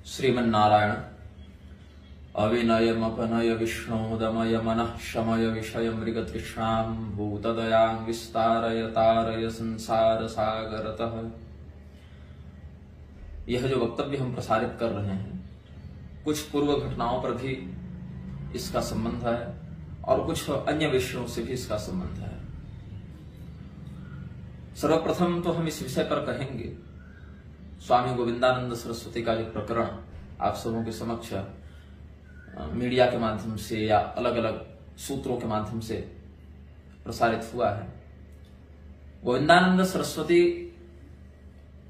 श्रीमन्नारायण। अविनयमपनय विष्णोदमय मनः शमय विषय मृगतृष्णां भूतदयां विस्तारय तारय संसार सागरतः। यह जो वक्तव्य हम प्रसारित कर रहे हैं कुछ पूर्व घटनाओं पर भी इसका संबंध है और कुछ अन्य विषयों से भी इसका संबंध है। सर्वप्रथम तो हम इस विषय पर कहेंगे स्वामी गोविंदानंद सरस्वती का जो प्रकरण आप सबों के समक्ष मीडिया के माध्यम से या अलग अलग सूत्रों के माध्यम से प्रसारित हुआ है। गोविंदानंद सरस्वती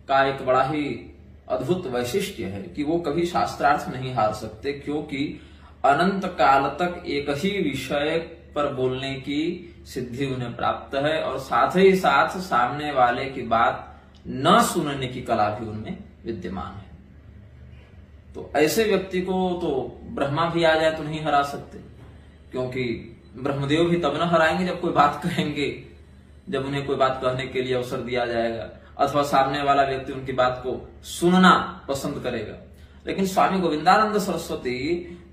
का एक बड़ा ही अद्भुत वैशिष्ट्य है कि वो कभी शास्त्रार्थ नहीं हार सकते, क्योंकि अनंत काल तक एक ही विषय पर बोलने की सिद्धि उन्हें प्राप्त है और साथ ही साथ सामने वाले की बात न सुनने की कला भी उनमें विद्यमान है। तो ऐसे व्यक्ति को तो ब्रह्मा भी आ जाए तो नहीं हरा सकते, क्योंकि ब्रह्मदेव भी तब न हराएंगे जब कोई बात कहेंगे, जब उन्हें कोई बात कहने के लिए अवसर दिया जाएगा अथवा सामने वाला व्यक्ति उनकी बात को सुनना पसंद करेगा। लेकिन स्वामी गोविंदानंद सरस्वती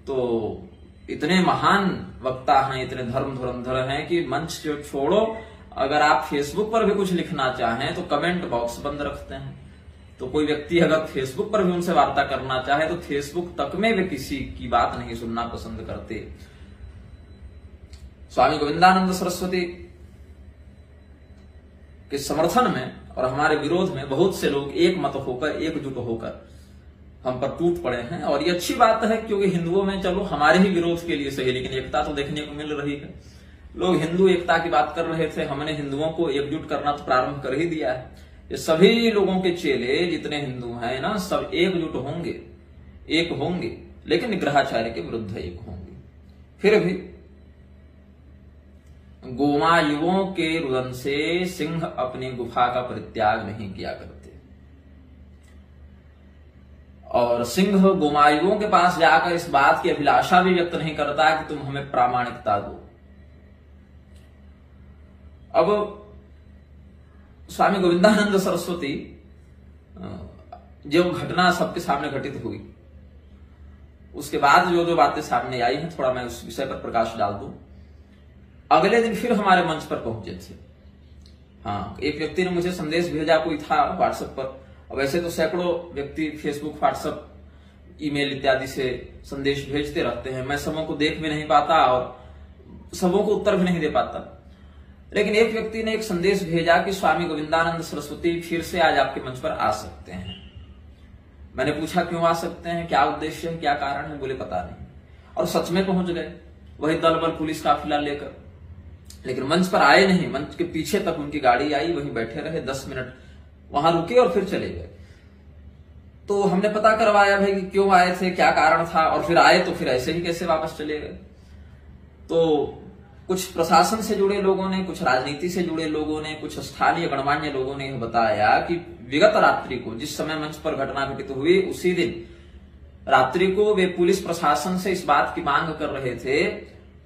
तो इतने महान वक्ता हैं, इतने धर्म धुरंधर हैं कि मंच जो छोड़ो, अगर आप फेसबुक पर भी कुछ लिखना चाहें तो कमेंट बॉक्स बंद रखते हैं। तो कोई व्यक्ति अगर फेसबुक पर भी उनसे वार्ता करना चाहे तो फेसबुक तक में वे किसी की बात नहीं सुनना पसंद करते। स्वामी गोविंदानंद सरस्वती के समर्थन में और हमारे विरोध में बहुत से लोग एक मत होकर, एकजुट होकर हम पर टूट पड़े हैं। और ये अच्छी बात है, क्योंकि हिंदुओं में चलो हमारे ही विरोध के लिए सही, लेकिन एकता तो देखने को मिल रही है। लोग हिंदू एकता की बात कर रहे थे, हमने हिंदुओं को एकजुट करना तो प्रारंभ कर ही दिया है। ये सभी लोगों के चेले जितने हिंदू हैं ना, सब एकजुट होंगे, एक होंगे, लेकिन निग्रहाचार्य के विरुद्ध एक होंगे। फिर भी गोमायुओं के रुदन से सिंह अपनी गुफा का परित्याग नहीं किया करते, और सिंह गोमायुओं के पास जाकर इस बात की अभिलाषा भी व्यक्त नहीं करता कि तुम हमें प्रामाणिकता दो। अब स्वामी गोविंदानंद सरस्वती जो घटना सबके सामने घटित हुई, उसके बाद जो जो बातें सामने आई हैं, थोड़ा मैं उस विषय पर प्रकाश डाल दूं। अगले दिन फिर हमारे मंच पर पहुंचे थे। हाँ, एक व्यक्ति ने मुझे संदेश भेजा, कोई था व्हाट्सएप पर। अब वैसे तो सैकड़ों व्यक्ति फेसबुक, व्हाट्सएप, ईमेल इत्यादि से संदेश भेजते रहते हैं। मैं सबों को देख भी नहीं पाता और सबों को उत्तर भी नहीं दे पाता। लेकिन एक व्यक्ति ने एक संदेश भेजा कि स्वामी गोविंदानंद सरस्वती फिर से आज आपके मंच पर आ सकते हैं। मैंने पूछा क्यों आ सकते हैं, क्या उद्देश्य है, क्या कारण है? बोले पता नहीं। और सच में पहुंच गए, वही दल बल पुलिस काफिला लेकर। लेकिन मंच पर आए नहीं, मंच के पीछे तक उनकी गाड़ी आई, वहीं बैठे रहे, 10 मिनट वहां रुके और फिर चले गए। तो हमने पता करवाया भाई कि क्यों आए थे, क्या कारण था, और फिर आए तो फिर ऐसे ही कैसे वापस चले गए। तो कुछ प्रशासन से जुड़े लोगों ने, कुछ राजनीति से जुड़े लोगों ने, कुछ स्थानीय गणमान्य लोगों ने बताया कि विगत रात्रि को, जिस समय मंच पर घटना घटित हुई, उसी दिन रात्रि को वे पुलिस प्रशासन से इस बात की मांग कर रहे थे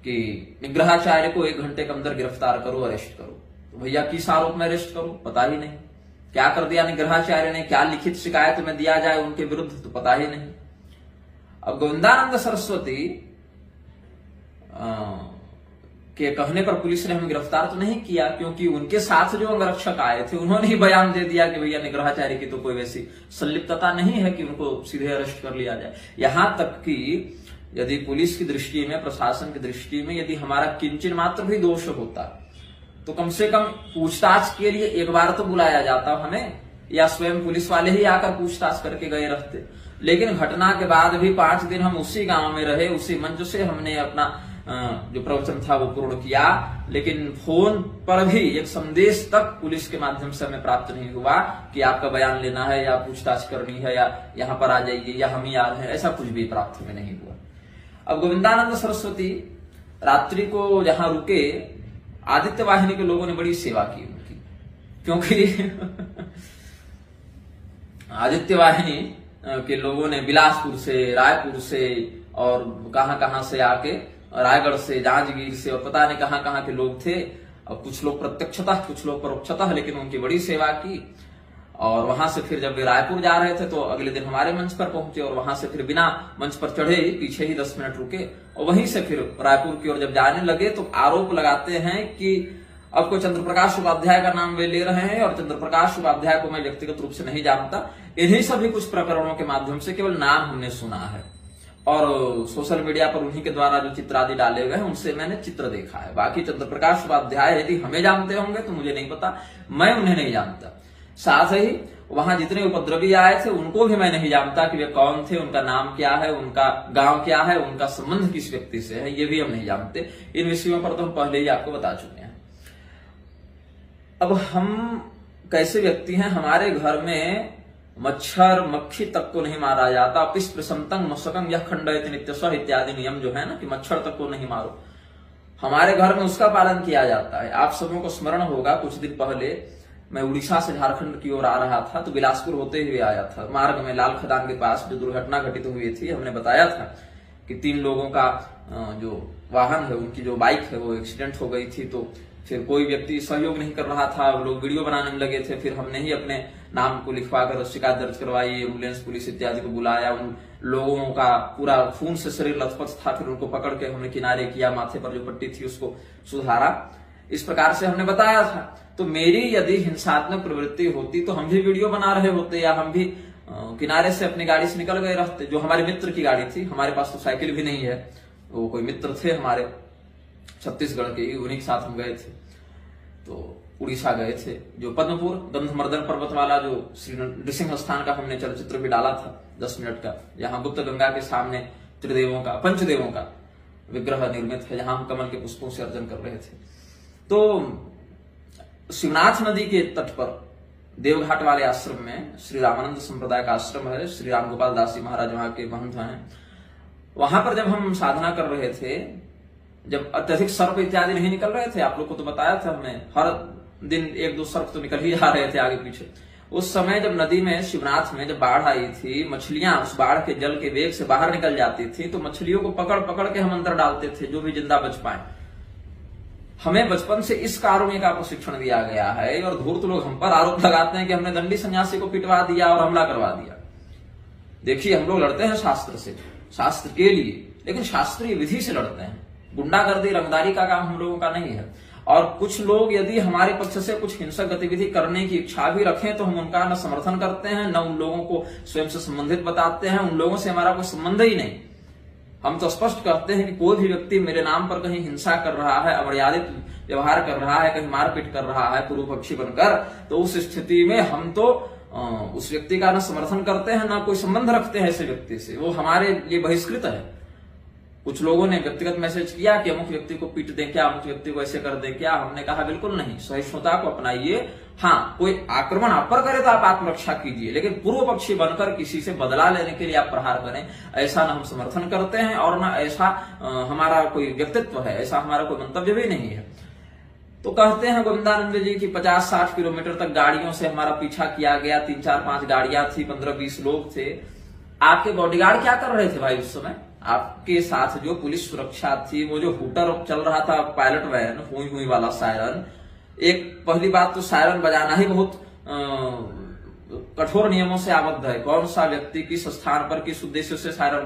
कि निग्रहाचार्य को 1 घंटे के अंदर गिरफ्तार करो, अरेस्ट करो। तो भैया किस आरोप में अरेस्ट करो, पता ही नहीं। क्या कर दिया निग्रहाचार्य ने, क्या लिखित शिकायत में दिया जाए उनके विरुद्ध, तो पता ही नहीं। अब गोविंदानंद सरस्वती के कहने पर पुलिस ने हमें गिरफ्तार तो नहीं किया, क्योंकि उनके साथ जो अंगरक्षक आए थे उन्होंने ही बयान दे दिया कि भैया निग्रहाचार्य की तो कोई वैसी संलिप्तता नहीं है कि उनको सीधे अरेस्ट कर लिया जाए। यहां तक कि यदि पुलिस की दृष्टि में, प्रशासन की दृष्टि में यदि हमारा किंचन मात्र भी दोष होता तो कम से कम पूछताछ के लिए एक बार तो बुलाया जाता हमें, या स्वयं पुलिस वाले ही आकर पूछताछ करके गए रहते। लेकिन घटना के बाद भी 5 दिन हम उसी गांव में रहे, उसी मंच से हमने अपना जो प्रवचन था वो पूर्ण किया, लेकिन फोन पर भी एक संदेश तक पुलिस के माध्यम से हमें प्राप्त नहीं हुआ कि आपका बयान लेना है या पूछताछ करनी है या यहाँ पर आ जाइए या हम ही आ रहे हैं, ऐसा कुछ भी प्राप्त हमें नहीं हुआ। अब गोविंदानंद सरस्वती रात्रि को जहां रुके, आदित्य वाहिनी के लोगों ने बड़ी सेवा की उनकी, क्योंकि आदित्य वाहिनी के लोगों ने बिलासपुर से, रायपुर से और कहां से आके, रायगढ़ से, जांजगीर से और पता नहीं कहां के लोग थे। और कुछ लोग प्रत्यक्षतः, कुछ लोग परोक्षतः, लेकिन उनकी बड़ी सेवा की। और वहां से फिर जब वे रायपुर जा रहे थे तो अगले दिन हमारे मंच पर पहुंचे और वहां से फिर बिना मंच पर चढ़े ही पीछे ही 10 मिनट रुके और वहीं से फिर रायपुर की ओर जब जाने लगे तो आरोप लगाते हैं कि अब कोई चंद्रप्रकाश उपाध्याय का नाम वे ले रहे हैं और चंद्रप्रकाश उपाध्याय को मैं व्यक्तिगत रूप से नहीं जानता। इन्हीं सभी कुछ प्रकरणों के माध्यम से केवल नाम हमने सुना है और सोशल मीडिया पर उन्हीं के द्वारा जो चित्र आदि डाले हुए हैं उनसे मैंने चित्र देखा है। बाकी चंद्रप्रकाश उपाध्याय यदि हमें जानते होंगे तो मुझे नहीं पता, मैं उन्हें नहीं जानता। साथ ही वहां जितने उपद्रवी आए थे उनको भी मैं नहीं जानता कि वे कौन थे, उनका नाम क्या है, उनका गांव क्या है, उनका संबंध किस व्यक्ति से है, ये भी हम नहीं जानते। इन विषयों पर तो हम पहले ही आपको बता चुके हैं। अब हम कैसे व्यक्ति हैं, हमारे घर में मच्छर मक्खी तक को नहीं मारा जाता। पिस प्रसंतंग मशकंग यह खंडित नित्यस्व इत्यादि नियम जो है ना कि मच्छर तक को नहीं मारो, हमारे घर में उसका पालन किया जाता है। आप सबों को स्मरण होगा कुछ दिन पहले मैं उड़ीसा से झारखंड की ओर आ रहा था तो बिलासपुर होते हुए आया था। मार्ग में लाल खदान के पास जो दुर्घटना घटित हुई थी, हमने बताया था कि 3 लोगों का जो वाहन है उनकी जो बाइक है वो एक्सीडेंट हो गई थी। तो फिर कोई व्यक्ति सहयोग नहीं कर रहा था, लोग वीडियो बनाने में लगे थे। फिर हमने ही अपने नाम को लिखवाकर शिकायत दर्ज करवाई, एम्बुलेंस पुलिस इत्यादि को बुलाया। उन लोगों का पूरा खून से शरीर लथपथ था, फिर उनको पकड़ के हमने किनारे किया, माथे पर जो पट्टी थी उसको सुधारा। इस प्रकार से हमने बताया था। तो मेरी यदि हिंसात्मक प्रवृत्ति होती तो हम भी वीडियो बना रहे होते या हम भी किनारे से अपनी गाड़ी से निकल गए रहते। जो हमारे मित्र की गाड़ी थी, हमारे पास तो साइकिल भी नहीं है, वो कोई मित्र थे हमारे छत्तीसगढ़ के, उन्हीं के साथ हम गए थे। तो उड़ीसा गए थे, जो पद्मपुर गंधमर्दन पर्वत वाला जो श्री नृसिंह स्थान का हमने चलचित्र भी डाला था 10 मिनट का, यहाँ गुप्त गंगा के सामने त्रिदेवों का पंचदेवों का विग्रह निर्मित है, जहां हम कमल के पुष्पों से अर्चन कर रहे थे। तो शिवनाथ नदी के तट पर देवघाट वाले आश्रम में श्री रामानंद संप्रदाय का आश्रम है, श्री राम गोपाल दास जी महाराज वहां के महंत हैं। वहां पर जब हम साधना कर रहे थे, जब अत्यधिक सर्प इत्यादि नहीं निकल रहे थे, आप लोग को तो बताया था हमने, हर दिन 1-2 सर्प तो निकल ही जा रहे थे आगे पीछे। उस समय जब नदी में शिवनाथ में जब बाढ़ आई थी, मछलियां उस बाढ़ के जल के वेग से बाहर निकल जाती थी, तो मछलियों को पकड़ पकड़ के हम अंदर डालते थे, जो भी जिंदा बच पाए। हमें बचपन से इस कारुण्य का प्रशिक्षण दिया गया है और धूर्त लोग हम पर आरोप लगाते हैं कि हमने दंडी सन्यासी को पिटवा दिया और हमला करवा दिया। देखिए, हम लोग लड़ते हैं शास्त्र से, शास्त्र के लिए, लेकिन शास्त्रीय विधि से लड़ते हैं। गुंडागर्दी रंगदारी का काम हम लोगों का नहीं है। और कुछ लोग यदि हमारे पक्ष से कुछ हिंसक गतिविधि करने की इच्छा भी रखें तो हम उनका न समर्थन करते हैं, न उन लोगों को स्वयं से संबंधित बताते हैं। उन लोगों से हमारा कोई संबंध ही नहीं। हम तो स्पष्ट कहते हैं कि कोई भी व्यक्ति मेरे नाम पर कहीं हिंसा कर रहा है, अमर्यादित व्यवहार कर रहा है, कहीं मारपीट कर रहा है पूर्व पक्षी बनकर, तो उस स्थिति में हम तो उस व्यक्ति का न समर्थन करते हैं, न कोई संबंध रखते हैं ऐसे व्यक्ति से। वो हमारे लिए बहिष्कृत है। कुछ लोगों ने व्यक्तिगत मैसेज किया कि अमुक व्यक्ति को पीट दें क्या, अमुक व्यक्ति को ऐसे कर दें क्या। हमने कहा बिल्कुल नहीं, सहिष्णुता को अपनाइए। हाँ, कोई आक्रमण आप पर करे तो आप आत्मरक्षा कीजिए, लेकिन पूर्व पक्षी बनकर किसी से बदला लेने के लिए आप प्रहार करें, ऐसा न हम समर्थन करते हैं और न ऐसा हमारा कोई व्यक्तित्व है, ऐसा हमारा कोई मंतव्य भी नहीं है। तो कहते हैं गोविंदानंद जी की 50-60 किलोमीटर तक गाड़ियों से हमारा पीछा किया गया, 3-4-5 गाड़ियां थी, 15-20 लोग थे। आपके बॉडीगार्ड क्या कर रहे थे भाई उस समय? आपके साथ जो पुलिस सुरक्षा थी, वो जो हूटर चल रहा था, पायलट वैन, हुई हुई वाला सायरन। एक पहली बात तो सायरन बजाना ही बहुत कठोर नियमों से आबद्ध है। कौन सा व्यक्ति किस स्थान पर किस उद्देश्य से सायरन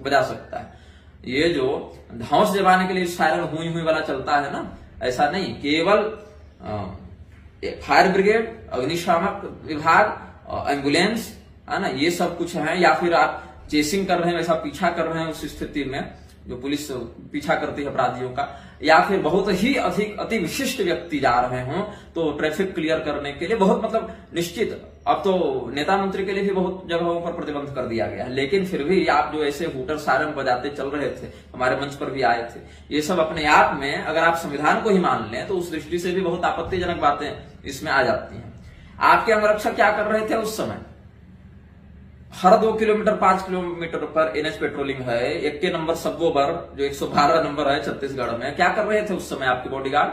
बजा सकता है? ये जो धौंस जमाने के लिए सायरन हुई हुई वाला चलता है ना, ऐसा नहीं। केवल फायर ब्रिगेड, अग्निशामक विभाग, एम्बुलेंस है ना, ये सब कुछ है। या फिर आप चेसिंग कर रहे हैं, वैसा पीछा कर रहे हैं उस स्थिति में जो पुलिस पीछा करती है अपराधियों का, या फिर बहुत ही अधिक अति विशिष्ट व्यक्ति जा रहे हों तो ट्रैफिक क्लियर करने के लिए बहुत मतलब निश्चित। अब तो नेता मंत्री के लिए भी बहुत जगहों पर प्रतिबंध कर दिया गया है, लेकिन फिर भी आप जो ऐसे हूटर सायरन बजाते चल रहे थे, हमारे मंच पर भी आए थे, ये सब अपने आप में अगर आप संविधान को ही मान लें तो उस दृष्टि से भी बहुत आपत्तिजनक बातें इसमें आ जाती हैं। आपके अंगरक्षक क्या कर रहे थे उस समय? हर 2 किलोमीटर 5 किलोमीटर पर एनएच पेट्रोलिंग है। 1 नंबर सबोबर जो 112 नंबर है छत्तीसगढ़ में, क्या कर रहे थे उस समय आपके बॉडीगार्ड?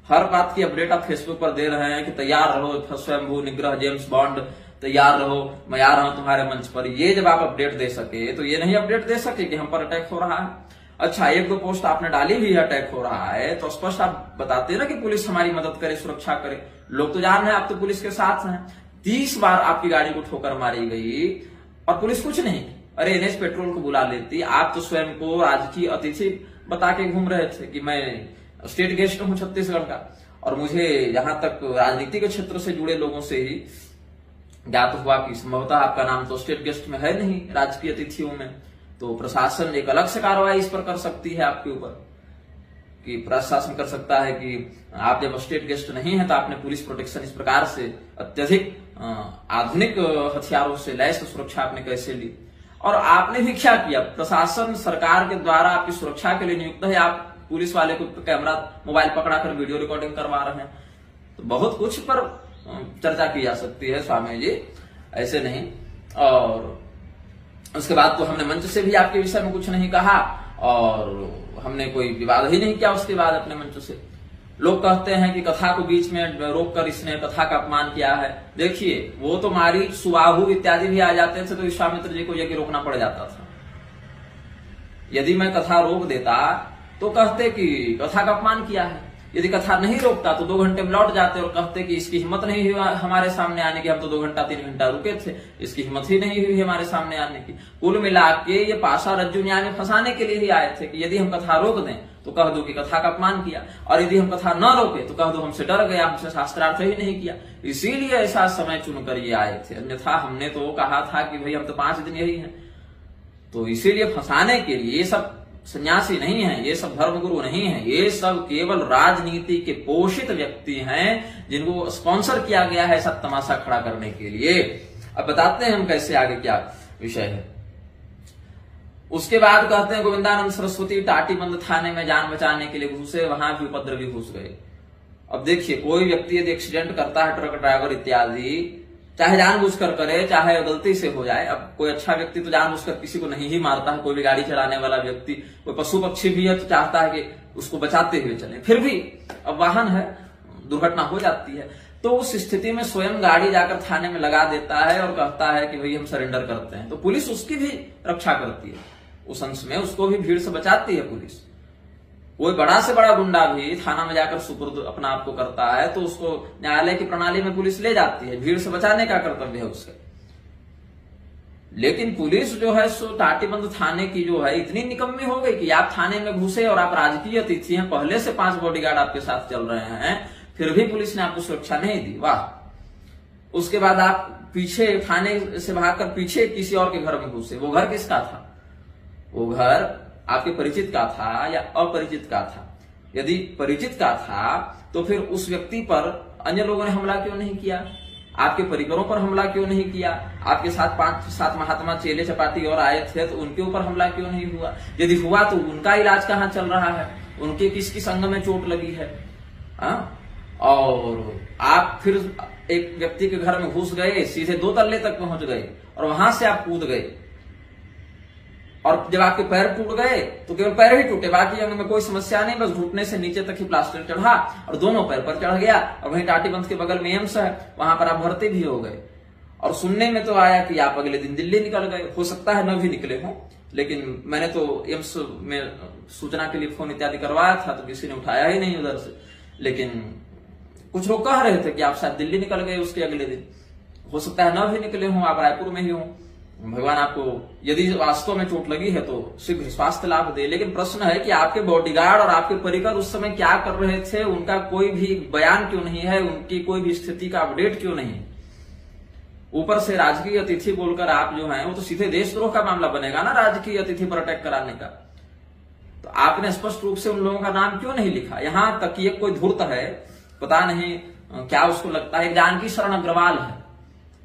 हर बात की अपडेट आप फेसबुक पर दे रहे हैं कि तैयार रहो, स्वयंभू निग्रह जेम्स बॉन्ड, तैयार रहो, मैं आ रहा हूं तुम्हारे मंच पर। ये जब आप अपडेट दे सके तो ये नहीं अपडेट दे सके कि हम पर अटैक हो रहा है। अच्छा, 1-2 पोस्ट आपने डाली भी है अटैक हो रहा है तो स्पष्ट आप बताते ना कि पुलिस हमारी मदद करे, सुरक्षा करे। लोग तो जान रहे हैं आप तो पुलिस के साथ हैं। 30 बार आपकी गाड़ी को ठोकर मारी गई और पुलिस कुछ नहीं। अरे एनएच पेट्रोल को बुला लेती। आप तो स्वयं को राजकीय अतिथि बता के घूम रहे थे कि मैं स्टेट गेस्ट हूं छत्तीसगढ़ का, और मुझे यहां तक राजनीति के क्षेत्र से जुड़े लोगों से ही ज्ञात हुआ कि संभवतः आपका नाम तो स्टेट गेस्ट में है नहीं, राजकीय अतिथियों में, तो प्रशासन एक अलग से कार्रवाई इस पर कर सकती है आपके ऊपर, कि प्रशासन कर सकता है कि आप जब स्टेट गेस्ट नहीं है तो आपने पुलिस प्रोटेक्शन इस प्रकार से अत्यधिक आधुनिक हथियारों से लैस सुरक्षा आपने कैसे ली, और आपने भी क्या किया। प्रशासन सरकार के द्वारा आपकी सुरक्षा के लिए नियुक्त है, आप पुलिस वाले को कैमरा मोबाइल पकड़ा कर वीडियो रिकॉर्डिंग करवा रहे हैं। तो बहुत कुछ पर चर्चा की जा सकती है स्वामी जी, ऐसे नहीं। और उसके बाद तो हमने मंच से भी आपके विषय में कुछ नहीं कहा और हमने कोई विवाद ही नहीं किया उसके बाद अपने मंच से। लोग कहते हैं कि कथा को बीच में रोककर इसने कथा का अपमान किया है। देखिए, वो तो मारीच, सुबाहु इत्यादि भी आ जाते थे तो विश्वामित्र जी को यज्ञ रोकना पड़ जाता था। यदि मैं कथा रोक देता तो कहते कि कथा का अपमान किया है, यदि कथा नहीं रोकता तो 2 घंटे में लौट जाते और कहते कि इसकी हिम्मत नहीं हुई हमारे सामने आने की, हम तो 2 घंटा 3 घंटा रुके थे, इसकी हिम्मत ही नहीं हुई हमारे सामने आने की। कुल मिला के ये पाशा रज्जु न्याय में फंसाने के लिए ही आए थे कि यदि हम कथा रोक दें तो कह दो कि कथा का अपमान किया, और यदि हम कथा न रोके तो कह दो हमसे डर गया, हमसे शास्त्रार्थ ही नहीं किया, इसीलिए ऐसा समय चुनकर ये आए थे। अन्यथा हमने तो कहा था कि भाई हम तो 5 दिन यही हैं। तो इसीलिए फंसाने के लिए, ये सब सन्यासी नहीं है, ये सब धर्मगुरु नहीं है, ये सब केवल राजनीति के पोषित व्यक्ति हैं जिनको स्पॉन्सर किया गया है सब तमाशा खड़ा करने के लिए। अब बताते हैं हम कैसे आगे क्या विषय है। उसके बाद कहते हैं गोविंदानंद सरस्वती टाटीबंध थाने में जान बचाने के लिए घुसे, वहां भी उपद्रवी घुस गए। अब देखिए, कोई व्यक्ति यदि एक्सीडेंट करता है, ट्रक ड्राइवर इत्यादि, चाहे जानबूझकर करे चाहे गलती से हो जाए। अब कोई अच्छा व्यक्ति तो जानबूझकर किसी को नहीं ही मारता है, कोई भी गाड़ी चलाने वाला व्यक्ति, कोई पशु पक्षी भी है तो चाहता है कि उसको बचाते हुए चले। फिर भी अब वाहन है, दुर्घटना हो जाती है, तो उस स्थिति में स्वयं गाड़ी जाकर थाने में लगा देता है और कहता है कि भाई हम सरेंडर करते हैं। तो पुलिस उसकी भी रक्षा करती है, उस अंश में उसको भी भीड़ से बचाती है पुलिस। कोई बड़ा से बड़ा गुंडा भी थाना में जाकर सुपुर्द अपना आप को करता है तो उसको न्यायालय की प्रणाली में पुलिस ले जाती है, भीड़ से बचाने का कर्तव्य है उससे। लेकिन पुलिस जो है सो टाटीबंध थाने की जो है इतनी निकम्मी हो गई कि आप थाने में घुसे और आप राजकीय अतिथि हैं, पहले से 5 बॉडीगार्ड आपके साथ चल रहे हैं, फिर भी पुलिस ने आपको सुरक्षा नहीं दी। वाह। उसके बाद आप पीछे थाने से भागकर पीछे किसी और के घर में घुसे। वो घर किसका था? वो घर आपके परिचित का था या अपरिचित का था? यदि परिचित का था तो फिर उस व्यक्ति पर अन्य लोगों ने हमला क्यों नहीं किया? आपके परिवारों पर हमला क्यों नहीं किया? आपके साथ 5-7 महात्मा चेले चपाटी और आए थे तो उनके ऊपर हमला क्यों नहीं हुआ? यदि हुआ तो उनका इलाज कहाँ चल रहा है? उनके किस किस अंग में चोट लगी है? और आप फिर एक व्यक्ति के घर में घुस गए, सीधे 2 तल्ले तक पहुंच गए और वहां से आप कूद गए, और जब आपके पैर टूट गए तो केवल पैर ही टूटे, बाकी अंग में कोई समस्या नहीं, बस घुटने से नीचे तक ही प्लास्टर चढ़ा और दोनों पैर पर चढ़ गया। और वहीं टाटीबंध के बगल में एम्स है, वहां पर आप भर्ती भी हो गए। और सुनने में तो आया कि आप अगले दिन दिल्ली निकल गए। हो सकता है न भी निकले हों, लेकिन मैंने तो एम्स में सूचना के लिए फोन इत्यादि करवाया था तो किसी ने उठाया ही नहीं उधर से। लेकिन कुछ लोग कह रहे थे कि आप शायद दिल्ली निकल गए उसके अगले दिन। हो सकता है न भी निकले हों, आप रायपुर में ही हों। भगवान आपको यदि वास्तव में चोट लगी है तो शीघ्र स्वास्थ्य लाभ दे। लेकिन प्रश्न है कि आपके बॉडीगार्ड और आपके परिकर उस समय क्या कर रहे थे, उनका कोई भी बयान क्यों नहीं है, उनकी कोई भी स्थिति का अपडेट क्यों नहीं है? ऊपर से राजकीय अतिथि बोलकर आप जो हैं वो तो सीधे देशद्रोह का मामला बनेगा ना, राजकीय अतिथि पर अटैक कराने का। तो आपने स्पष्ट रूप से उन लोगों का नाम क्यों नहीं लिखा? यहां तक कि एक कोई धूर्त है, पता नहीं क्या उसको लगता है, जानकी शरण अग्रवाल है।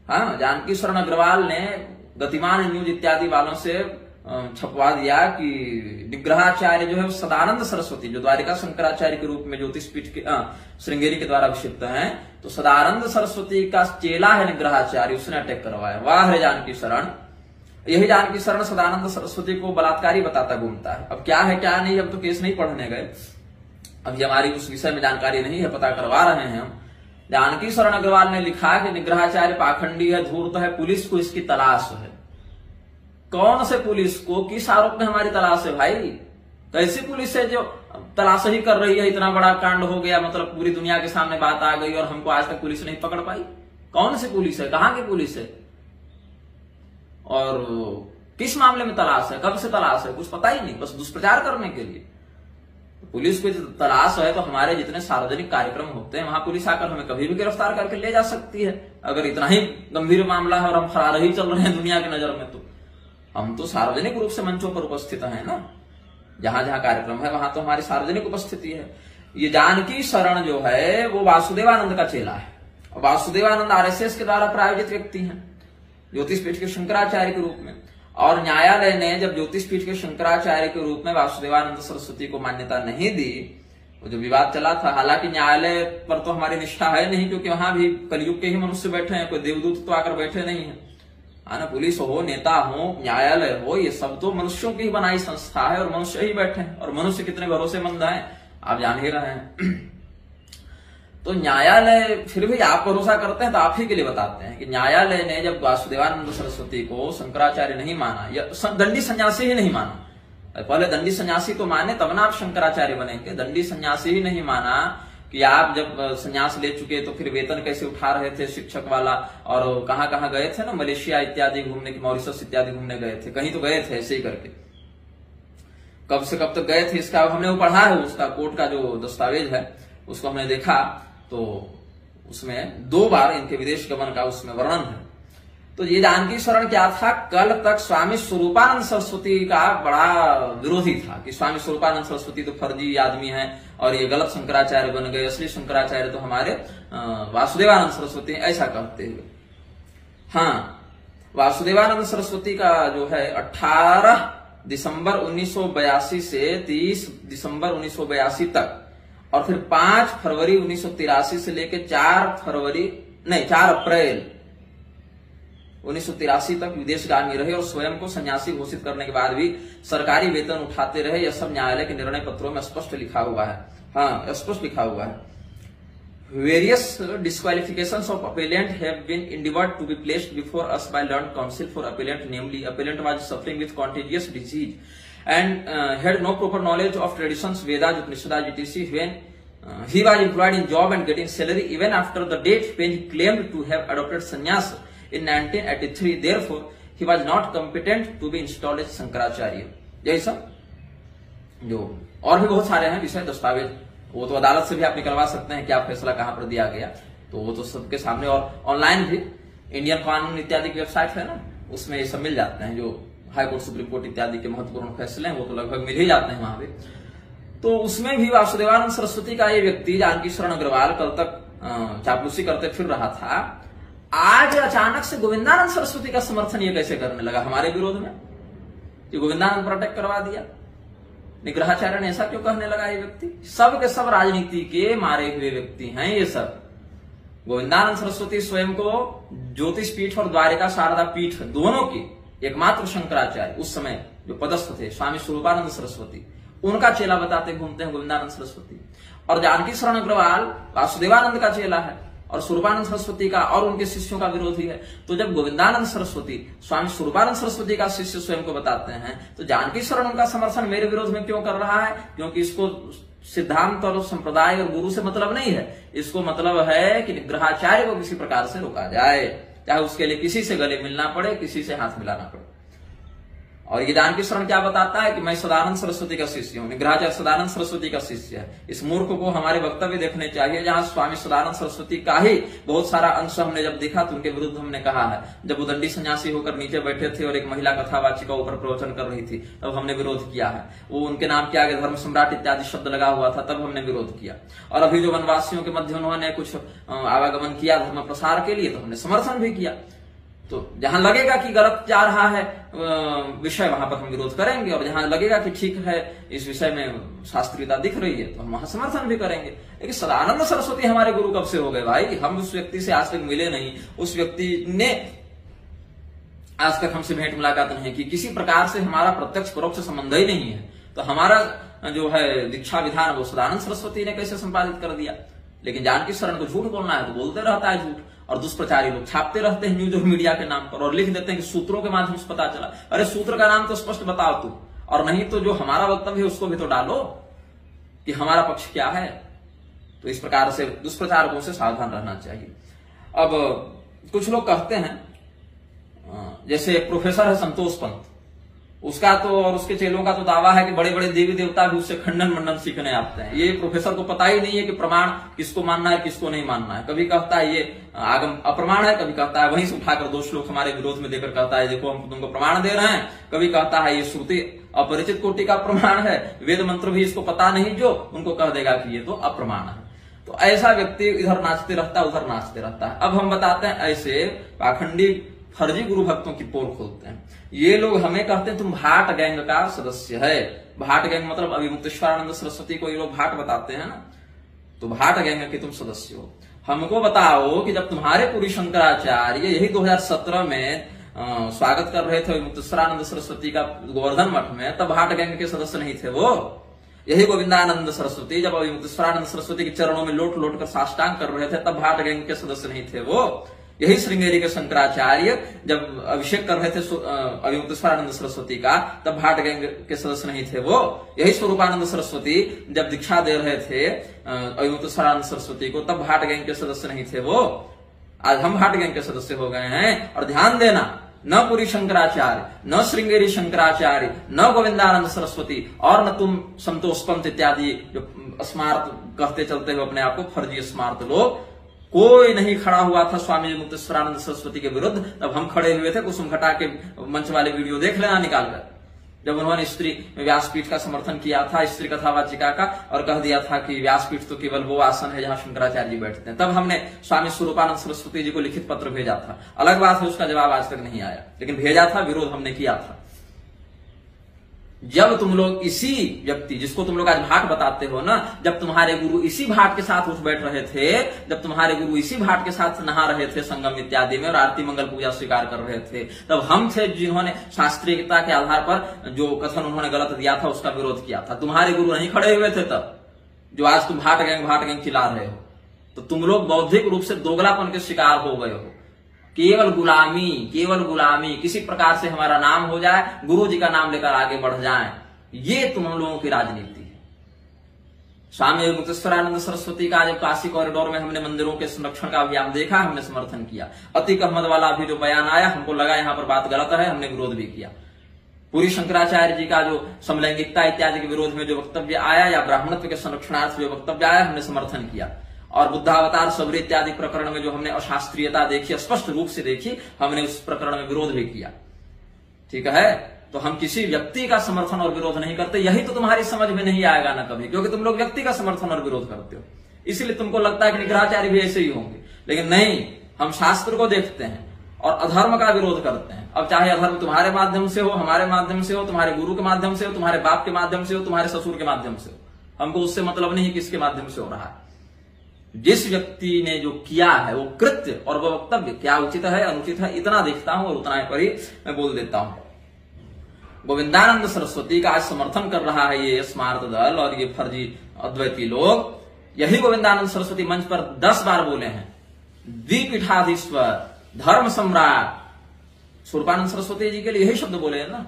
हाँ, जानकी शरण अग्रवाल ने गतिमान न्यूज इत्यादि वालों से छपवा दिया कि निग्रहाचार्य जो है सदानंद सरस्वती, जो द्वारिका शंकराचार्य के रूप में ज्योतिष पीठ के श्रृंगेरी के द्वारा अभिषिक्त हैं, तो सदानंद सरस्वती का चेला है निग्रहाचार्य, उसने अटैक करवाया। वाह रे जानकी शरण। यही जानकी शरण सदानंद सरस्वती को बलात्कारी बताता घूमता है। अब क्या है क्या नहीं, अब तो केस नहीं पढ़ने गए, अभी हमारी उस विषय में जानकारी नहीं है, पता करवा रहे हैं हम। जानकी शरण अग्रवाल ने लिखा कि निग्रहाचार्य पाखंडी है, धूर्त है, पुलिस को इसकी तलाश है। कौन से पुलिस को, किस आरोप में हमारी तलाश है भाई? कैसी पुलिस है जो तलाश ही कर रही है? इतना बड़ा कांड हो गया, मतलब पूरी दुनिया के सामने बात आ गई और हमको आज तक पुलिस नहीं पकड़ पाई। कौन सी पुलिस है, कहां की पुलिस है, और किस मामले में तलाश है, कब से तलाश है, कुछ पता ही नहीं, बस दुष्प्रचार करने के लिए। पुलिस को तलाश है तो हमारे जितने सार्वजनिक कार्यक्रम होते हैं वहां पुलिस आकर हमें कभी भी गिरफ्तार करके ले जा सकती है, अगर इतना ही गंभीर मामला है और हम फरार ही चल रहे हैं दुनिया की नजर में। तो हम तो सार्वजनिक रूप से मंचों पर उपस्थित हैं ना, जहां जहां कार्यक्रम है वहां तो हमारी सार्वजनिक उपस्थिति है। ये जानकी शरण जो है वो वासुदेवानंद का चेला है, और वासुदेवानंद आरएसएस के द्वारा प्रायोजित व्यक्ति हैं, ज्योतिष पीठ के शंकराचार्य के रूप में। और न्यायालय ने जब ज्योतिष पीठ के शंकराचार्य के रूप में वासुदेवानंद सरस्वती को मान्यता नहीं दी, वो जो विवाद चला था, हालांकि न्यायालय पर तो हमारी निष्ठा है नहीं, क्योंकि वहां भी कलयुग के ही मनुष्य बैठे हैं, कोई देवदूत तो आकर बैठे नहीं है, ना पुलिस हो, नेता हो, न्यायालय हो, ये सब तो मनुष्यों की ही बनाई संस्था है और मनुष्य ही बैठे हैं, और मनुष्य कितने भरोसेमंद हैं आप जान ही रहे हैं। तो न्यायालय फिर भी आप भरोसा करते हैं तो आप ही के लिए बताते हैं कि न्यायालय ने जब वासुदेवानंद सरस्वती को शंकराचार्य नहीं माना, या दंडी सन्यासी ही नहीं माना, पहले दंडी सन्यासी तो माने तब ना आप शंकराचार्य बनेंगे, दंडी सन्यासी ही नहीं माना कि आप जब सन्यास ले चुके तो फिर वेतन कैसे उठा रहे थे शिक्षक वाला, और कहां कहां गए थे ना, मलेशिया इत्यादि घूमने, मॉरिशस इत्यादि घूमने गए थे, कहीं तो गए थे ऐसे ही करके, कब से कब तक गए थे इसका हमने वो पढ़ा है, उसका कोर्ट का जो दस्तावेज है उसको हमने देखा, तो उसमें 2 बार इनके विदेश गमन का उसमें वर्णन है। तो ये जानकी शरण क्या था, कल तक स्वामी स्वरूपानंद सरस्वती का बड़ा विरोधी था कि स्वामी स्वरूपानंद सरस्वती तो फर्जी आदमी है और ये गलत शंकराचार्य बन गए, असली शंकराचार्य तो हमारे वासुदेवानंद सरस्वती, ऐसा कहते हुए। हाँ, वासुदेवानंद सरस्वती का जो है 18 दिसंबर 1982 से 30 दिसंबर 1982 तक, और फिर 5 फरवरी 1983 से लेकर 4 अप्रैल 1983 तक विदेशगामी रहे, और स्वयं को सन्यासी घोषित करने के बाद भी सरकारी वेतन उठाते रहे। यह सब न्यायालय के निर्णय पत्रों में स्पष्ट लिखा हुआ है। हाँ, स्पष्ट लिखा हुआ है। Various disqualifications of appellant have been endeavored to be placed before us by learned counsel for appellant, namely, appellant was suffering with contagious disease and had no proper knowledge of traditions, Vedas, Upanishads, etc. when he was employed in job and getting salary even after the date when he claimed to have adopted sannyas in 1983. Therefore, he was not competent to be installed as Shankaracharya. यही सब जो और भी बहुत सारे हैं विषय, दस्तावेज, वो तो अदालत से भी आप निकलवा सकते हैं कि आप फैसला कहां पर दिया गया, तो वो तो सबके सामने, और ऑनलाइन भी इंडियन कानून इत्यादि की वेबसाइट है ना, उसमें ये सब मिल जाते हैं, जो हाई कोर्ट, सुप्रीम कोर्ट इत्यादि के महत्वपूर्ण फैसले हैं वो तो लगभग मिल ही जाते हैं वहां पे। तो उसमें भी वासुदेवानंद सरस्वती का ये व्यक्ति जानकी शरण अग्रवाल कल तक चापलूसी करते फिर रहा था, आज अचानक से गोविंदानंद सरस्वती का समर्थन ये कैसे करने लगा हमारे विरोध में, कि गोविंदानंद पर अटैक करवा दिया, निग्रहाचार्य ने ऐसा क्यों कहने लगा ये व्यक्ति? सब के सब राजनीति के मारे हुए व्यक्ति हैं ये सब। गोविंदानंद सरस्वती स्वयं को ज्योतिष पीठ और द्वारिका शारदा पीठ दोनों के एकमात्र शंकराचार्य उस समय जो पदस्थ थे, स्वामी स्वरूपानंद सरस्वती, उनका चेला बताते घूमते हैं गोविंदानंद सरस्वती। और जानकी शरण अग्रवाल वासुदेवानंद का चेला है और स्वरूपानंद सरस्वती का और उनके शिष्यों का विरोधी है। तो जब गोविंदानंद सरस्वती स्वामी स्वरूपानंद सरस्वती का शिष्य स्वयं को बताते हैं, तो जानकी शरण उनका समर्थन मेरे विरोध में क्यों कर रहा है? क्योंकि इसको सिद्धांत और संप्रदाय और गुरु से मतलब नहीं है, इसको मतलब है कि निग्रहाचार्य को किसी प्रकार से रोका जाए, चाहे उसके लिए किसी से गले मिलना पड़े, किसी से हाथ मिलाना पड़े। और ये जानकी शरण क्या बताता है कि मैं सदानंद सरस्वती का शिष्य हूं, निग्रहाचार्य सदानंद सरस्वती का शिष्य है। इस मूर्ख को हमारे वक्तव्य देखने चाहिए, जहां स्वामी सदानंद सरस्वती का ही बहुत सारा अंश हमने जब देखा तो उनके विरुद्ध हमने कहा है। जब वो दंडी सन्यासी होकर नीचे बैठे थे और एक महिला कथावाचिका ऊपर प्रवचन कर रही थी, तब हमने विरोध किया है। वो उनके नाम के आगे धर्म सम्राट इत्यादि शब्द लगा हुआ था, तब हमने विरोध किया। और अभी जो वनवासियों के मध्य उन्होंने कुछ आवागमन किया धर्म प्रसार के लिए, तो हमने समर्थन भी किया। तो जहां लगेगा कि गलत जा रहा है विषय, वहां पर हम विरोध करेंगे, और जहां लगेगा कि ठीक है इस विषय में शास्त्रीयता दिख रही है, तो हम वहां समर्थन भी करेंगे। लेकिन सदानंद सरस्वती हमारे गुरु कब से हो गए भाई? हम उस व्यक्ति से आज तक मिले नहीं, उस व्यक्ति ने आज तक हमसे भेंट मुलाकात नहीं की, किसी प्रकार से हमारा प्रत्यक्ष परोक्ष संबंध ही नहीं है। तो हमारा जो है दीक्षा विधान वो सदानंद सरस्वती ने कैसे संपादित कर दिया? लेकिन जानकी शरण को झूठ बोलना है तो बोलते रहता है झूठ, और दुष्प्रचारी लोग छापते रहते हैं न्यूज और मीडिया के नाम पर, और लिख देते हैं कि सूत्रों के माध्यम से पता चला। अरे सूत्र का नाम तो स्पष्ट बताओ तुम, और नहीं तो जो हमारा वक्तव्य है उसको भी तो डालो कि हमारा पक्ष क्या है। तो इस प्रकार से दुष्प्रचारकों से सावधान रहना चाहिए। अब कुछ लोग कहते हैं, जैसे प्रोफेसर है संतोष पंत, उसका तो और उसके चेलों का तो दावा है कि बड़े बड़े देवी देवता भी उससे खंडन मंडन सीखने आते हैं। ये प्रोफेसर को पता ही नहीं है कि प्रमाण किसको मानना है किसको नहीं मानना है। कभी कहता है ये आगम अप्रमाण है, कभी कहता है वहीं से उठाकर 2 श्लोक हमारे विरोध में देकर कहता है देखो हम तुमको प्रमाण दे रहे हैं। कभी कहता है ये श्रुति अपरिचित कोटि का प्रमाण है, वेद मंत्र भी इसको पता नहीं, जो उनको कह देगा कि ये तो अप्रमाण है। तो ऐसा व्यक्ति इधर नाचते रहता है उधर नाचते रहता है। अब हम बताते हैं ऐसे पाखंडी फर्जी गुरु भक्तों की पोल खोलते हैं। ये लोग हमें कहते हैं तुम भाट गैंग का सदस्य है। भाट गैंग मतलब अभिमुक्तेश्वरानंद सरस्वती को ये लोग भाट बताते हैं ना, तो भाट गैंग के तुम सदस्य हो। हमको बताओ कि जब तुम्हारे पुरी शंकराचार्य यही 2017 में स्वागत कर रहे थे अभिमुक्तेश्वरानंद सरस्वती का गोवर्धन मठ में, तब भाट गैंग के सदस्य नहीं थे वो। यही गोविंदानंद सरस्वती जब अभिमुक्तेश्वरानंद सरस्वती के चरणों में लोट लोट कर साष्टांग कर रहे थे, तब भाट गैंग के सदस्य नहीं थे वो। यही श्रृंगेरी के शंकराचार्य जब अभिषेक कर रहे थे अभिमुक्तेश्वरानंद सरस्वती का, तब भाट गैंग के सदस्य नहीं थे वो। यही स्वरूपानंद सरस्वती जब दीक्षा दे रहे थे अभिमुक्तेश्वरानंद सरस्वती को, तब भाट गैंग के सदस्य नहीं थे वो। आज हम भाट गैंग के सदस्य हो गए हैं। और ध्यान देना, न पुरी शंकराचार्य, न श्रृंगेरी शंकराचार्य, न गोविंदानंद सरस्वती और न तुम संतोष पंत इत्यादि जो स्मार्त कहते चलते हो अपने आप को, फर्जी स्मार्त लोग, कोई नहीं खड़ा हुआ था स्वामी मुक्तेश्वरानंद सरस्वती के विरुद्ध। तब हम खड़े हुए थे। कुसुम घटा के मंच वाले वीडियो देख लेना निकाल कर, जब उन्होंने स्त्री व्यासपीठ का समर्थन किया था, स्त्री कथा वाचिका का, और कह दिया था कि व्यासपीठ तो केवल वो आसन है जहां शंकराचार्य जी बैठते हैं। तब हमने स्वामी स्वरूपानंद सरस्वती जी को लिखित पत्र भेजा था। अलग बात है उसका जवाब आज तक नहीं आया, लेकिन भेजा था, विरोध हमने किया था। जब तुम लोग इसी व्यक्ति जिसको तुम लोग आज भाट बताते हो ना, जब तुम्हारे गुरु इसी भाट के साथ उठ बैठ रहे थे, जब तुम्हारे गुरु इसी भाट के साथ नहा रहे थे संगम इत्यादि में और आरती मंगल पूजा स्वीकार कर रहे थे, तब हम थे जिन्होंने शास्त्रीयता के आधार पर जो कथन उन्होंने गलत दिया था उसका विरोध किया था। तुम्हारे गुरु नहीं खड़े हुए थे तब, जो आज तुम भाट गैंग चिल्ला रहे हो। तो तुम लोग बौद्धिक रूप से दोगलापन के शिकार हो गए हो। केवल गुलामी, किसी प्रकार से हमारा नाम हो जाए, गुरु जी का नाम लेकर आगे बढ़ जाएं, ये तुम लोगों की राजनीति है। स्वामी मुक्तेश्वरानंद सरस्वती का जब काशी कॉरिडोर में हमने मंदिरों के संरक्षण का अभियान देखा, हमने समर्थन किया। अतीक अहमद वाला भी जो बयान आया, हमको लगा यहां पर बात गलत है, हमने विरोध भी किया। पूरी शंकराचार्य जी का जो समलैंगिकता इत्यादि के विरोध में जो वक्तव्य आया या ब्राह्मणत्व के संरक्षणार्थ जो वक्तव्य आया, हमने समर्थन किया। और बुद्धावतार सबरी इत्यादि प्रकरण में जो हमने अशास्त्रीयता देखी, स्पष्ट रूप से देखी, हमने उस प्रकरण में विरोध भी किया। ठीक है, तो हम किसी व्यक्ति का समर्थन और विरोध नहीं करते। यही तो तुम्हारी समझ में नहीं आएगा ना कभी, क्योंकि तुम लोग व्यक्ति का समर्थन और विरोध करते हो, इसलिए तुमको लगता है कि निग्रहाचार्य भी ऐसे ही होंगे। लेकिन नहीं, हम शास्त्र को देखते हैं और अधर्म का विरोध करते हैं। अब चाहे अधर्म तुम्हारे माध्यम से हो, हमारे माध्यम से हो, तुम्हारे गुरु के माध्यम से हो, तुम्हारे बाप के माध्यम से हो, तुम्हारे ससुर के माध्यम से हो, हमको उससे मतलब नहीं किसके माध्यम से हो रहा है। जिस व्यक्ति ने जो किया है वो कृत्य और वो वक्तव्य क्या उचित है अनुचित है, इतना देखता हूं और उतना पर ही मैं बोल देता हूं। गोविंदानंद सरस्वती का आज समर्थन कर रहा है ये स्मार्त दल और ये फर्जी अद्वैती लोग। यही गोविंदानंद सरस्वती मंच पर 10 बार बोले हैं, द्विपीठाधीश्वर, धर्म सम्राट। स्वरूपानंद सरस्वती जी के लिए यही शब्द बोले हैं ना,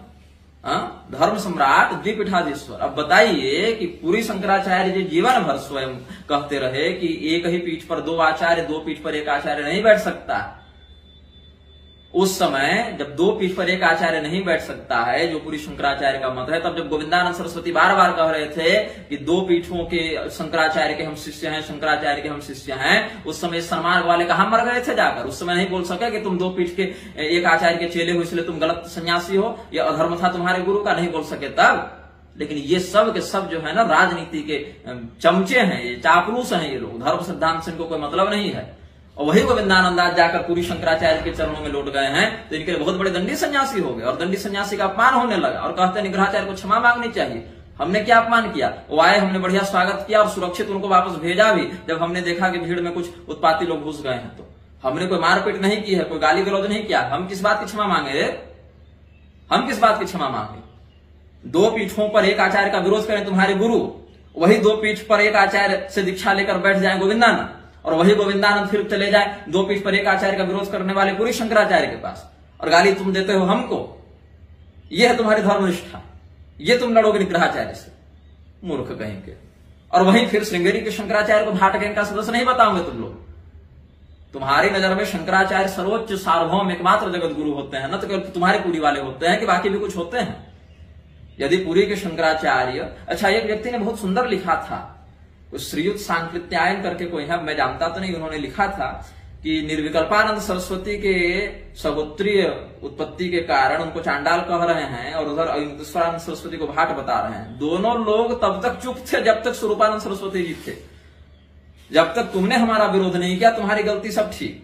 धर्म सम्राट, द्विपीठाधीश्वर। अब बताइए कि पूरी शंकराचार्य जी जीवन भर स्वयं कहते रहे कि एक ही पीठ पर 2 आचार्य, 2 पीठ पर 1 आचार्य नहीं बैठ सकता। उस समय जब 2 पीठ पर 1 आचार्य नहीं बैठ सकता है, जो पूरी शंकराचार्य का मत है, तब जब गोविंदानंद सरस्वती बार बार कह रहे थे कि 2 पीठों के शंकराचार्य के हम शिष्य हैं, शंकराचार्य के हम शिष्य हैं, उस समय सन्मार्ग वाले कहां मर गए थे जाकर। उस समय नहीं बोल सके कि तुम 2 पीठ के 1 आचार्य के चेले हो इसलिए तुम गलत सन्यासी हो, यह अधर्म था तुम्हारे गुरु का, नहीं बोल सके तब। लेकिन ये सब के सब जो है ना राजनीति के चमचे हैं, ये चापलूस हैं, ये लोग धर्म सिद्धांत से इनको कोई मतलब नहीं है। और वही गोविंदानंद आज जाकर पूरी शंकराचार्य के चरणों में लौट गए हैं, तो इनके लिए बहुत बड़े दंडी सन्यासी हो गए और दंडी सन्यासी का अपमान होने लगा और कहते हैं निग्रहाचार्य को क्षमा मांगनी चाहिए। हमने क्या अपमान किया? वो आए, हमने बढ़िया स्वागत किया और सुरक्षित उनको वापस भेजा भी। जब हमने देखा कि भीड़ में कुछ उत्पाती लोग घुस गए हैं, तो हमने कोई मारपीट नहीं की है, कोई गाली गलौज नहीं किया। हम किस बात की क्षमा मांगे? हम किस बात की क्षमा मांगे? 2 पीठों पर 1 आचार्य का विरोध करें तुम्हारे गुरु, वही 2 पीठ पर 1 आचार्य से दीक्षा लेकर बैठ जाए गोविंदानंद, और वही गोविंदानंद फिर चले जाए 2 पीठ पर 1 आचार्य का विरोध करने वाले पूरी शंकराचार्य के पास, और गाली तुम देते हो हमको। यह है तुम्हारी धर्मनिष्ठा, ये तुम लड़ोगे निग्रहाचार्य से, मूर्ख कहेंगे। और वहीं फिर श्रृंगेरी के शंकराचार्य को भाट गैंग का सदस्य नहीं बताओगे तुम लोग। तुम्हारी नजर में शंकराचार्य सर्वोच्च सार्वभौम एकमात्र जगत गुरु होते हैं, न तो केवल तुम्हारे पुरी वाले होते हैं कि बाकी भी कुछ होते हैं। यदि पुरी के शंकराचार्य, अच्छा एक व्यक्ति ने बहुत सुंदर लिखा था, उस श्रीयुत सांकृत्यायन करके कोई है, मैं जानता तो नहीं, उन्होंने लिखा था कि निर्विकल्पानंद सरस्वती के सगोत्रीय उत्पत्ति के कारण उनको चांडाल कह रहे हैं और उधर अयुक्तेश्वरानंद सरस्वती को भाट बता रहे हैं। दोनों लोग तब तक चुप थे जब तक स्वरूपानंद सरस्वती जी थे। जब तक तुमने हमारा विरोध नहीं किया तुम्हारी गलती सब ठीक।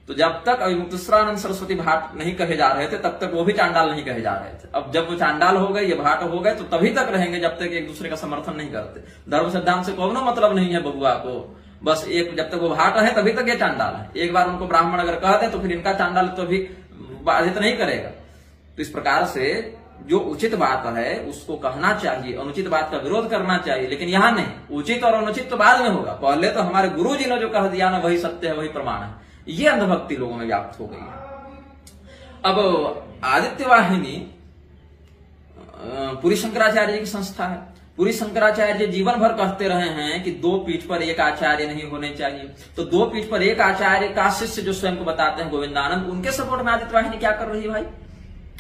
तो जब तक अयुक्तेश्वरानंद सरस्वती भाट नहीं कहे जा रहे थे तब तक वो भी चांडाल नहीं कहे जा रहे थे। अब जब वो चांडाल हो गए, ये भाट हो गए, तो तभी तक रहेंगे जब तक एक दूसरे का समर्थन नहीं करते। धर्म सिद्धांत से कोनो मतलब नहीं है बबुआ को, बस एक जब तक वो भाट है तभी तक ये चांडाल है। एक बार उनको ब्राह्मण अगर कहते तो फिर इनका चांडाल तो भी बाधित नहीं करेगा। तो इस प्रकार से जो उचित बात है उसको कहना चाहिए, अनुचित बात का विरोध करना चाहिए, लेकिन यहां नहीं। उचित और अनुचित तो बाद में होगा, पहले तो हमारे गुरु जी ने जो कह दिया ना वही सत्य है, वही प्रमाण है। ये अंधभक्ति लोगों में व्याप्त हो गई है। अब आदित्य वाहिनी पुरी शंकराचार्य की संस्था है। पुरी शंकराचार्य जीवन भर कहते रहे हैं कि दो पीठ पर एक आचार्य नहीं होने चाहिए। तो दो पीठ पर एक आचार्य का शिष्य जो स्वयं को बताते हैं गोविंदानंद, उनके सपोर्ट में आदित्य वाहिनी क्या कर रही है भाई?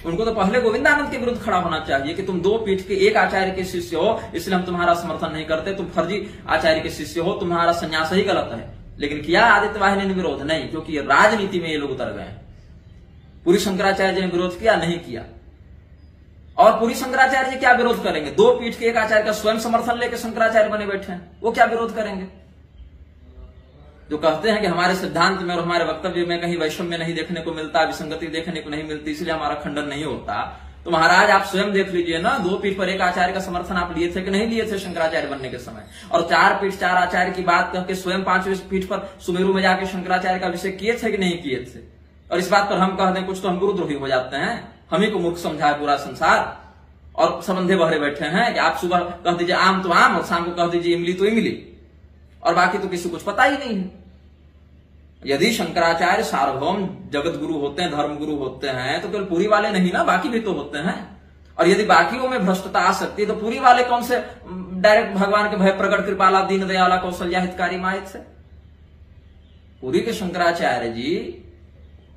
उनको तो पहले गोविंदानंद के विरुद्ध खड़ा होना चाहिए कि तुम दो पीठ के एक आचार्य के शिष्य हो, इसलिए हम तुम्हारा समर्थन नहीं करते, तुम फर्जी आचार्य के शिष्य हो, तुम्हारा संन्यास ही गलत है। लेकिन किया आदित्य वाहिनी ने विरोध? नहीं, क्योंकि राजनीति में ये लोग उतर गए। पुरी शंकराचार्य ने विरोध किया? नहीं किया। और पुरी शंकराचार्य जी क्या विरोध करेंगे? दो पीठ के एक आचार्य का स्वयं समर्थन लेकर शंकराचार्य बने बैठे हैं, वो क्या विरोध करेंगे? जो कहते हैं कि हमारे सिद्धांत में और हमारे वक्तव्य में कहीं वैषम्य नहीं देखने को मिलता, विसंगति देखने को नहीं मिलती, इसलिए हमारा खंडन नहीं होता। तो महाराज आप स्वयं देख लीजिए ना, दो पीठ पर एक आचार्य का समर्थन आप लिए थे कि नहीं लिए थे शंकराचार्य बनने के समय? और चार पीठ चार आचार्य की बात करके स्वयं पांचवें पीठ पर सुमेरु में जाके शंकराचार्य का विषय किए थे कि नहीं किए थे? और इस बात पर हम कह दें कुछ तो हम गुरुद्रोही हो जाते हैं। हम ही को मूर्ख समझा है पूरा संसार और संबंधे बहरे बैठे हैं कि आप सुबह कह दीजिए आम तो आम और शाम को कह दीजिए इमली तो इमली, और बाकी तो किसी को कुछ पता ही नहीं है। यदि शंकराचार्य सार्वभौम जगत गुरु होते हैं, धर्म गुरु होते हैं, तो केवल पुरी वाले नहीं ना, बाकी भी तो होते हैं। और यदि बाकियों में भ्रष्टता आ सकती है तो पुरी वाले कौन से डायरेक्ट भगवान के भय प्रकट कृपाला दीन दयाला कौशल्या हितकारी माहित से? पुरी के शंकराचार्य जी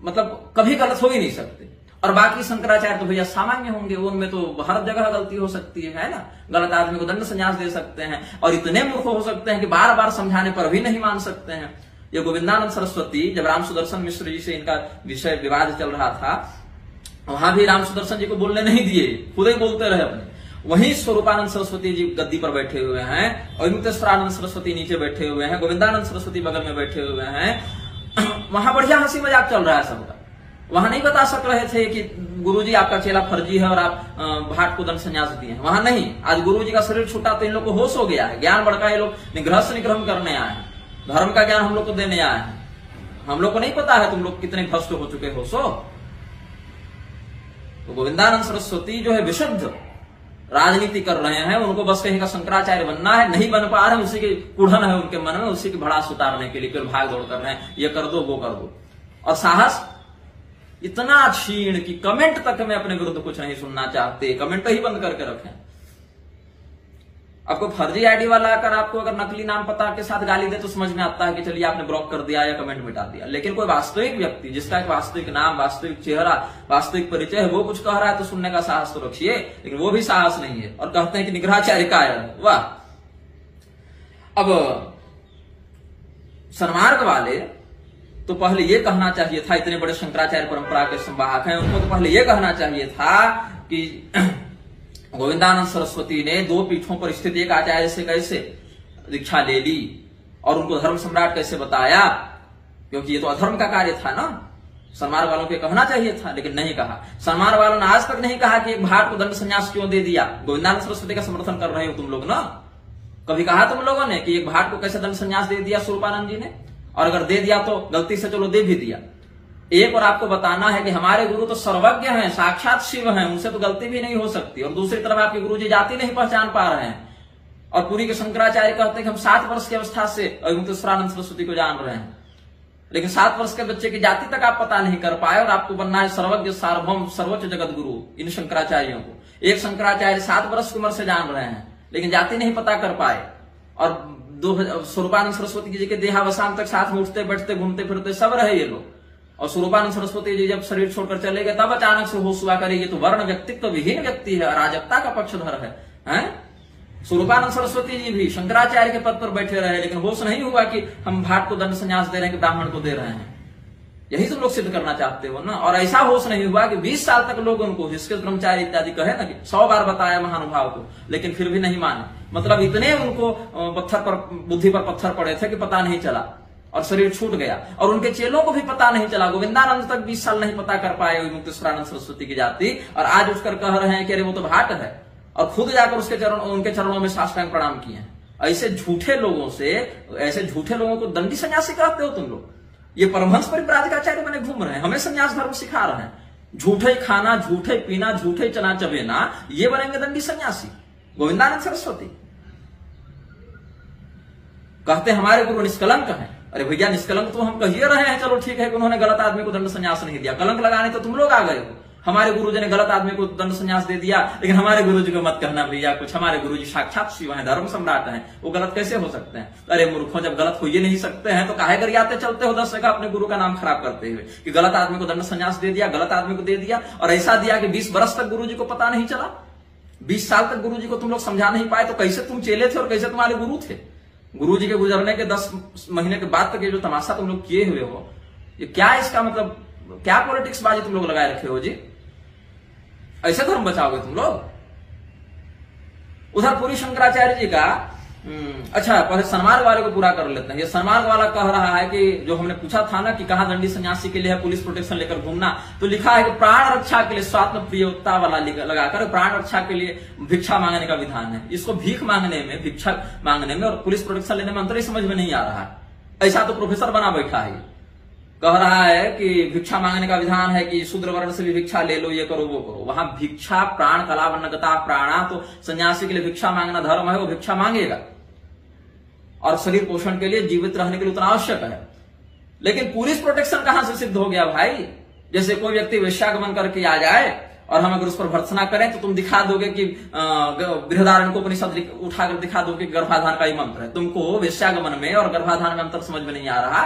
मतलब कभी गलत हो ही नहीं सकते। और बाकी शंकराचार्य तो भैया सामान्य होंगे, उनमें तो हर जगह गलती हो सकती है ना। गलत आदमी को दंड संन्यास दे सकते हैं और इतने मूर्ख हो सकते हैं कि बार बार समझाने पर भी नहीं मान सकते हैं। ये गोविंदानंद सरस्वती जब राम सुदर्शन मिश्र जी से इनका विषय विवाद चल रहा था, वहां भी राम सुदर्शन जी को बोलने नहीं दिए, खुद ही बोलते रहे अपने। वहीं स्वरूपानंद सरस्वती जी गद्दी पर बैठे हुए हैं, अयुक्तेश्वरानंद सरस्वती नीचे बैठे हुए हैं, गोविंदानंद सरस्वती बगल में बैठे हुए हैं। वहां बढ़िया हंसी मजाक चल रहा है सबका। वहां नहीं बता सक रहे थे कि गुरुजी आपका चेला फर्जी है और आप भाट को दंड संन्यास दिए हैं। वहां नहीं, आज गुरुजी का शरीर छूटा तो इन लोग को होश हो गया है, ज्ञान बढ़का, ये लोग निग्रह से निग्रह करने आए हैं, धर्म का ज्ञान हम लोग को देने आए हैं। हम लोग को नहीं पता है तुम लोग कितने भ्रष्ट हो चुके हो। सो तो गोविंदानंद सरस्वती जो है विशुद्ध राजनीति कर रहे हैं, उनको बस कहीं का शंकराचार्य बनना है, नहीं बन पा रहे हैं, उसी की कुढ़न है उनके मन में, उसी की भड़ास उतारने के लिए फिर भाग दौड़ कर रहे हैं, ये कर दो वो कर दो। और साहस इतना क्षीण कि कमेंट तक में अपने विरुद्ध कुछ नहीं सुनना चाहते, कमेंट ही बंद करके रखें। आपको फर्जी आईडी वाला आकर आपको अगर नकली नाम पता के साथ गाली दे तो समझ में आता है कि चलिए आपने ब्लॉक कर दिया या कमेंट मिटा दिया। लेकिन कोई वास्तविक व्यक्ति जिसका एक वास्तविक नाम, वास्तविक चेहरा, वास्तविक परिचय है, वो कुछ कह रहा है तो सुनने का साहस तो रखिए। लेकिन वो भी साहस नहीं है और कहते हैं कि निग्रहाचार्य का है। वाह! अब सन्मार्ग वाले तो पहले ये कहना चाहिए था, इतने बड़े शंकराचार्य परंपरा के संवाहक हैं, उनको तो पहले ये कहना चाहिए था कि गोविंदानंद सरस्वती ने दो पीठों पर स्थित एक आचार्य से कैसे दीक्षा ले ली और उनको धर्म सम्राट कैसे बताया, क्योंकि ये तो अधर्म का कार्य था ना। सन्मार्ग वालों को कहना चाहिए था, लेकिन नहीं कहा। सन्मार्ग वालों ने आज तक नहीं कहा कि एक भाट को दंड संन्यास क्यों दे दिया। गोविंदानंद सरस्वती का समर्थन कर रहे हो तुम लोग ना। कभी कहा तुम लोगों ने कि एक भाट को कैसे दंड संन्यास दे दिया स्वरूपानंद जी ने? और अगर दे दिया तो गलती से चलो दे भी दिया। एक और आपको बताना है कि हमारे गुरु तो सर्वज्ञ हैं, साक्षात शिव हैं, उनसे तो गलती भी नहीं हो सकती। और दूसरी तरफ आपके गुरु जी जाति नहीं पहचान पा रहे हैं। और पुरी के शंकराचार्य कहते हैं कि हम 7 वर्ष की अवस्था से अयुक्तेश्वरानंद सरस्वती को जान रहे हैं, लेकिन 7 वर्ष के बच्चे की जाति तक आप पता नहीं कर पाए। और आपको बनना है सर्वज्ञ सार्वभौम सर्वोच्च जगत गुरु इन शंकराचार्यों को। एक शंकराचार्य 7 वर्ष की उम्र से जान रहे हैं, लेकिन जाति नहीं पता कर पाए। और स्वरूपानंद सरस्वती जी के देहावसान तक साथ में उठते बैठते घूमते फिरते सब रहे ये लोग। और स्वरूपानंद सरस्वती जी जब शरीर छोड़कर चले गए तब अचानक से होश हुआ करे ये तो वर्ण व्यक्तित्व विहीन व्यक्ति है, अराजकता का पक्षधर है? स्वरूपानंद सरस्वती जी भी शंकराचार्य के पद पर बैठे रहे, लेकिन होश नहीं हुआ कि हम भाट को दंड संन्यास दे रहे हैं कि ब्राह्मण को दे रहे हैं। यही तुम लोग सिद्ध करना चाहते हो ना। और ऐसा होश नहीं हुआ कि 20 साल तक लोग उनको जिसके ब्रह्मचारी इत्यादि कहे ना कि 100 बार बताया महानुभाव को, लेकिन फिर भी नहीं माने। मतलब इतने उनको पत्थर पर बुद्धि पर पत्थर पड़े थे कि पता नहीं चला और शरीर छूट गया। और उनके चेलों को भी पता नहीं चला, गोविंदानंद तक 20 साल नहीं पता कर पाए मुक्तेश्वरानंद सरस्वती की जाति, और आज उठकर कह रहे हैं कि अरे वो तो भाट है, और खुद जाकर उनके चरणों में साष्टांग प्रणाम किए हैं। ऐसे झूठे लोगों से, ऐसे झूठे लोगों को दंडी सन्यासी कहते हो तुम लोग। ये परमहंस परिव्राजकाचार्य बने घूम रहे हैं, हमें सन्यास धर्म सिखा रहे हैं। झूठे खाना, झूठे पीना, झूठे चना चबेना, ये बनेंगे दंडी सन्यासी। गोविंदानंद सरस्वती कहते हमारे गुरु निष्कलंक हैं। अरे भैया निष्कलंक तो हम कहिए रहे हैं, चलो ठीक है कि उन्होंने गलत आदमी को दंड संन्यास नहीं दिया। कलंक लगाने तो तुम लोग आ गए हो। हमारे गुरुजी ने गलत आदमी को दंड संन्यास दे दिया, लेकिन हमारे गुरुजी को मत कहना भैया कुछ, हमारे गुरुजी साक्षात शिव हैं, धर्म सम्राट हैं, वो गलत कैसे हो सकते हैं? अरे मूर्खों, जब गलत हो ही नहीं सकते हैं तो काहे गरियाते चलते हो 10 जगह अपने गुरु का नाम खराब करते हुए कि गलत आदमी को दंड संन्यास दे दिया, गलत आदमी को दे दिया। और ऐसा दिया कि 20 वर्ष तक गुरुजी को पता नहीं चला, 20 साल तक गुरुजी को तुम लोग समझा नहीं पाए, तो कैसे तुम चेले थे और कैसे तुम्हारे गुरु थे? गुरुजी के गुजरने के 10 महीने के बाद तक ये जो तमाशा तुम लोग किए हुए हो, ये क्या इसका मतलब, क्या पॉलिटिक्स बाजी तुम लोग लगाए रखे हो जी? ऐसे धर्म बचाओगे तुम लोग? उधर पूरी शंकराचार्य जी का अच्छा, पहले सन्मार्ग वाले को पूरा कर लेते हैं। ये सन्मार्ग वाला कह रहा है कि जो हमने पूछा था ना कि कहां दंडी सन्यासी के लिए है पुलिस प्रोटेक्शन लेकर घूमना, तो लिखा है कि प्राण रक्षा के लिए स्वात्म प्रियता वाला लगाकर प्राण रक्षा के लिए भिक्षा मांगने का विधान है। इसको भीख मांगने में, भिक्षा मांगने में और पुलिस प्रोटेक्शन लेने में अंतर ही समझ में नहीं आ रहा है। ऐसा तो प्रोफेसर बना बैठा है, कह रहा है कि भिक्षा मांगने का विधान है कि शूद्र वर्ण से भी भिक्षा ले लो, ये करो वो करो। वहां भिक्षा प्राण कला वन्नगता प्राणा, तो सन्यासी के लिए भिक्षा मांगना धर्म है, वो भिक्षा मांगेगा और शरीर पोषण के लिए, जीवित रहने के लिए उतना आवश्यक है। लेकिन पुलिस प्रोटेक्शन कहां से सिद्ध हो गया भाई? जैसे कोई व्यक्ति वेश्यागमन करके आ जाए और हम अगर उस पर भर्त्सना करें तो तुम दिखा दोगे कि बृहदारण्यकोपनिषद उठाकर दिखा दोगे कि गर्भाधान का ही मंत्र है। तुमको वेश्यागमन में और गर्भाधान में अंतर समझ में नहीं आ रहा,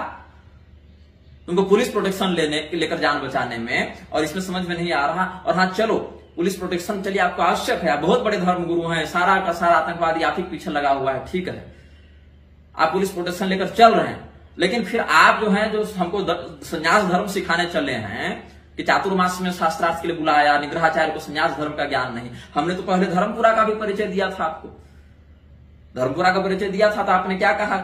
तुमको पुलिस प्रोटेक्शन लेकर जान बचाने में और इसमें समझ में नहीं आ रहा। और हाँ चलो पुलिस प्रोटेक्शन चलिए आपको आवश्यक है, आप बहुत बड़े धर्म गुरु हैं, सारा का सारा आतंकवादी आप ही पीछे लगा हुआ है, ठीक है, आप पुलिस प्रोटेक्शन लेकर चल रहे हैं। लेकिन फिर आप जो हैं, जो हमको संन्यास धर्म सिखाने चले हैं कि चातुर्मास में शास्त्रार्थ के लिए बुलाया, निग्रहाचार्य को संन्यास धर्म का ज्ञान नहीं। हमने तो पहले धर्मपुरा का भी परिचय दिया था आपको, धर्मपुरा का परिचय दिया था तो आपने क्या कहा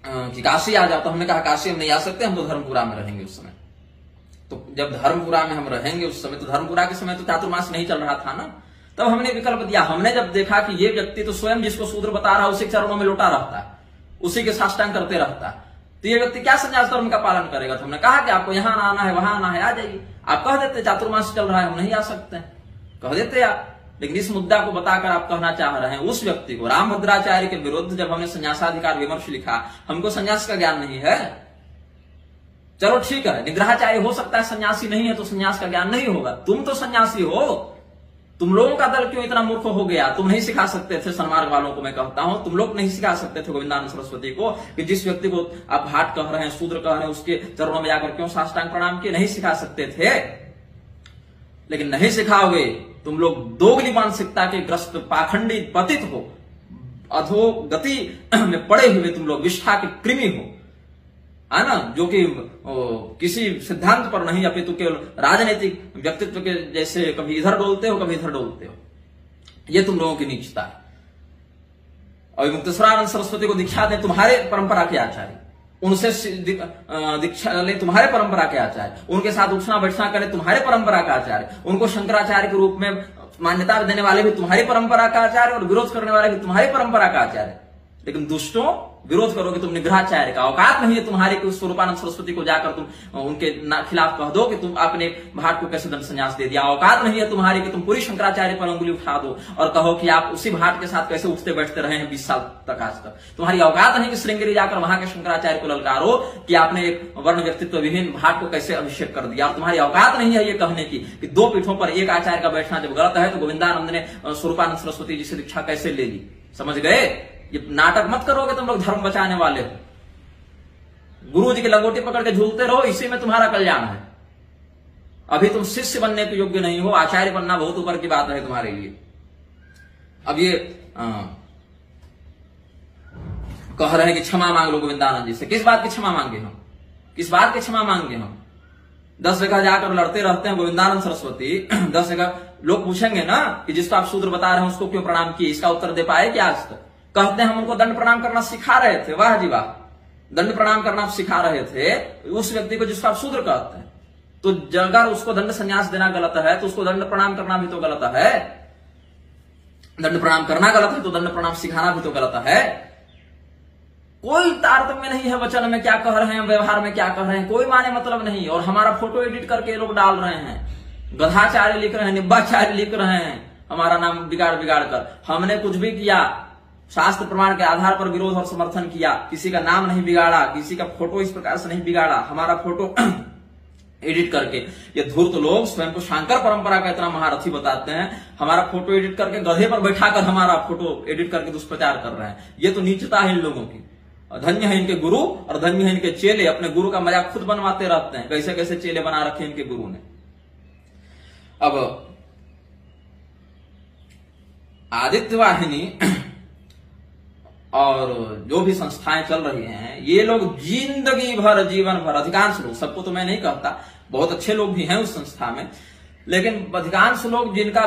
कि काशी आ जाओ, तो हमने कहा काशी हम नहीं आ सकते, हम तो धर्मपुरा में रहेंगे उस समय। तो जब धर्मपुरा में हम रहेंगे उस समय, तो धर्मपुरा के समय तो चातुर्मास नहीं चल रहा था ना, तब हमने विकल्प दिया। हमने जब देखा कि ये व्यक्ति तो स्वयं जिसको शूद्र बता रहा है उसी चरणों में लौटा रहता है, उसी के साष्टांग करते रहता है, तो ये व्यक्ति क्या संन्यास धर्म का पालन करेगा? तो हमने कहा कि आपको यहां आना है, वहां आना है, आ जाइए। आप कह देते चातुर्मास चल रहा है, हम नहीं आ सकते, कह देते आप। लेकिन इस मुद्दा को बताकर आप कहना चाह रहे हैं उस व्यक्ति को, रामभद्राचार्य के विरुद्ध जब हमने संन्यासाधिकार विमर्श लिखा, हमको संन्यास का ज्ञान नहीं है। चलो ठीक है, निग्रहाचार्य हो सकता है सन्यासी नहीं है तो संन्यास का ज्ञान नहीं होगा, तुम तो सन्यासी हो। तुम लोगों का दल क्यों इतना मूर्ख हो गया? तुम नहीं सिखा सकते थे सन्मार्ग वालों को, मैं कहता हूं तुम लोग नहीं सिखा सकते थे गोविंदानंद सरस्वती को कि जिस व्यक्ति को आप भाट कह रहे हैं, शूद्र कह रहे हैं, उसके चरणों में जाकर क्यों साष्टांग प्रणाम किए? नहीं सिखा सकते थे। लेकिन नहीं सिखाओगे, तुम लोग दोगली मानसिकता के ग्रस्त पाखंडी पतित हो, अधोगति में पड़े हुए तुम लोग विष्ठा के कृमि हो, है ना, जो कि किसी सिद्धांत पर नहीं अपितु केवल राजनीतिक व्यक्तित्व के जैसे कभी इधर डोलते हो कभी इधर डोलते हो। ये तुम लोगों की नीचता है। और मुक्तेश्वरानंद सरस्वती को दीक्षा दें तुम्हारे परंपरा के आचार्य, उनसे दीक्षा ले तुम्हारे परंपरा के आचार्य, उनके साथ उठना बैठना करें तुम्हारे परंपरा का आचार्य, उनको शंकराचार्य के रूप में मान्यता देने वाले भी तुम्हारी परंपरा का आचार्य और विरोध करने वाले भी तुम्हारी परंपरा का आचार्य। लेकिन दुष्टों विरोध करोगे तुम निग्रहाचार्य का। औकात नहीं है तुम्हारे कि उस स्वरूपानंद सरस्वती को जाकर तुम उनके खिलाफ कह दो कि तुम आपने भाट को कैसे दंड संन्यास दे दिया। औकात नहीं है तुम्हारी कि तुम पूरी शंकराचार्य पर अंगुली उठा दो और कहो कि आप उसी भाट के साथ कैसे उठते बैठते रहे हैं 20 साल तक आज तक। तुम्हारी औकात नहीं कि श्रृंगेरी जाकर वहां के शंकराचार्य को ललकारो कि आपने एक वर्ण व्यक्तित्व विहीन भाट को कैसे अभिषेक कर दिया। और तुम्हारी औकात नहीं है ये कहने की कि 2 पीठों पर एक आचार्य का बैठना जब गलत है तो गोविंदानंद ने स्वरूपानंद सरस्वती जी से दीक्षा कैसे ले ली। समझ गए? ये नाटक मत करोगे तुम लोग धर्म बचाने वाले हो। गुरु जी की लंगोटी पकड़ के झूलते रहो, इसी में तुम्हारा कल्याण है। अभी तुम शिष्य बनने के योग्य नहीं हो, आचार्य बनना बहुत ऊपर की बात है तुम्हारे लिए। अब ये कह रहे हैं कि क्षमा मांग लो गोविंदानंद जी से। किस बात की क्षमा मांगे हम? किस बात की क्षमा मांगे हम? 10 जगह जाकर लड़ते रहते हैं गोविंदानंद सरस्वती। 10 जगह लोग पूछेंगे ना कि जिसको आप शूद्र बता रहे हैं उसको क्यों प्रणाम किए, इसका उत्तर दे पाए क्या आज तक? कहते हैं हम उनको दंड प्रणाम करना सिखा रहे थे। वाह जी वाह, दंड प्रणाम करना सिखा रहे थे उस व्यक्ति को जिसको आप शूद्र कहते हैं। तो अगर उसको दंड संन्यास देना गलत है तो उसको दंड प्रणाम करना भी तो गलत है। दंड प्रणाम करना गलत है तो दंड प्रणाम सिखाना भी तो गलत है। कोई तारतम्य नहीं है वचन में क्या कह रहे हैं, व्यवहार में क्या कह रहे हैं, कोई माने मतलब नहीं। और हमारा फोटो एडिट करके ये लोग डाल रहे हैं, गधाचार्य लिख रहे हैं, निब्बाचार्य लिख रहे हैं, हमारा नाम बिगाड़ बिगाड़ कर। हमने कुछ भी किया, शास्त्र प्रमाण के आधार पर विरोध और समर्थन किया, किसी का नाम नहीं बिगाड़ा, किसी का फोटो इस प्रकार से नहीं बिगाड़ा। हमारा फोटो एडिट करके, ये धूर्त लोग स्वयं को शंकर परंपरा का इतना महारथी बताते हैं, हमारा फोटो एडिट करके गधे पर बैठाकर हमारा फोटो एडिट करके दुष्प्रचार कर रहे हैं। ये तो नीचता है इन लोगों की। धन्य है इनके गुरु और धन्य है इनके चेले। अपने गुरु का मजाक खुद बनवाते रहते हैं। कैसे कैसे चेले बना रखे इनके गुरु ने। अब आदित्य वाहिनी और जो भी संस्थाएं चल रही हैं, ये लोग जिंदगी भर, जीवन भर, अधिकांश लोग, सबको तो मैं नहीं कहता, बहुत अच्छे लोग भी हैं उस संस्था में, लेकिन अधिकांश लोग जिनका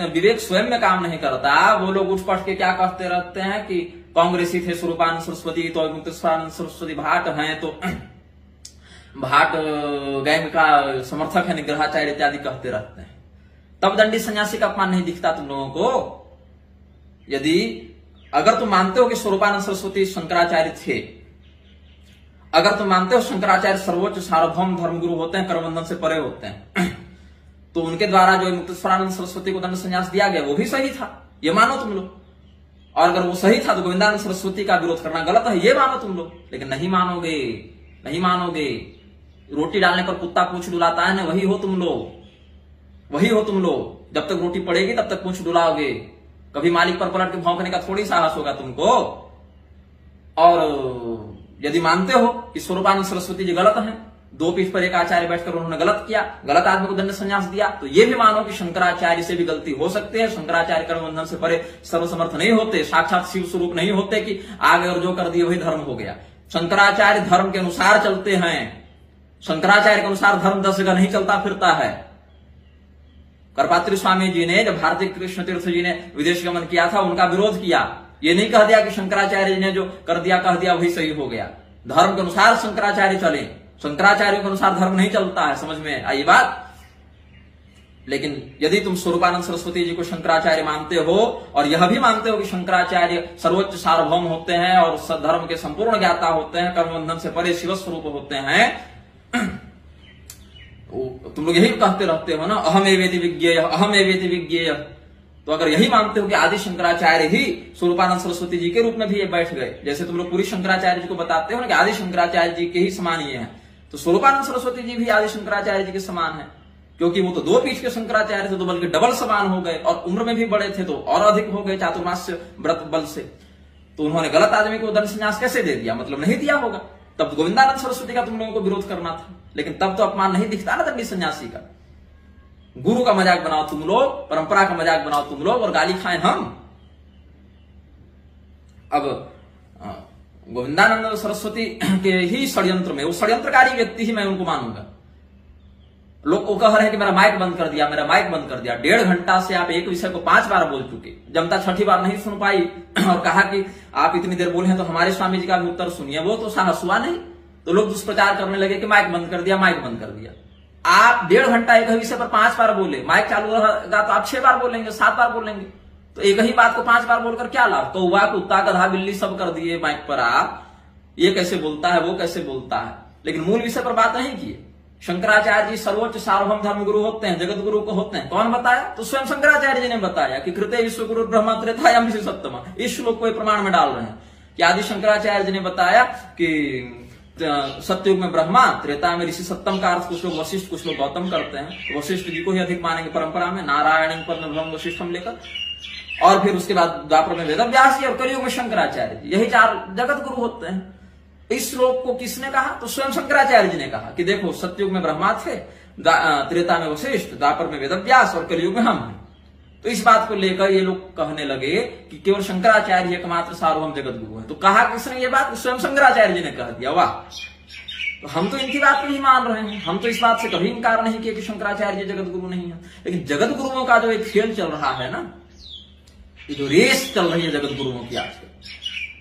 विवेक स्वयं में काम नहीं करता, वो लोग उठ पट के क्या कहते रहते हैं कि कांग्रेसी थे स्वरूपानंद सरस्वती तो मुक्तेश्वरानंद सरस्वती भाट हैं तो भाट गैंग का समर्थक है, निग्रहाचार्य इत्यादि कहते रहते हैं। तब दंडी सन्यासी का अपमान नहीं दिखता तुम लोगों को? यदि अगर तुम मानते हो कि स्वरूपानंद सरस्वती शंकराचार्य थे, अगर तुम मानते हो शंकराचार्य सर्वोच्च सार्वभौम धर्मगुरु होते हैं, कर्मबंधन से परे होते हैं, तो उनके द्वारा जो मुक्तेश्वरानंद सरस्वती को दंड संन्यास दिया गया वो भी सही था, ये मानो तुम लोग। और अगर वो सही था तो गोविंदानंद सरस्वती का विरोध करना गलत है, ये मानो तुम लोग। लेकिन नहीं मानोगे, नहीं मानोगे। रोटी डालने पर कुत्ता पूंछ डुलाता है ना, वही हो तुम लोग, वही हो तुम लोग। जब तक रोटी पड़ेगी तब तक पूंछ डुलाओगे। कभी मालिक पर पलट के भौंकने का थोड़ी साहस होगा तुमको। और यदि मानते हो कि स्वरूपानंद सरस्वती जी गलत हैं, 2 पीठ पर एक आचार्य बैठकर उन्होंने गलत किया, गलत आदमी को दंड संन्यास दिया, तो ये भी मानो कि शंकराचार्य से भी गलती हो सकती है। शंकराचार्य कर्मबंधन से परे सर्वसमर्थ नहीं होते, साक्षात शिव स्वरूप नहीं होते कि आगे और जो कर दिए वही धर्म हो गया। शंकराचार्य धर्म के अनुसार चलते हैं। शंकराचार्य के अनुसार धर्म 10 जगह नहीं चलता फिरता है। करपात्री स्वामी जी ने, जब भारतीय कृष्ण तीर्थ जी ने विदेश गमन किया था, उनका विरोध किया। ये नहीं कह दिया कि शंकराचार्य जी ने जो कर दिया कह दिया वही सही हो गया। धर्म के अनुसार शंकराचार्य चले, शंकराचार्य के अनुसार धर्म नहीं चलता है। समझ में आई बात? लेकिन यदि तुम स्वरूपानंद सरस्वती जी को शंकराचार्य मानते हो और यह भी मानते हो कि शंकराचार्य सर्वोच्च सार्वभौम होते हैं और धर्म के संपूर्ण ज्ञाता होते हैं, कर्मबंधन से परे शिव स्वरूप होते हैं, तुम लोग यही कहते रहते हो ना, अहमेवेति विज्ञेय, अहमेवेति विज्ञेय। तो अगर यही मानते हो कि आदि शंकराचार्य ही स्वरूपानंद सरस्वती जी के रूप में भी ये बैठ गए, जैसे तुम लोग पूरी शंकराचार्य जी को बताते हो ना कि आदि शंकराचार्य जी के ही समान ये हैं, तो स्वरूपानंद सरस्वती जी भी आदि शंकराचार्य जी के समान है। क्योंकि वो तो 2 पीठ के शंकराचार्य थे, तो बल्कि डबल समान हो गए, और उम्र में भी बड़े थे तो और अधिक हो गए चातुर्मास्य व्रत बल से। तो उन्होंने गलत आदमी को दंड संन्यास कैसे दे दिया? मतलब नहीं दिया होगा। तब गोविंदानंद सरस्वती का तुम लोगों को विरोध करना था, लेकिन तब तो अपमान नहीं दिखता ना दंडी सन्यासी का। गुरु का मजाक बनाओ तुम लोग, परंपरा का मजाक बनाओ तुम लोग, और गाली खाएं हम। अब गोविंदानंद सरस्वती के ही षड्यंत्र में, वो षड्यंत्रकारी व्यक्ति ही मैं उनको मानूंगा। लोग को कह रहे हैं कि मेरा माइक बंद कर दिया, मेरा माइक बंद कर दिया। 1.5 घंटा से आप एक विषय को 5 बार बोल चुके, जनता 6ठी बार नहीं सुन पाई और कहा कि आप इतनी देर बोले हैं तो हमारे स्वामी जी का भी उत्तर सुनिए। वो तो साहस हुआ नहीं, तो लोग दुष्प्रचार करने लगे कि माइक बंद कर दिया, माइक बंद कर दिया। आप 1.5 घंटा एक विषय पर 5 बार बोले, माइक चालू रहेगा तो आप 6 बार बोलेंगे, 7 बार बोलेंगे, तो एक ही बात को 5 बार बोलकर क्या लाभ? तो हुआ कुत्ता गधा बिल्ली सब कर दिए माइक पर। आप ये कैसे बोलता है, वो कैसे बोलता है, लेकिन मूल विषय पर बात नहीं किए। शंकराचार्य जी सर्वोच्च सार्वभौम धर्मगुरु होते हैं, जगत गुरु को होते हैं। कौन बताया? तो स्वयं शंकराचार्य जी ने बताया कि कृते विश्व गुरु ब्रह्म त्रेतायाम ऋषि सप्तमा। इस श्लोक को प्रमाण में डाल रहे हैं कि आदि शंकराचार्य जी ने बताया कि सत्ययुग में ब्रह्मा, त्रेता में ऋषि सप्तम का अर्थ कुछ लोग वशिष्ठ, कुछ लोग गौतम करते हैं। वशिष्ठ जी को ही अधिक मानेंगे परंपरा में, नारायण पर वशिष्ठ हम लेकर। और फिर उसके बाद द्वापर में वेदव्यास जी और कलयुग में शंकराचार्य जी, यही 4 जगत गुरु होते हैं। इस श्लोक को किसने कहा? तो स्वयं शंकराचार्य जी ने कहा कि देखो सतयुग में ब्रह्मा थे, त्रेता में वशिष्ठ, द्वापर में वेदव्यास और कलयुग में हम हैं। तो इस बात को लेकर ये लोग कहने लगे कि केवल शंकराचार्य एकमात्र सार्वभौम जगत गुरु है। तो कहा किसने ये बात? स्वयं शंकराचार्य जी ने कह दिया। वाह! तो हम तो इनकी बात को ही मान रहे हैं, हम तो इस बात से कभी इनकार नहीं किया कि शंकराचार्य जी जगत गुरु नहीं है। लेकिन जगत गुरुओं का जो एक खेल चल रहा है ना, ये जो रेस चल रही है जगत गुरुओं की आजकल,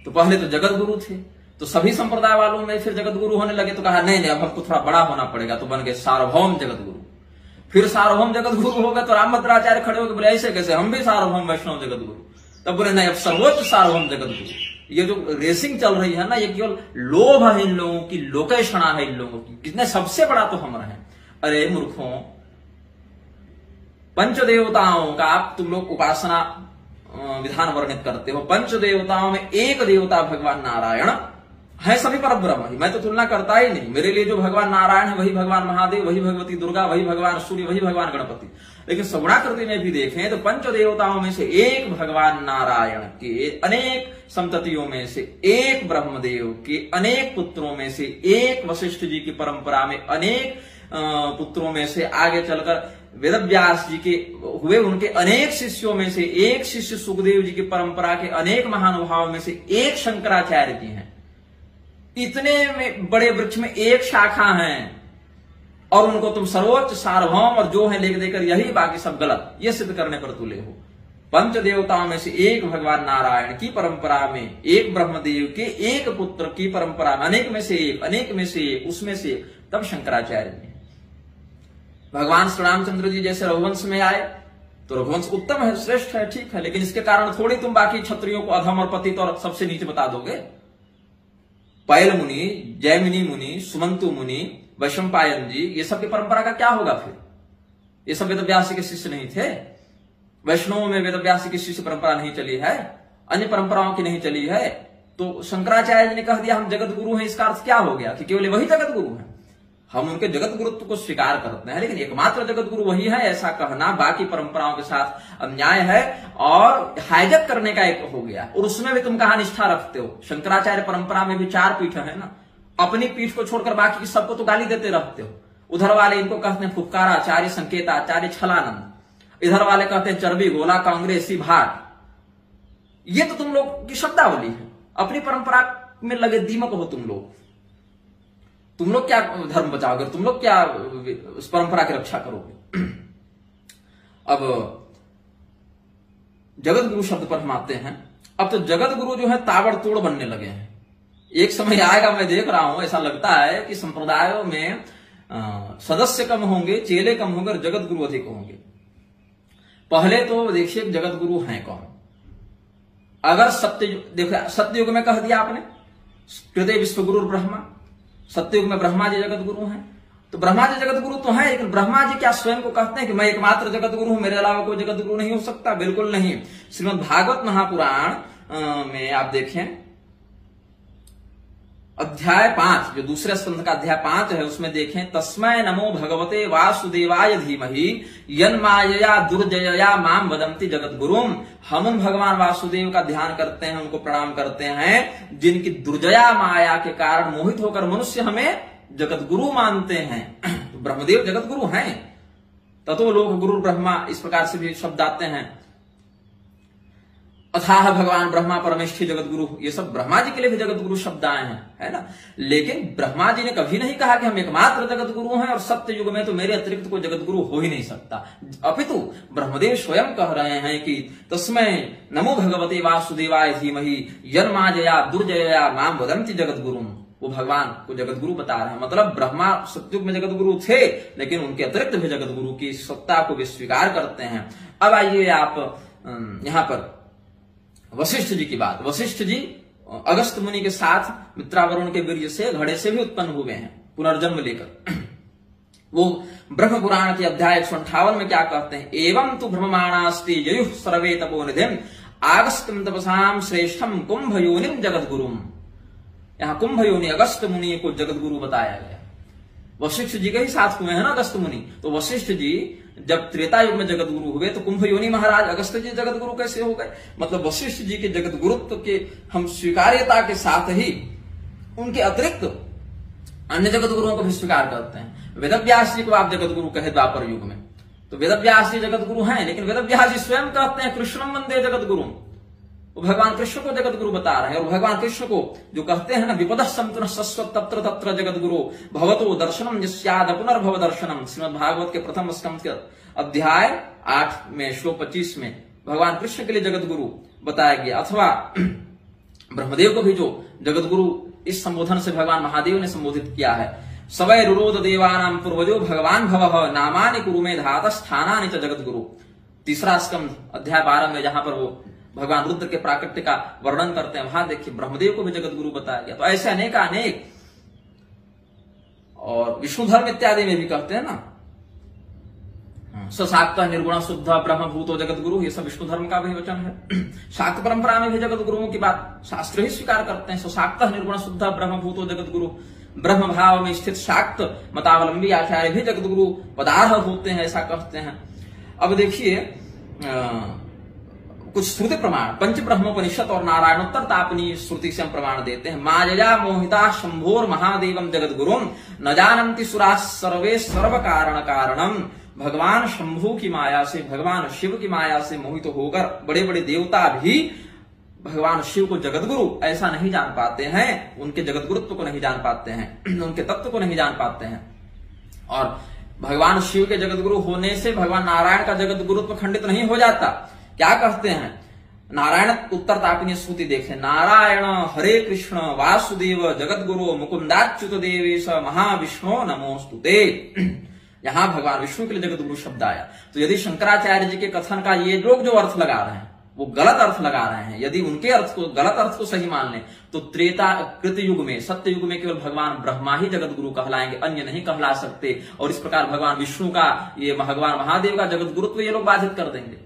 तो पहले तो जगत गुरु थे, तो सभी संप्रदाय वालों में फिर जगत गुरु होने लगे, तो कहा नहीं नहीं अब हमको थोड़ा बड़ा होना पड़ेगा, तो बन गए सार्वभौम जगत गुरु। फिर सार्वभौम जगत गुरु हो गए तो रामभद्राचार्य खड़े होकर बोले ऐसे कैसे, हम भी सार्वभौम वैष्णव जगत गुरु। तब बोले नहीं अब सर्वोच्च सार्वभौम जगत गुरु। ये जो रेसिंग चल रही है ना, ये केवल लोभ है इन लोगों की, लोकेशना है इन लोगों की, कितने सबसे बड़ा तो हम रहे। अरे मूर्खों, पंचदेवताओं का तुम लोग उपासना विधान वर्णित करते हो। पंचदेवताओं में एक देवता भगवान नारायण है, सभी पर ब्रह्म ही। मैं तो तुलना करता ही नहीं, मेरे लिए जो भगवान नारायण है वही भगवान महादेव, वही भगवती दुर्गा, वही भगवान सूर्य, वही भगवान गणपति। लेकिन सगुणाकृति में भी देखें तो पंच देवताओं में से एक भगवान नारायण के अनेक संततियों में से एक ब्रह्मदेव के अनेक पुत्रों में से एक वशिष्ठ जी की परंपरा में अनेक पुत्रों में से आगे चलकर वेदव्यास जी के हुए उनके अनेक शिष्यों में से एक शिष्य सुखदेव जी की परंपरा के अनेक महानुभावों में से एक शंकराचार्य जी हैं। इतने में बड़े वृक्ष में एक शाखा है और उनको तुम सर्वोच्च सार्वभौम और जो है लेकर देकर यही, बाकी सब गलत, ये सिद्ध करने पर तुले हो। पंच देवताओं में से एक भगवान नारायण की परंपरा में, एक ब्रह्मदेव के एक पुत्र की परंपरा में, अनेक में से एक, अनेक में से एक, उसमें से एक, तब शंकराचार्य जी। भगवान श्री रामचंद्र जी जैसे रघुवंश में आए तो रघुवंश उत्तम है, श्रेष्ठ है, ठीक है, लेकिन इसके कारण थोड़ी तुम बाकी क्षत्रियों को अधम और पतित और सबसे नीचे बता दोगे। पैल मुनि, जैमिनी मुनि, सुमंतु मुनि, वैशंपायन जी, ये सब की परंपरा का क्या होगा फिर? ये सब वेदव्यास के शिष्य नहीं थे? वैष्णवों में वेदव्यास की शिष्य परंपरा नहीं चली है, अन्य परंपराओं की नहीं चली है, तो शंकराचार्य जी ने कह दिया हम जगत गुरु हैं, इसका अर्थ क्या हो गया कि केवल वही जगत गुरु हैं? हम उनके जगत गुरुत्व को स्वीकार करते हैं, लेकिन एकमात्र जगत गुरु वही है, ऐसा कहना बाकी परंपराओं के साथ अन्याय है और हाईजैक करने का एक हो गया। और उसमें भी तुम कहां निष्ठा रखते हो? शंकराचार्य परंपरा में भी 4 पीठ है ना, अपनी पीठ को छोड़कर बाकी सबको तो गाली देते रहते हो। उधर वाले इनको कहते हैं फुफकाराचार्य, संकेताचार्य, छलानंद, इधर वाले कहते हैं चर्बी गोला, कांग्रेसी, भाट। ये तो तुम लोग की शब्दावली है, अपनी परंपरा में लगे दीमक हो तुम लोग। तुम लोग क्या धर्म बचाओगे? तुम लोग क्या उस परंपरा की रक्षा करोगे? अब जगत गुरु शब्द पर हम आते हैं। अब तो जगत गुरु जो है ताबड़तोड़ बनने लगे हैं। एक समय आएगा, मैं देख रहा हूं, ऐसा लगता है कि संप्रदायों में सदस्य कम होंगे, चेले कम होंगे और जगत गुरु अधिक होंगे। पहले तो देखिए जगत गुरु हैं कौन? अगर सत्ययुग में कह दिया आपने कृते विश्व गुरु ब्रह्मा, सत्ययुग में ब्रह्मा जी जगत गुरु हैं, तो ब्रह्मा जी जगत गुरु तो है, लेकिन ब्रह्मा जी क्या स्वयं को कहते हैं कि मैं एकमात्र जगत गुरु हूं, मेरे अलावा कोई जगत गुरु नहीं हो सकता? बिल्कुल नहीं। श्रीमद् भागवत महापुराण में आप देखें अध्याय 5, जो दूसरे स्कंध का अध्याय 5 है, उसमें देखें तस्मै नमो भगवते वासुदेवाय धीमहि यन्मायया दुर्जयया माम वदन्ति जगत गुरुम। हम भगवान वासुदेव का ध्यान करते हैं, उनको प्रणाम करते हैं जिनकी दुर्जया माया के कारण मोहित होकर मनुष्य हमें जगत गुरु मानते हैं। तो ब्रह्मदेव जगत गुरु हैं, ततो लोक गुरु ब्रह्मा, इस प्रकार से भी शब्द आते हैं। अथाह भगवान ब्रह्मा परमेष्ठी जगत गुरु, ये सब ब्रह्मा जी के लिए भी जगत गुरु शब्द आए हैं, है ना। लेकिन ब्रह्मा जी ने कभी नहीं कहा कि हम एकमात्र जगत गुरु हैं और सत्य युग में तो मेरे अतिरिक्त कोई जगत गुरु हो ही नहीं सकता। अपितु ब्रह्मदेव स्वयं कह रहे हैं कि तस्मै नमो भगवते वासुदेवाय धीमहि यन्माजया दुर्जयया माम वदन्ति जगत गुरुम। वो भगवान को जगत गुरु बता रहे हैं, मतलब ब्रह्मा सत्युग में जगत गुरु थे, लेकिन उनके अतिरिक्त भी जगत गुरु की सत्ता को भी स्वीकार करते हैं। अब आइए आप यहां पर वशिष्ठ जी की बात। वशिष्ठ जी अगस्त मुनि के साथ मित्रावरुण के वीर्य से, घड़े से भी उत्पन्न हुए हैं पुनर्जन्म लेकर। वो ब्रह्म पुराण के अध्याय 158 में क्या कहते हैं? एवं तु ब्रह्ममाणास्ति ययुः सर्वे तपोनिधिम् आगस्त्यं तपसाम श्रेष्ठम कुंभ योनिम जगत गुरुम। यहां कुंभ योनि अगस्त मुनि को जगत गुरु बताया गया। वशिष्ठ जी के ही साथ हुए हैं ना अगस्त मुनि, तो वशिष्ठ जी जब त्रेता युग में जगत गुरु हुए तो कुंभ योनि महाराज अगस्त जी जगत गुरु कैसे हो गए? मतलब वशिष्ठ जी के जगत गुरुत्व के हम स्वीकार्यता के साथ ही उनके अतिरिक्त अन्य जगत गुरुओं को भी स्वीकार करते हैं। वेदव्यास जी को आप जगत गुरु कहे द्वापर युग में, तो वेदव्यास जी जगत गुरु हैं, लेकिन वेदव्यास जी स्वयं कहते हैं कृष्णम वंदे जगत गुरु, वो भगवान कृष्ण को जगत गुरु बता रहे हैं। और भगवान कृष्ण को जो कहते हैं ना, विपद संतुन सस्वत तत्र तत्र जगत गुरु भवतो दर्शनम यस्याद पुनर्भव दर्शनम, श्रीमद् भागवत के प्रथम स्कंद के अध्याय 8 में श्लोक 25 में भगवान कृष्ण के लिए जगत गुरु बताया गया। अथवा ब्रह्मदेव को भी जो जगत गुरु इस संबोधन से भगवान महादेव ने संबोधित किया है, सवै रुरोद देवानां पूर्वजो भगवान भवः नामानि कुरु मे धात स्थानानि च जगत गुरु। तीसरा स्कंद अध्याय 12 में जहां पर वो भगवान रुद्र के प्राकट्य का वर्णन करते हैं, वहां देखिए ब्रह्मदेव को भी जगत गुरु बताया गया। तो ऐसे अनेक और विष्णु धर्म इत्यादि में भी कहते हैं ना, सशाक्त निर्गुण शुद्ध ब्रह्म भूतो जगत गुरु, ये सब विष्णु धर्म का भी वचन है। शाक्त परंपरा में भी जगत गुरुओं की बात शास्त्र ही स्वीकार करते हैं। सशाक्त निर्गुण शुद्ध ब्रह्म भूतो जगत गुरु, ब्रह्म भाव में स्थित शाक्त मतावलंबी आचार्य भी जगत गुरु पदार्थ होते हैं, ऐसा कहते हैं। अब देखिए कुछ श्रुति प्रमाण पंच ब्रह्मोपनिषद और नारायणोत्तर तापनी श्रुति से हम प्रमाण देते हैं। मायया मोहिता शंभोर महादेवम जगत गुरुम न जानन्ति सुरा सर्वे सर्व कारण कारणम। भगवान शंभु की माया से, भगवान शिव की माया से मोहित होकर बड़े बड़े देवता भी भगवान शिव को जगत गुरु ऐसा नहीं जान पाते हैं, उनके जगत गुरुत्व को नहीं जान पाते हैं, उनके तत्व को नहीं जान पाते हैं। और भगवान शिव के जगत गुरु होने से भगवान नारायण का जगत गुरुत्व खंडित नहीं हो जाता। क्या कहते हैं? नारायण उत्तर तापिनी स्तुति देखें, नारायण हरे कृष्ण वासुदेव जगत गुरु मुकुंदाच्युत देवेश महाविष्णु नमोस्तुते। यहां भगवान विष्णु के लिए जगत गुरु शब्द आया। तो यदि शंकराचार्य जी के कथन का ये लोग जो अर्थ लगा रहे हैं वो गलत अर्थ लगा रहे हैं, यदि उनके अर्थ को गलत अर्थ को सही मान लें तो त्रेता कृत युग में, सत्य युग में केवल भगवान ब्रह्मा ही जगत गुरु कहलाएंगे, अन्य नहीं कहला सकते। और इस प्रकार भगवान विष्णु का, ये भगवान महादेव का जगत गुरुत्व ये लोग बाधित कर देंगे।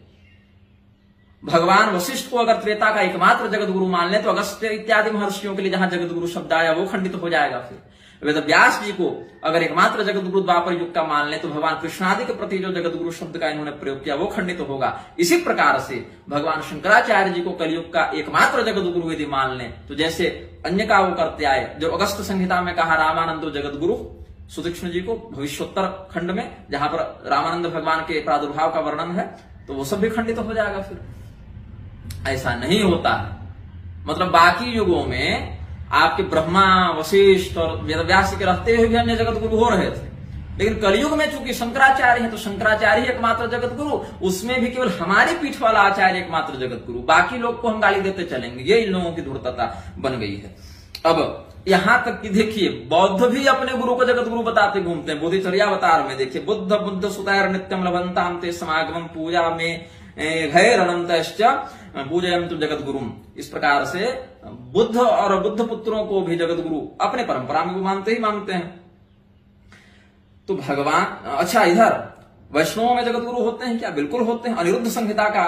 भगवान वशिष्ठ को अगर त्रेता का एकमात्र जगत गुरु मान ले तो अगस्त्य इत्यादि महर्षियों के लिए जहां जगत गुरु शब्द आया वो खंडित हो जाएगा। फिर वेदव्यास जी को अगर एकमात्र जगत गुरु द्वापर युग का मान ले तो भगवान कृष्णादि के प्रति जो जगत गुरु शब्द का इन्होंने प्रयोग किया वो खंडित होगा। इसी प्रकार से भगवान शंकराचार्य जी को कलयुग का एकमात्र जगत गुरु यदि मान लें तो जैसे अन्य का वो करते आए, जो अगस्त संहिता में कहा रामानंदो जगत गुरु सुतीक्ष्ण जी को भविष्योत्तर खंड में जहां पर रामानंद भगवान के प्रादुर्भाव का वर्णन है, तो वो सब भी खंडित हो जाएगा। फिर ऐसा नहीं होता है। मतलब बाकी युगों में आपके ब्रह्मा वशिष्ठ और वेदव्यास के रहते हुए भी अन्य जगत गुरु हो रहे थे, लेकिन कलयुग में चूंकि शंकराचार्य है तो शंकराचार्य एकमात्र जगत गुरु, उसमें भी केवल हमारी पीठ वाला आचार्य एकमात्र जगत गुरु, बाकी लोग को हम गाली देते चलेंगे। ये इन लोगों की धूर्तता बन गई है। अब यहां तक कि देखिए बौद्ध भी अपने गुरु को जगत गुरु बताते घूमते हैं। बोधिचर्यावतार में देखिए, बुद्ध सुतैर नित्यम लभंताम ते समागमम पूजा में घैरनंतश्च पूजयन्तु जगत गुरुम। इस प्रकार से बुद्ध और बुद्ध पुत्रों को भी जगत गुरु अपने परंपरा में मानते ही मानते हैं। तो भगवान, अच्छा इधर वैष्णवों में जगत गुरु होते हैं क्या? बिल्कुल होते हैं। अनिरुद्ध संहिता का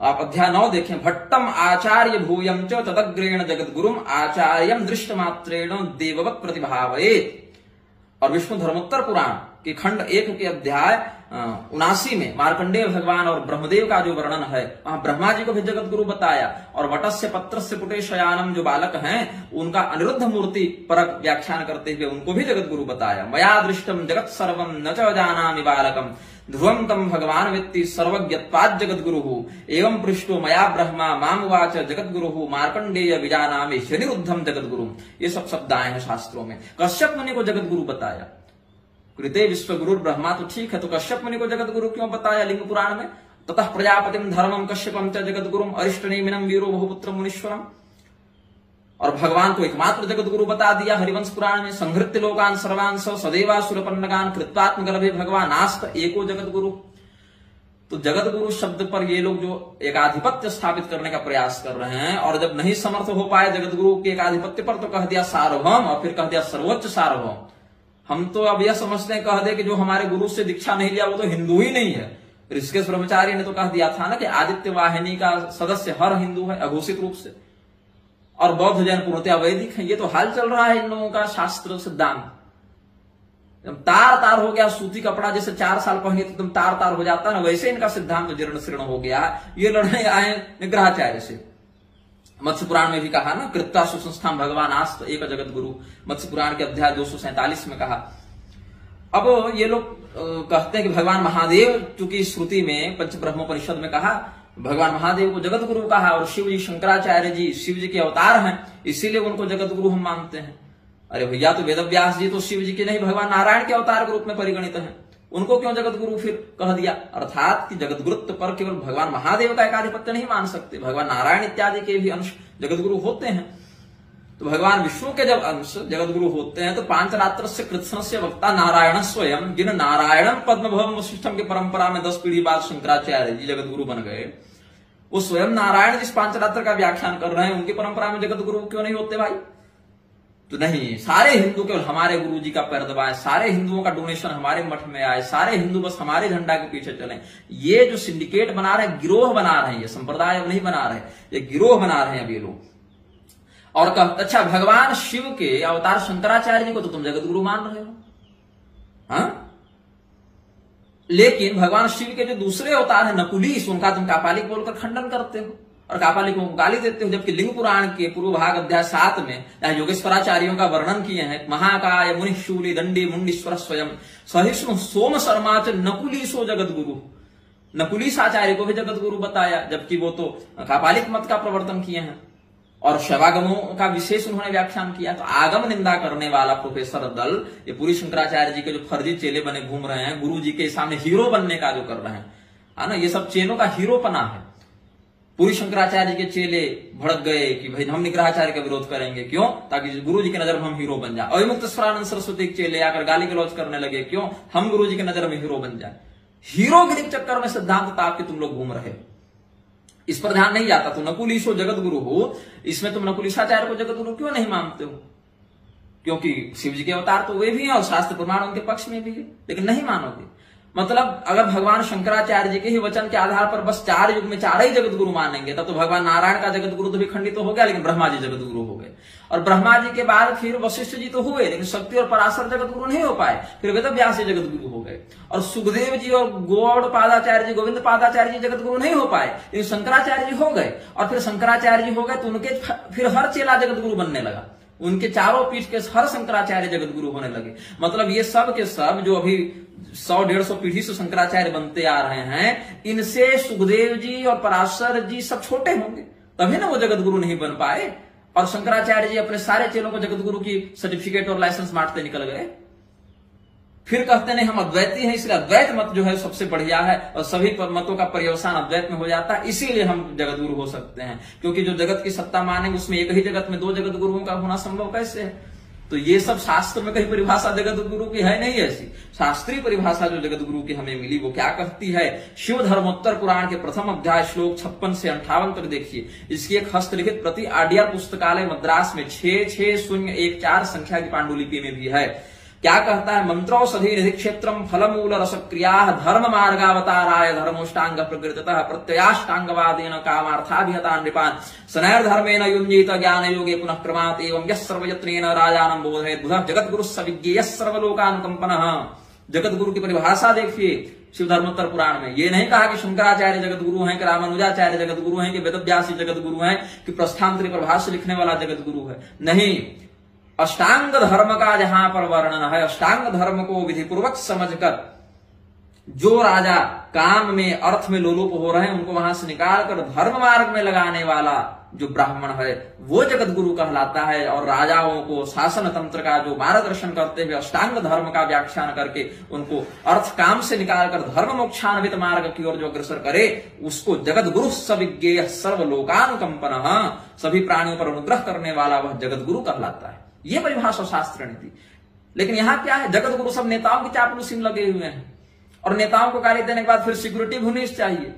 आप अध्याय 9 देखें, भट्टम आचार्य भूयम च तदग्रेण जगत गुरुम आचार्यम दृष्ट मात्रेण देववत प्रतिभावयेत्। और विष्णु धर्मोत्तर पुराण के खंड 1 के अध्याय 79 में मार्कंडेय भगवान और ब्रह्मदेव का जो वर्णन है, वहां ब्रह्मा जी को भी जगत गुरु बताया। और वटस्य पत्रस्य पुटे शयानम जो बालक हैं उनका अनिरुद्ध मूर्ति परक व्याख्यान करते हुए उनको भी जगत गुरु बताया। मया दृष्टम जगत सर्वम न च जानामि बालकम ध्रुवम तम भगवान वित्ति सर्वज्ञत्वात् जगत गुरु एवं पृष्ठो मया ब्रह्मा माम उवाच जगत गुरु मार्कंडेय विजानामि शनिरुद्धम जगत गुरु। ये सब शब्द आए हैं शास्त्रों में। कश्यप मुनि को जगत गुरु बताया। कृते विश्व गुरु ब्रह्मा तो ठीक है, तो कश्यप मुनि को जगत गुरु क्यों बताया लिंग पुराण में? ततः प्रजापतिम धर्मम कश्यपम च जगत गुरुम अरिष्टनेमिनम वीरो बहुपुत्र मुनीश्वरम। और भगवान को एकमात्र जगत गुरु बता दिया हरिवंश पुराण में, संहृत्य लोकान सर्वान सदेवासुरपन्नगान कृत्वात्मगर्भे भगवान आस्त एको जगत गुरु। तो जगत गुरु शब्द पर ये लोग जो एकाधिपत्य स्थापित करने का प्रयास कर रहे हैं, और जब नहीं समर्थ हो पाए जगत गुरु के एकाधिपत्य पर तो कह दिया सार्वभौम, और फिर कह दिया सर्वोच्च सार्वभौम। हम तो अब यह समझते हैं, कह दे कि जो हमारे गुरु से दीक्षा नहीं लिया वो तो हिंदू ही नहीं है। ऋषिकेश ब्रह्मचारी ने तो कह दिया था ना कि आदित्य वाहिनी का सदस्य हर हिंदू है अघोषित रूप से, और बौद्ध जैन पूर्णतया वैदिक है। ये तो हाल चल रहा है इन लोगों का शास्त्र सिद्धांत। तार तार हो गया, सूती कपड़ा जैसे 4 साल पहने तो तुम तार तार हो जाता ना, वैसे इनका सिद्धांत जीर्ण शीर्ण हो गया। ये लड़ने आए निग्रहाचार्य से। मत्स्य पुराण में भी कहा ना, कृत्ता सुसंस्थान भगवान आस्त एक जगत गुरु, मत्स्य पुराण के अध्याय 247 में कहा। अब ये लोग कहते हैं कि भगवान महादेव, चूंकि श्रुति में पंच ब्रह्मोपनिषद में कहा भगवान महादेव को जगत गुरु कहा, और शिव जी शंकराचार्य जी शिव जी के अवतार हैं, इसीलिए उनको जगत गुरु हम मानते हैं। अरे भैया, तो वेद व्यास जी तो शिव जी के नहीं, भगवान नारायण के अवतार के रूप में परिगणित हैं, उनको क्यों जगत गुरु फिर कह दिया? अर्थात कि जगत गुरुत्व पर केवल भगवान महादेव का एकाधिपत्य नहीं मान सकते, भगवान नारायण इत्यादि के भी अंश जगत गुरु होते हैं। तो भगवान विष्णु के जब अंश जगत गुरु होते हैं तो पांचरात्र से कृत्सन से वक्ता नारायण स्वयं, जिन नारायण पद्म भव वशिष्ठम की परंपरा में 10 पीढ़ी बाद शंकराचार्य जी जगत गुरु बन गए, वो स्वयं नारायण जिस पांचरात्र का व्याख्यान कर रहे हैं उनकी परंपरा में जगत गुरु क्यों नहीं होते भाई? तो नहीं, सारे हिंदू केवल हमारे गुरु जी का पैर दबाए, सारे हिंदुओं का डोनेशन हमारे मठ में आए, सारे हिंदू बस हमारे झंडा के पीछे चले। ये जो सिंडिकेट बना रहे हैं, गिरोह बना रहे हैं, ये संप्रदाय अब नहीं बना रहे, ये गिरोह बना रहे हैं अब ये लोग। और कहते अच्छा भगवान शिव के अवतार शंकराचार्य जी को तो तुम जगत गुरु मान रहे हो, हाँ? लेकिन भगवान शिव के जो दूसरे अवतार है नकुलीस, उनका तुम कापालिक बोलकर खंडन करते हो और कापालिकों को गाली देते हो, जबकि लिंग पुराण के पूर्व भाग अध्याय 7 में जहां योगेश्वराचार्यों का वर्णन किए हैं, महाकाय मुनिशूली दंडी मुंडीश्वर स्वयं सहिष्णु सोम शर्माच नकुलीसो जगत गुरु, नकुलीस आचार्य को भी जगत गुरु बताया, जबकि वो तो कापालिक मत का प्रवर्तन किए हैं और शैवागमों का विशेष उन्होंने व्याख्यान किया। तो आगम निंदा करने वाला प्रोफेसर दल ये पूरी शंकराचार्य जी के जो फर्जी चेले बने घूम रहे हैं, गुरु जी के सामने हीरो बनने का जो कर रहे हैं, है ना, ये सब चेलों का हीरोपना है। पूरी शंकराचार्य जी के चेले भड़क गए कि भाई हम निग्रहाचार्य का विरोध करेंगे, क्यों? ताकि गुरु जी की नजर में हम हीरो बन जाए। अविमुक्तेश्वरानंद सरस्वती के चेले आकर गाली गलौज करने लगे, क्यों? हम गुरु जी की नजर में हीरो बन जाए। हीरोगिरी के चक्कर में सिद्धांत ताप के तुम लोग घूम रहे, इस पर ध्यान नहीं जाता। तो नकुलीसो जगत गुरु हो, इसमें तुम नकुलीसाचार्य को जगत गुरु क्यों नहीं मानते हो? क्योंकि शिव जी के अवतार तो वे भी हैं और शास्त्र प्रमाण उनके पक्ष में भी है, लेकिन नहीं मानोगे। मतलब अगर भगवान शंकराचार्य जी के ही वचन के आधार पर बस 4 युग में 4 ही जगत गुरु मानेंगे, तब तो भगवान नारायण का जगत गुरु तो भी खंडित तो हो गया, लेकिन ब्रह्मा जी जगत गुरु हो गए। और ब्रह्मा जी के बाद फिर वशिष्ठ जी तो हुए, लेकिन शक्ति और पराशर जगत गुरु नहीं हो पाए, फिर वेद व्यास जी जगत गुरु हो गए। और सुखदेव जी और गौड़ पादाचार्य जी, गोविंद पादाचार्य जी जगत गुरु नहीं हो पाए, लेकिन शंकराचार्य जी हो गए। और फिर शंकराचार्य जी हो गए तो उनके फिर हर चेला जगत गुरु बनने लगा, उनके चारों पीठ के हर शंकराचार्य जगत गुरु होने लगे। मतलब ये सब के सब जो अभी 100-150 पीढ़ी से शंकराचार्य बनते आ रहे हैं, इनसे सुखदेव जी और पराशर जी सब छोटे होंगे, तभी ना वो जगत गुरु नहीं बन पाए। और शंकराचार्य जी अपने सारे चेलों को जगत गुरु की सर्टिफिकेट और लाइसेंस बांटते निकल गए। फिर कहते नहीं हम अद्वैती हैं, इसलिए अद्वैत मत जो है सबसे बढ़िया है और सभी मतों का पर्यवसान अद्वैत में हो जाता है, इसीलिए हम जगत गुरु हो सकते हैं। क्योंकि जो जगत की सत्ता मानेंगे उसमें एक ही जगत में 2 जगत गुरुओं का होना संभव कैसे है? तो ये सब शास्त्र में कहीं परिभाषा जगत गुरु की है नहीं। ऐसी शास्त्रीय परिभाषा जो जगत गुरु की हमें मिली वो क्या कहती है? शिव धर्मोत्तर पुराण के प्रथम अध्याय श्लोक 56 से 58 तक देखिए। इसकी एक हस्तलिखित प्रति आडिया पुस्तकालय मद्रास में 66014 संख्या की पांडुलिपि में भी है। क्या कहता है? मंत्रौषधि निधि क्षेत्रम फलमूल रसक्रिया धर्म मार्गावताराय धर्मोष्टांग प्रकृततः प्रत्ययाष्टांगवादेन कामार्थाभिहता नृपान सनैर्धर्मेण युञ्जीत ज्ञान योगे पुनः क्रमात् एवं यः सर्वयत्नेन राजानं बोधयेत् बुधः जगत गुरु सविज्ञेयः सर्वलोकानुकंपनः। जगत गुरु की परिभाषा देखिए शिव धर्मोत्तर पुराण में। ये नहीं कहा कि शंकराचार्य जगत गुरु हैं, कि रामानुजाचार्य जगत गुरु हैं, कि वेदव्यास जगत गुरु हैं, कि प्रस्थांतरी प्रभाष्य लिखने वाला जगत गुरु है। नहीं, अष्टांग धर्म का जहां पर वर्णन है, अष्टांग धर्म को विधि पूर्वक समझकर जो राजा काम में अर्थ में लोलुप हो रहे हैं उनको वहां से निकालकर धर्म मार्ग में लगाने वाला जो ब्राह्मण है वो जगत गुरु कहलाता है। और राजाओं को शासन तंत्र का जो मार्गदर्शन करते हुए अष्टांग धर्म का व्याख्यान करके उनको अर्थ काम से निकालकर धर्म मोक्षान्वित मार्ग की ओर जो अग्रसर करे उसको जगत गुरु सविज्ञेय सर्वलोकानुकंपनः, सभी प्राणियों पर अनुग्रह करने वाला वह जगत गुरु कहलाता है। ये परिभाषा शास्त्र ने दी। लेकिन यहां क्या है? जगत गुरु सब नेताओं की चापलूसी में लगे हुए हैं और नेताओं को गाली देने के बाद फिर सिक्योरिटी पुलिस चाहिए।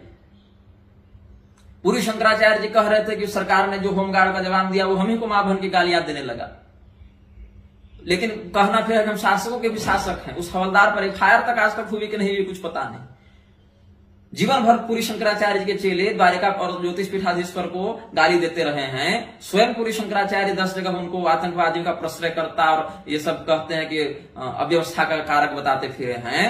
पूरी शंकराचार्य जी कह रहे थे कि सरकार ने जो होमगार्ड का जवाब दिया वो हम ही को मां बहन की गालियां देने लगा। लेकिन कहना फिर हम शासकों के भी शासक हैं। उस हवलदार पर FIR तक आज तक हुई कि नहीं ये कुछ पता नहीं। जीवन भर पूरी शंकराचार्य जी के चेले द्वारिका और ज्योतिष पीठाधीश्वर को गाली देते रहे हैं। स्वयं पूरी शंकराचार्य 10 जगह उनको आतंकवादियों का प्रश्रयकर्ता और ये सब कहते हैं कि अव्यवस्था का कारक बताते फिरे हैं।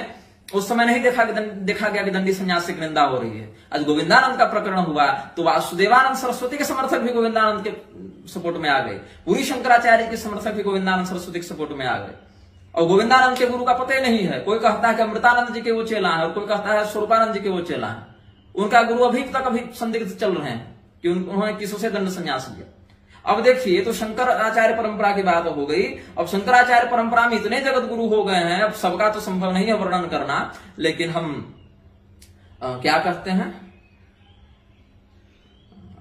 उस समय नहीं देखा गया कि दंडी सन्यासी की निंदा हो रही है। आज गोविंदानंद का प्रकरण हुआ तो वासुदेवानंद सरस्वती के समर्थक भी गोविंदानंद के सपोर्ट में आ गए, पूरी शंकराचार्य के समर्थक भी गोविंदानंद सरस्वती के सपोर्ट में आ गए। और गोविंदानंद के गुरु का पता ही नहीं है। कोई कहता है कि अमृतानंद जी के वो चेला है और कोई कहता है स्वरूपानंद जी के वो चेला है। उनका गुरु अभी संदिग्ध चल रहे हैं कि उन्होंने किसों से दंड संन्यास लिया। अब देखिए, तो शंकराचार्य परंपरा की बात हो गई। अब शंकराचार्य परंपरा में इतने जगत गुरु हो गए हैं, अब सबका तो संभव नहीं है वर्णन करना, लेकिन हम क्या कहते हैं,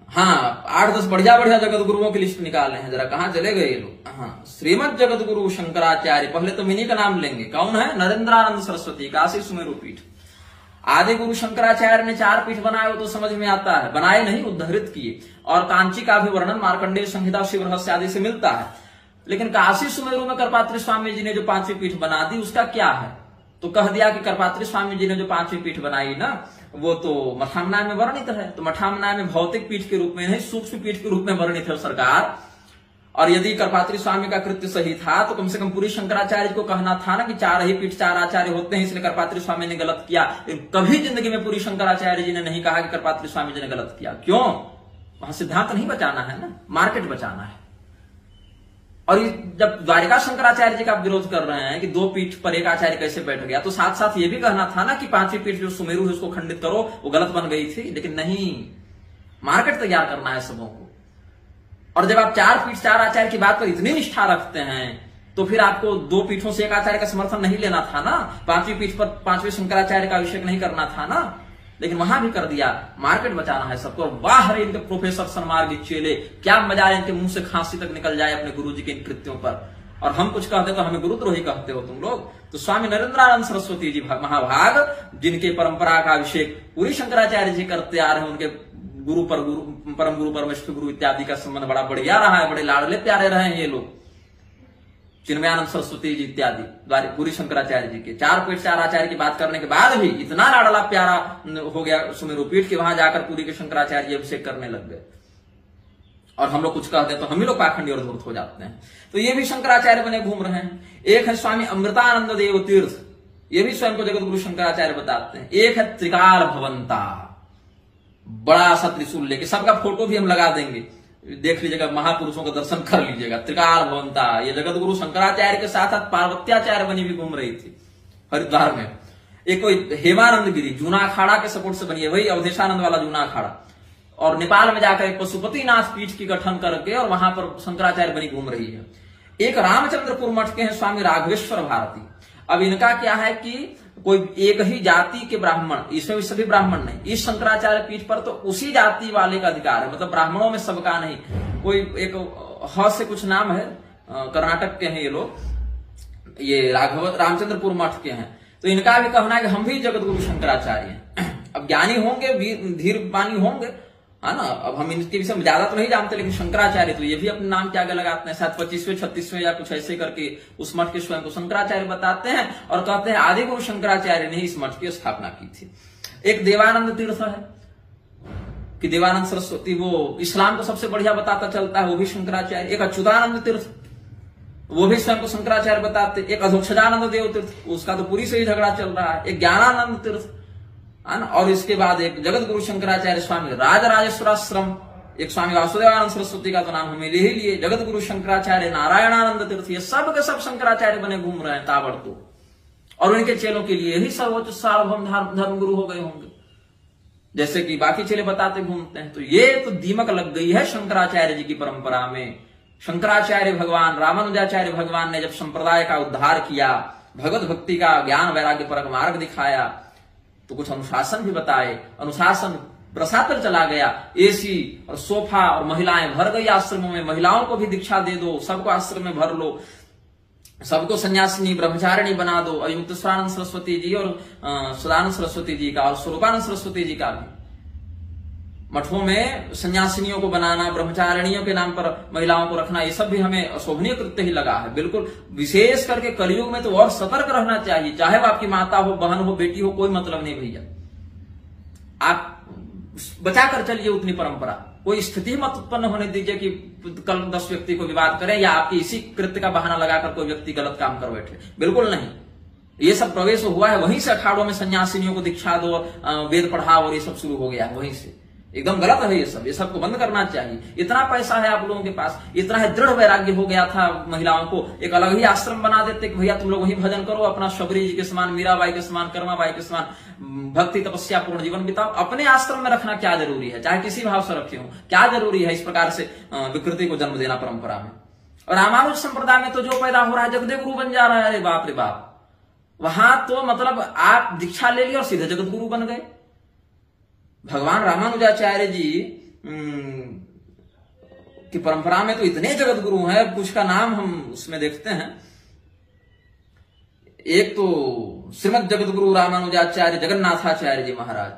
हाँ 8-10 बढ़िया जगत गुरुओं की लिस्ट निकाले हैं। जरा कहां चले गए ये लोग। हाँ, श्रीमद जगत गुरु शंकराचार्य, पहले तो इन्हीं का नाम लेंगे। कौन है? नरेंद्रानंद सरस्वती, काशी सुमेरु पीठ। आदि गुरु शंकराचार्य ने 4 पीठ बनाए, वो तो समझ में आता है, बनाए नहीं उद्धृत किए। और कांची का भी वर्णन मार्कंडेय संहिता, शिव रहस्य आदि से मिलता है। लेकिन काशी सुमेरु में करपात्री स्वामी जी ने जो 5वीं पीठ बना दी, उसका क्या है? तो कह दिया कि करपात्री स्वामी जी ने जो 5वीं पीठ बनाई ना, वो तो मठामनाय में वर्णित है। तो मठामनाय में भौतिक पीठ के रूप में नहीं, सूक्ष्म पीठ के रूप में वर्णित है सरकार। और यदि करपात्री स्वामी का कृत्य सही था तो कम से कम पूरी शंकराचार्य को कहना था ना कि 4 ही पीठ 4 आचार्य होते हैं, इसलिए करपात्री स्वामी ने गलत किया। कभी जिंदगी में पूरी शंकराचार्य जी ने नहीं कहा कि करपात्री स्वामी जी ने गलत किया। क्यों? वहां सिद्धांत नहीं बचाना है ना, मार्केट बचाना है। और जब द्वारिका शंकराचार्य जी का आप विरोध कर रहे हैं कि 2 पीठ पर एक आचार्य कैसे बैठ गया, तो साथ साथ ये भी कहना था ना कि 5वीं पीठ जो सुमेरु है उसको खंडित करो, वो गलत बन गई थी। लेकिन नहीं, मार्केट तैयार करना है सबों को। और जब आप 4 पीठ 4 आचार्य की बात पर इतनी निष्ठा रखते हैं, तो फिर आपको 2 पीठों से एक आचार्य का समर्थन नहीं लेना था ना, 5वीं पीठ पर 5वें शंकराचार्य का अभिषेक नहीं करना था ना। लेकिन वहां भी कर दिया। मार्केट बचाना है सबको। वाह रे इनके प्रोफेसर सन्मार्गी चेले, क्या मजा है इनके मुंह से खांसी तक निकल जाए अपने गुरु जी के इन कृत्यों पर। और हम कुछ कहते तो हमें गुरुद्रोही कहते हो तुम लोग। तो स्वामी नरेंद्रानंद सरस्वती जी महाभाग, जिनके परंपरा का अभिषेक पूरी शंकराचार्य जी करते आ रहे हैं, उनके गुरु परम गुरु परमेश्वर गुरु इत्यादि का संबंध बड़ा बढ़िया रहा है, बड़े लाडले प्यारे रहे हैं ये लोग, चिन्मयानंद सरस्वती जी इत्यादि पूरी शंकराचार्य जी के। 4 पीठ 4 आचार्य की बात करने के बाद भी इतना लाडला प्यारा हो गया सुमेरु पीठ के, वहां जाकर पूरी के शंकराचार्य अभिषेक करने लग गए। और हम लोग कुछ कहते हैं तो हम ही लोग पाखंडी और धूर्त हो जाते हैं। तो ये भी शंकराचार्य बने घूम रहे हैं। एक है स्वामी अमृतानंद देव तीर्थ, ये भी स्वयं को जगत गुरु शंकराचार्य बताते हैं। एक है त्रिकाल भवंता, बड़ा सा त्रिशूल लेके, सबका फोटो भी हम लगा देंगे, देख लीजिएगा, महापुरुषों का दर्शन कर लीजिएगा। त्रिकाल भवंता, ये जगत गुरु शंकराचार्य के साथ साथ पार्वत्याचार्य बनी भी घूम रही थी हरिद्वार में। एक कोई हेमानंद गिरी जूना अखाड़ा के सपोर्ट से बनी है, वही अवधेशानंद वाला जूना अखाड़ा। और नेपाल में जाकर एक पशुपतिनाथ पीठ की गठन करके और वहां पर शंकराचार्य बनी घूम रही है। एक रामचंद्रपुर मठ के हैं स्वामी राघवेश्वर भारती। अब इनका क्या है कि कोई एक ही जाति के ब्राह्मण, इसमें सभी ब्राह्मण नहीं, इस शंकराचार्य पीठ पर तो उसी जाति वाले का अधिकार है, मतलब ब्राह्मणों में सबका नहीं। कोई एक ह से कुछ नाम है, कर्नाटक के हैं ये लोग, ये रामचंद्रपुर मठ के हैं। तो इनका भी कहना है कि हम भी जगत गुरु शंकराचार्य हैं। अब ज्ञानी होंगे, धीर वाणी होंगे, है ना। अब हम इनके विषय में ज्यादा तो नहीं जानते, लेकिन शंकराचार्य तो ये भी अपने नाम के आगे लगाते हैं। शायद 25वें 36वें या कुछ ऐसे करके उस मठ के स्वयं को शंकराचार्य बताते हैं और कहते हैं आदि गुरु शंकराचार्य ने इस मठ की स्थापना की थी। एक देवानंद तीर्थ है कि देवानंद सरस्वती, वो इस्लाम को सबसे बढ़िया बताता चलता है, वो भी शंकराचार्य। एक अच्युतानंद तीर्थ, वो भी स्वयं को शंकराचार्य बताते। एक अधोक्षजानंद देव तीर्थ, उसका तो पूरी से ही झगड़ा चल रहा है। एक ज्ञानानंद तीर्थ, और इसके बाद एक जगत गुरु शंकराचार्य स्वामी राजराजेश्वराश्रम, एक स्वामी वासुदेवानंद सरस्वती का तो नाम हमें ले ही लिए, जगत गुरु शंकराचार्य नारायणानंद तीर्थ, ये सब के सब शंकराचार्य बने घूम रहे हैं ताबड़तोड़। और उनके चेलों के लिए ही सर्वोच्च सार्वभौम धर्म गुरु हो गए होंगे, जैसे कि बाकी चेले बताते घूमते हैं। तो ये तो दीमक लग गई है शंकराचार्य जी की परंपरा में। शंकराचार्य भगवान, रामानुजाचार्य भगवान ने जब संप्रदाय का उद्धार किया, भगवत भक्ति का ज्ञान वैराग्य परक मार्ग दिखाया, तो कुछ अनुशासन भी बताए। अनुशासन प्रसाद चला गया, एसी और सोफा, और महिलाएं भर गई आश्रमों में। महिलाओं को भी दीक्षा दे दो, सबको आश्रम में भर लो, सबको सन्यासिनी ब्रह्मचारिणी बना दो। और युक्तेश्वरानंद सरस्वती जी और सदानंद सरस्वती जी का और स्वरूपानंद सरस्वती जी का भी मठों में सन्यासिनियों को बनाना, ब्रह्मचारिणियों के नाम पर महिलाओं को रखना, ये सब भी हमें अशोभनीय कृत्य ही लगा है। बिल्कुल, विशेष करके कलयुग में तो और सतर्क रहना चाहिए। चाहे वो आपकी माता हो, बहन हो, बेटी हो, कोई मतलब नहीं भैया। आप बचा कर चलिए उतनी परंपरा। कोई स्थिति मत उत्पन्न होने दीजिए कि कल 10 व्यक्ति को विवाद करें या आपकी इसी कृत्य का बहाना लगाकर कोई व्यक्ति गलत काम कर बैठे। बिल्कुल नहीं। ये सब प्रवेश हुआ है वहीं से, अखाड़ों में सन्यासिनियों को दीक्षा दो, वेद पढ़ाओ और ये सब शुरू हो गया है वहीं से। एकदम गलत है ये सब, ये सबको बंद करना चाहिए। इतना पैसा है आप लोगों के पास, इतना है, दृढ़ वैराग्य हो गया था महिलाओं को, एक अलग ही आश्रम बना देते कि भैया तुम लोग वही भजन करो, अपना शबरी जी के समान, मीराबाई के समान, कर्माबाई के समान भक्ति तपस्या पूर्ण जीवन बिताओ। अपने आश्रम में रखना क्या जरूरी है, चाहे किसी भाव से रखे हो, क्या जरूरी है इस प्रकार से विकृति को जन्म देना परंपरा में। और रामानुज संप्रदाय में तो जो पैदा हो रहा है जगदेव गुरु बन जा रहा है, बाप रे बाप। वहां तो मतलब आप दीक्षा ले ली और सीधे जगत गुरु बन गए। भगवान रामानुजाचार्य जी की परंपरा में तो इतने जगत गुरु हैं, कुछ का नाम हम उसमें देखते हैं। एक तो श्रीमद जगत गुरु रामानुजाचार्य जगन्नाथाचार्य जी महाराज,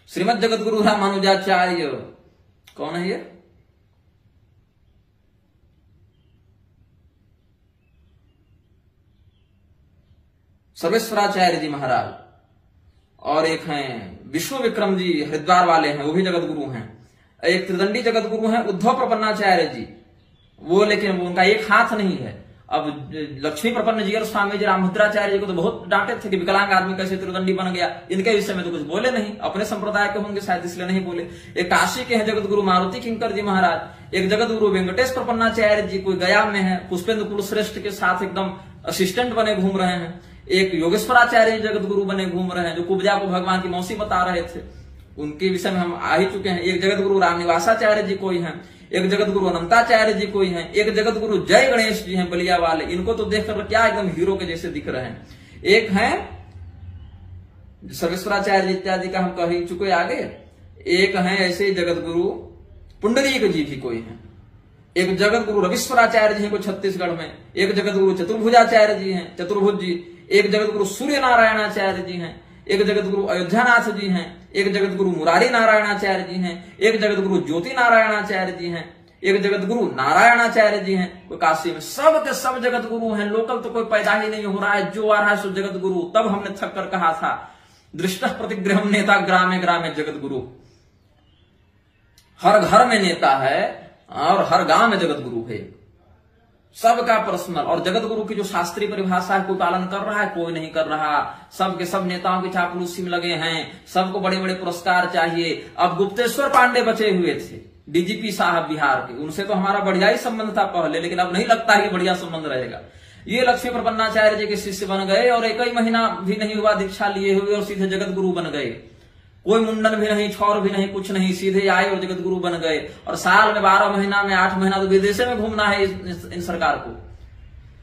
श्रीमद जगत गुरु रामानुजाचार्य कौन है ये, सर्वेश्वराचार्य जी महाराज, और एक हैं विष्णु विक्रम जी हरिद्वार वाले हैं, वो भी जगत गुरु हैं। एक त्रिदंडी जगत गुरु हैं उद्धव प्रपन्नाचार्य जी, वो लेकिन उनका एक हाथ नहीं है। अब लक्ष्मी प्रपन्न जी और स्वामी जी रामभद्राचार्य जी को तो बहुत डांटे थे कि विकलांग आदमी कैसे त्रिदंडी बन गया। इनके विषय में तो कुछ बोले नहीं, अपने संप्रदाय के होंगे शायद इसलिए नहीं बोले। एक काशी के हैं जगत गुरु मारुति किंकर जी महाराज, एक जगत गुरु वेंकटेश प्रपन्नाचार्य जी कोई गया में है, पुष्पेंद्र कुलश्रेष्ठ के साथ एकदम असिस्टेंट बने घूम रहे हैं। एक योगेश्वराचार्य जगत गुरु बने घूम रहे हैं, जो कुब्जा को भगवान की मौसी बता रहे थे, उनके विषय में हम आ ही चुके हैं। एक जगत गुरु रामनिवासाचार्य जी कोई हैं, एक जगत गुरु अनंताचार्य जी कोई हैं, एक जगत गुरु जय गणेश जी हैं बलिया वाले, इनको तो देखकर क्या एकदम हीरो के जैसे दिख रहे हैं। एक हैं सर्वेश्वराचार्य इत्यादि का हम कह ही चुके आगे। एक हैं ऐसे जगत गुरु पुंडरीक जी भी कोई हैं, एक जगत गुरु रविश्वराचार्य जी हैं कोई छत्तीसगढ़ में, एक जगत गुरु चतुर्भुजाचार्य जी हैं, चतुर्भुज जी, एक जगत गुरु सूर्य नारायणाचार्य जी हैं, एक जगत गुरु अयोध्यानाथ जी हैं, एक जगत गुरु मुरारी नारायणाचार्य जी हैं, एक जगत गुरु ज्योति नारायणाचार्य जी हैं, एक जगत गुरु नारायणाचार्य जी हैं कोई काशी में। सब के सब जगत गुरु हैं, लोकल तो कोई पैदा ही नहीं हो रहा है, जो आ रहा है सो जगत गुरु। तब हमने थक कर कहा था दृष्टः प्रतिगृहम नेता ग्रामे ग्रामे जगत गुरु। हर घर में नेता है और हर गांव में जगत गुरु है, सबका पर्सनल। और जगत गुरु की जो शास्त्रीय परिभाषा है कोई पालन कर रहा है, कोई नहीं कर रहा। सब के सब नेताओं की चापलूसी में लगे हैं, सबको बड़े बड़े पुरस्कार चाहिए। अब गुप्तेश्वर पांडे बचे हुए थे, डीजीपी साहब बिहार के, उनसे तो हमारा बढ़िया ही संबंध था पहले, लेकिन अब नहीं लगता है कि बढ़िया संबंध रहेगा। ये लक्ष्मी प्रपन्नाचार्य जी के शिष्य बन गए और एक ही महीना भी नहीं हुआ दीक्षा लिए हुए और सीधे जगत गुरु बन गए। कोई मुंडन भी नहीं, छौर भी नहीं, कुछ नहीं, सीधे आए और जगत गुरु बन गए। और साल में 12 महीना में 8 महीना तो विदेशे में घूमना है इन सरकार को।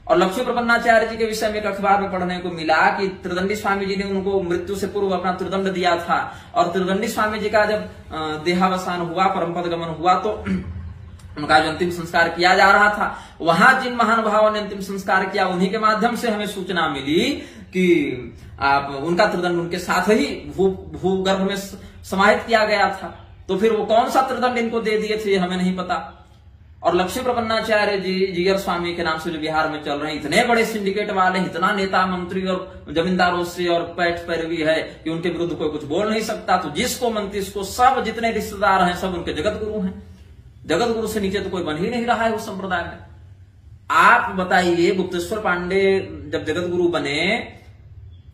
और लक्ष्मी प्रपन्नाचार्य जी के विषय में एक अखबार में पढ़ने को मिला कि त्रिदंडी स्वामी जी ने उनको मृत्यु से पूर्व अपना त्रिदंड दिया था, और त्रिदंडी स्वामी जी का जब देहावसान हुआ, परमपद गमन हुआ, तो उनका जो अंतिम संस्कार किया जा रहा था, वहां जिन महानुभावों ने अंतिम संस्कार किया, उन्हीं के माध्यम से हमें सूचना मिली कि आप उनका त्रिदंड उनके साथ ही भूगर्भ में समाहित किया गया था। तो फिर वो कौन सा त्रिदंड इनको दे दिए थे हमें नहीं पता। और लक्ष्मी प्रपन्नाचार्य जी जीयर स्वामी के नाम से जो बिहार में चल रहे हैं, इतने बड़े सिंडिकेट वाले, इतना नेता मंत्री और जमींदारों से और पैठ पैरवी है कि उनके विरुद्ध कोई कुछ बोल नहीं सकता। तो जिसको मनती इसको सब जितने रिश्तेदार हैं सब उनके जगत गुरु हैं। जगत गुरु से नीचे तो कोई बन ही नहीं रहा है उस संप्रदाय में। आप बताइए, गुप्तेश्वर पांडे जब जगत गुरु बने,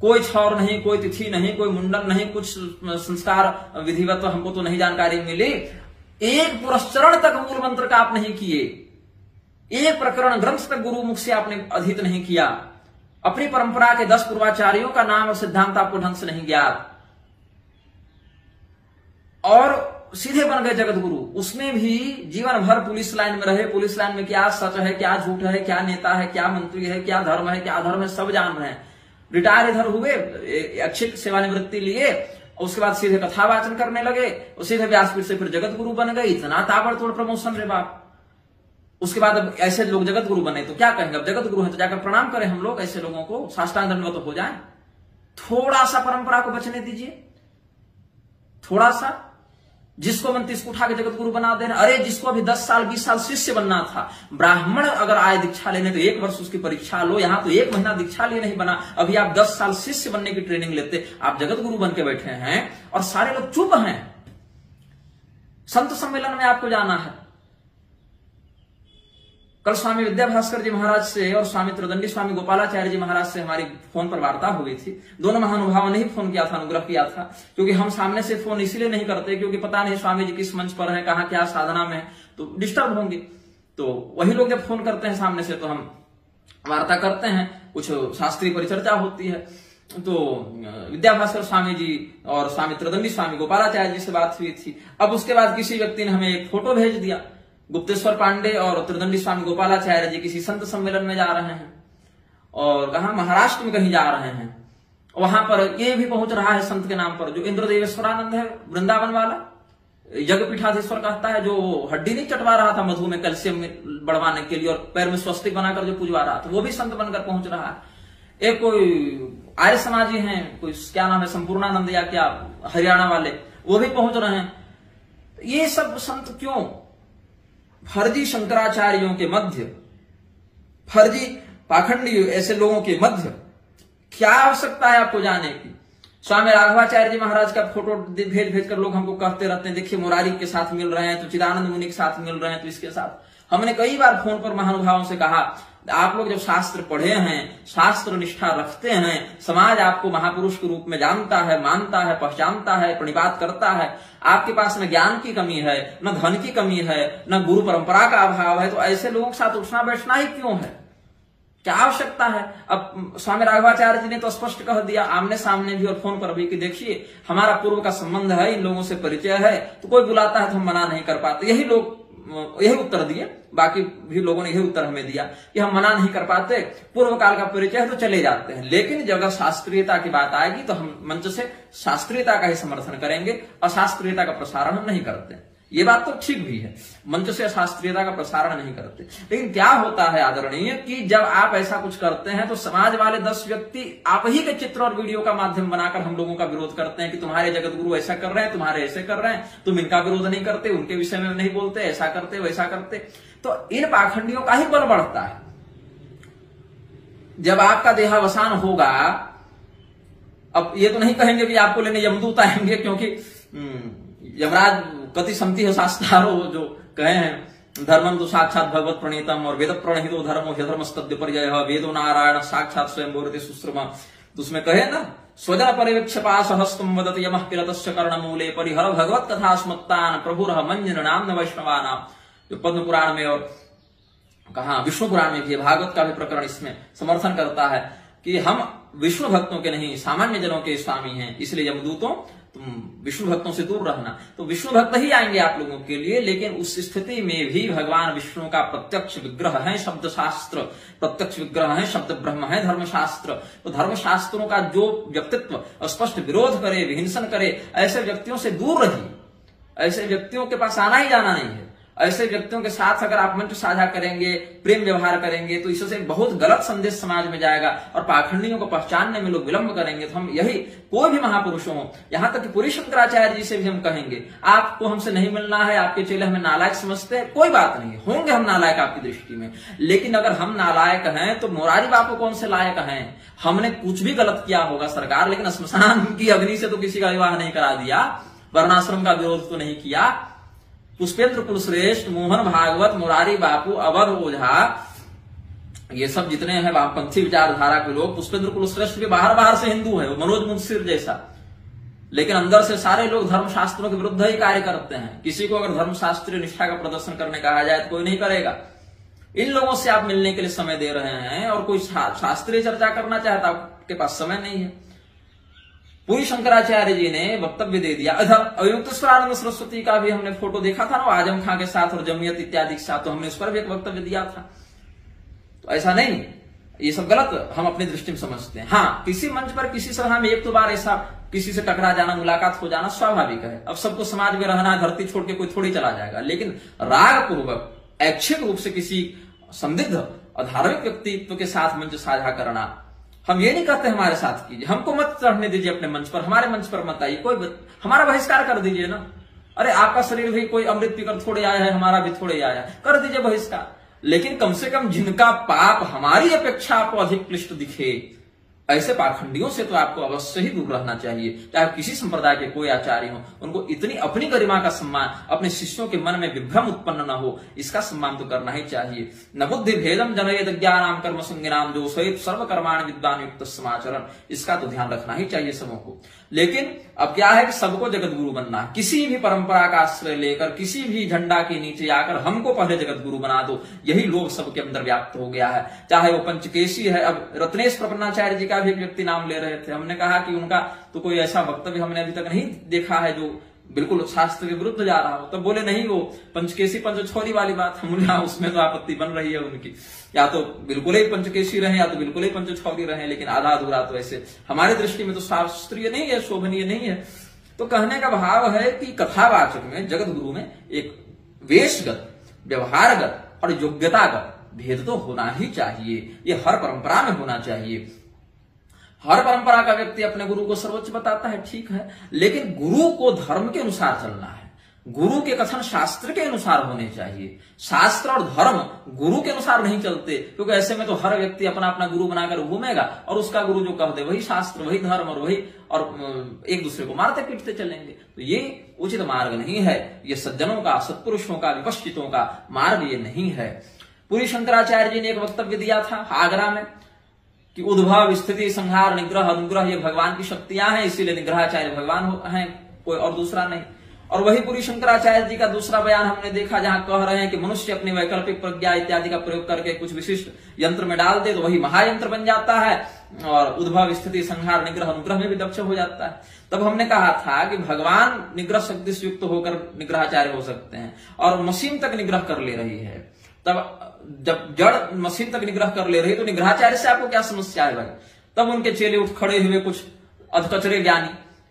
कोई छौर नहीं, कोई तिथि नहीं, कोई मुंडन नहीं, कुछ संस्कार विधिवत हमको तो नहीं जानकारी मिली। एक पुरस्चरण तक मूल मंत्र का आप नहीं किए, एक प्रकरण ग्रंथ तक गुरु मुख से आपने अधीत नहीं किया, अपनी परंपरा के 10 पूर्वाचार्यों का नाम और सिद्धांत आपको ढंग से नहीं ज्ञात, और सीधे बन गए जगत गुरु। उसमें भी जीवन भर पुलिस लाइन में रहे। पुलिस लाइन में क्या सच है, क्या झूठ है, क्या नेता है, क्या मंत्री है, क्या धर्म है, क्या अधर्म है, सब जान रहे हैं। रिटायर इधर हुए, अच्छी सेवानिवृत्ति लिए, उसके बाद सीधे कथा वाचन करने लगे, और सीधे व्यासपीठ से फिर जगत गुरु बन गए। इतना ताबड़तोड़ प्रमोशन रे बाप। उसके बाद अब ऐसे लोग जगत गुरु बने तो क्या कहेंगे, अब जगत गुरु है तो जाकर प्रणाम करें हम लोग ऐसे लोगों को, साष्टांग दंडवत तो हो जाए। थोड़ा सा परंपरा को बचने दीजिए, थोड़ा सा। जिसको मन इसको उठा के जगत गुरु बना देना। अरे जिसको अभी 10 साल 20 साल शिष्य बनना था, ब्राह्मण अगर आए दीक्षा लेने तो 1 वर्ष उसकी परीक्षा लो, यहां तो 1 महीना दीक्षा लिए नहीं बना, अभी आप 10 साल शिष्य बनने की ट्रेनिंग लेते, आप जगत गुरु बन के बैठे हैं और सारे लोग चुप हैं। संत सम्मेलन में आपको जाना है। कल स्वामी विद्याभास्कर जी महाराज से और स्वामी त्रिदंडी स्वामी गोपालाचार्य जी महाराज से हमारी फोन पर वार्ता हुई थी। दोनों महानुभावों ने ही फोन किया था, अनुग्रह किया था, क्योंकि हम सामने से फोन इसलिए नहीं करते क्योंकि पता नहीं स्वामी जी किस मंच पर हैं, कहाँ क्या साधना में, तो डिस्टर्ब होंगे। तो वही लोग जब फोन करते हैं सामने से तो हम वार्ता करते हैं, कुछ शास्त्रीय परिचर्चा होती है। तो विद्याभास्कर स्वामी जी और स्वामी त्रिदंडी स्वामी गोपालाचार्य जी से बात हुई थी। अब उसके बाद किसी व्यक्ति ने हमें एक फोटो भेज दिया, गुप्तेश्वर पांडे और त्रिदंडी स्वामी गोपालाचार्य जी किसी संत सम्मेलन में जा रहे हैं और कहा महाराष्ट्र में कहीं जा रहे हैं। वहां पर ये भी पहुंच रहा है संत के नाम पर, जो इंद्रदेवेश्वरानंद है वृंदावन वाला, यज्ञपीठाधीश्वर कहता है, जो हड्डी नहीं चटवा रहा था मधु में कैल्शियम बढ़वाने के लिए और पैर में स्वस्तिक बनाकर जो पूजवा रहा था, वो भी संत बनकर पहुंच रहा है। एक कोई आर्य समाजी हैं, कोई क्या नाम है, संपूर्णानंद या क्या, हरियाणा वाले, वो भी पहुंच रहे हैं। ये सब संत क्यों? फर्जी शंकराचार्यों के मध्य, फर्जी पाखंडी ऐसे लोगों के मध्य क्या आवश्यकता है आपको जाने की? स्वामी राघवाचार्य जी महाराज का फोटो भेज भेज कर लोग हमको कहते रहते हैं, देखिए मुरारी के साथ मिल रहे हैं, तो चिदानंद मुनि के साथ मिल रहे हैं, तो इसके साथ। हमने कई बार फोन पर महानुभावों से कहा, आप लोग जब शास्त्र पढ़े हैं, शास्त्र निष्ठा रखते हैं, समाज आपको महापुरुष के रूप में जानता है, मानता है, पहचानता है, प्रणिपात करता है, आपके पास न ज्ञान की कमी है, न धन की कमी है, न गुरु परंपरा का अभाव है, तो ऐसे लोगों के साथ उठना बैठना ही क्यों है? क्या आवश्यकता है? अब स्वामी राघवाचार्य जी ने तो स्पष्ट कह दिया आमने सामने भी और फोन पर भी कि देखिए हमारा पूर्व का संबंध है, इन लोगों से परिचय है, तो कोई बुलाता है तो हम मना नहीं कर पाते। यही लोग यही उत्तर दिए, बाकी भी लोगों ने यही उत्तर हमें दिया कि हम मना नहीं कर पाते, पूर्व काल का परिचय है तो चले जाते हैं। लेकिन जब शास्त्रीयता की बात आएगी तो हम मंच से शास्त्रीयता का ही समर्थन करेंगे, अशास्त्रीयता का प्रसारण हम नहीं करते। ये बात तो ठीक भी है, मंच से शास्त्रीयता का प्रसारण नहीं करते। लेकिन क्या होता है आदरणीय कि जब आप ऐसा कुछ करते हैं तो समाज वाले 10 व्यक्ति आप ही के चित्र और वीडियो का माध्यम बनाकर हम लोगों का विरोध करते हैं कि तुम्हारे जगत गुरु ऐसा कर रहे हैं, तुम्हारे ऐसे कर रहे हैं, तुम इनका विरोध नहीं करते, उनके विषय में नहीं बोलते, ऐसा करते वैसा करते। तो इन पाखंडियों का ही बल बढ़ता है। जब आपका देहावसान होगा, अब ये तो नहीं कहेंगे कि आपको लेने यमदूत आएंगे, क्योंकि यमराज कति संति है शास्त्रारो जो कहे हैं, धर्मम तो साक्षात भगवत प्रणीतम और वेद प्रणहितो धर्मो ह्यधर्मस्तद्य पर्यय वेदो नारायण साक्षात स्वयं बोरते सुश्रमा। तो उसमें कहे ना, स्वजन परिवेक्षपाश हस्तम वदत यमः किरतस्य कर्णमूले परिहर भगवत कथा स्मत्तान प्रभुरः मंजन नाम वैष्णवानाम। जो पद्म पुराण में और कहा विष्णु पुराण में भी, भागवत का भी प्रकरण इसमें समर्थन करता है कि हम विष्णु भक्तों के नहीं सामान्य जनों के स्वामी हैं, इसलिए यमदूतों तुम विष्णु भक्तों से दूर रहना। तो विष्णु भक्त ही आएंगे आप लोगों के लिए, लेकिन उस स्थिति में भी भगवान विष्णु का प्रत्यक्ष विग्रह है शब्द शास्त्र, प्रत्यक्ष विग्रह है शब्द ब्रह्म है धर्मशास्त्र। तो धर्मशास्त्रों का जो व्यक्तित्व स्पष्ट विरोध करे, विहिंसन करे, ऐसे व्यक्तियों से दूर रहिए। ऐसे व्यक्तियों के पास आना ही जाना नहीं है। ऐसे व्यक्तियों के साथ अगर आप मंच साझा करेंगे, प्रेम व्यवहार करेंगे, तो इससे बहुत गलत संदेश समाज में जाएगा और पाखंडियों को पहचानने में लोग विलंब करेंगे। तो हम यही, कोई भी महापुरुष हो, यहां तक कि पूरी शंकराचार्य जी से भी हम कहेंगे आपको हमसे नहीं मिलना है, आपके चेले हमें नालायक समझते हैं, कोई बात नहीं, होंगे हम नालायक आपकी दृष्टि में, लेकिन अगर हम नालायक हैं तो मोरारी बापू कौन से लायक हैं? हमने कुछ भी गलत किया होगा सरकार, लेकिन श्मशान की अग्नि से तो किसी का विवाह नहीं करा दिया, वर्णाश्रम का विरोध तो नहीं किया। पुष्पेंद्र कुलश्रेष्ठ, मोहन भागवत, मुरारी बापू, अवध ओझा, ये सब जितने हैं वामपंथी विचारधारा के लोग, पुष्पेंद्र कुलश्रेष्ठ भी बाहर से हिंदू है, मनोज मुंशीर जैसा, लेकिन अंदर से सारे लोग धर्मशास्त्रों के विरुद्ध ही कार्य करते हैं। किसी को अगर धर्मशास्त्रीय निष्ठा का प्रदर्शन करने कहा जाए तो कोई नहीं करेगा। इन लोगों से आप मिलने के लिए समय दे रहे हैं और कोई शास्त्रीय चर्चा करना चाहता, आपके पास समय नहीं है। पूरी शंकराचार्य जी ने वक्तव्य दे दिया। अयुक्तेश्वरानंद सरस्वती का भी हमने फोटो देखा था ना, आजम खां के साथ और जमियत इत्यादि के साथ, तो हमने उस पर भी एक वक्तव्य दिया था। तो ऐसा नहीं, ये सब गलत हम अपनी दृष्टि में समझते हैं। हाँ, किसी मंच पर किसी सभा में एक दो बार ऐसा किसी से टकरा जाना, मुलाकात हो जाना स्वाभाविक है। अब सबको समाज में रहना, धरती छोड़ के कोई थोड़ी चला जाएगा, लेकिन राग पूर्वक ऐच्छिक रूप से किसी संदिग्ध और धार्मिक व्यक्तित्व के साथ मंच साझा करना, हम ये नहीं कहते हमारे साथ कीजिए, हमको मत चढ़ने दीजिए अपने मंच पर, हमारे मंच पर मत आइए, कोई हमारा बहिष्कार कर दीजिए ना। अरे आपका शरीर भी कोई अमृत पीकर थोड़े आया है, हमारा भी थोड़े आया है, कर दीजिए बहिष्कार। लेकिन कम से कम जिनका पाप हमारी अपेक्षा आपको अधिक क्लिष्ट दिखे, ऐसे पाखंडियों से तो आपको अवश्य ही दूर रहना चाहिए। चाहे किसी संप्रदाय के कोई आचार्य हो, उनको इतनी अपनी गरिमा का सम्मान, अपने शिष्यों के मन में विभ्रम उत्पन्न न हो, इसका सम्मान तो करना ही चाहिए। न बुद्धि भेदम जनयेद ज्ञानाम कर्म संज्ञानाम दोषयेत सर्व कर्माणि विद्वान युक्त समाचरण, इसका तो ध्यान रखना ही चाहिए सबों को। लेकिन अब क्या है कि सबको जगत गुरु बनना है। किसी भी परंपरा का आश्रय लेकर, किसी भी झंडा के नीचे आकर हमको पहले जगत गुरु बना दो, यही लोभ सबके अंदर व्याप्त हो गया है। चाहे वो पंचकेशी है, अब रत्नेश प्रपन्नाचार्य जी का भी एक व्यक्ति नाम ले रहे थे, हमने कहा कि उनका तो कोई ऐसा वक्तव्य हमने अभी तक नहीं देखा है जो बिल्कुल शास्त्र के विरुद्ध जा रहा हो। तब बोले नहीं, वो पंचकेशी पंचछौरी वाली बात, हम उसमें तो आपत्ति बन रही है उनकी, या तो बिल्कुल ही पंचकेशी रहे या तो बिल्कुल ही पंचछौरी रहे, लेकिन आधा अधूरा तो ऐसे हमारी दृष्टि में तो शास्त्रीय नहीं है, शोभनीय नहीं है। तो कहने का भाव है कि कथावाचक में, जगत गुरु में एक वेशगत, व्यवहारगत और योग्यतागत भेद तो होना ही चाहिए। ये हर परंपरा में होना चाहिए। हर परंपरा का व्यक्ति अपने गुरु को सर्वोच्च बताता है, ठीक है, लेकिन गुरु को धर्म के अनुसार चलना है। गुरु के कथन शास्त्र के अनुसार होने चाहिए। शास्त्र और धर्म गुरु के अनुसार नहीं चलते, क्योंकि ऐसे में तो हर व्यक्ति अपना अपना गुरु बनाकर घूमेगा और उसका गुरु जो कह दे वही शास्त्र, वही धर्म और एक दूसरे को मारते पीटते चलेंगे। तो ये उचित मार्ग नहीं है। ये सज्जनों का, सत्पुरुषों का, विपश्चितों का मार्ग ये नहीं है। पूरी शंकराचार्य जी ने एक वक्तव्य दिया था आगरा में कि उद्भव, स्थिति, संहार, निग्रह, अनुग्रह ये भगवान की शक्तियां हैं, इसीलिए निग्रहाचार्य भगवान हैं, कोई और दूसरा नहीं। और वही पूरी शंकराचार्य जी का दूसरा बयान हमने देखा, जहां कह रहे हैं कि मनुष्य अपनी वैकल्पिक प्रज्ञा इत्यादि का प्रयोग करके कुछ विशिष्ट यंत्र में डाल दे तो वही महायंत्र बन जाता है और उद्भव, स्थिति, संहार, निग्रह, अनुग्रह में भी दक्ष हो जाता है। तब हमने कहा था कि भगवान निग्रह शक्ति से युक्त होकर निग्रहाचार्य हो सकते हैं और मशीन तक निग्रह कर ले रही है। तब जब जड़ मशीन तक निग्रह कर ले रही तो निग्रहाचार्य से आपको क्या समस्या है भाई? तब उनके चेले उठ खड़े हुए कुछ अधकचरे ज्ञानी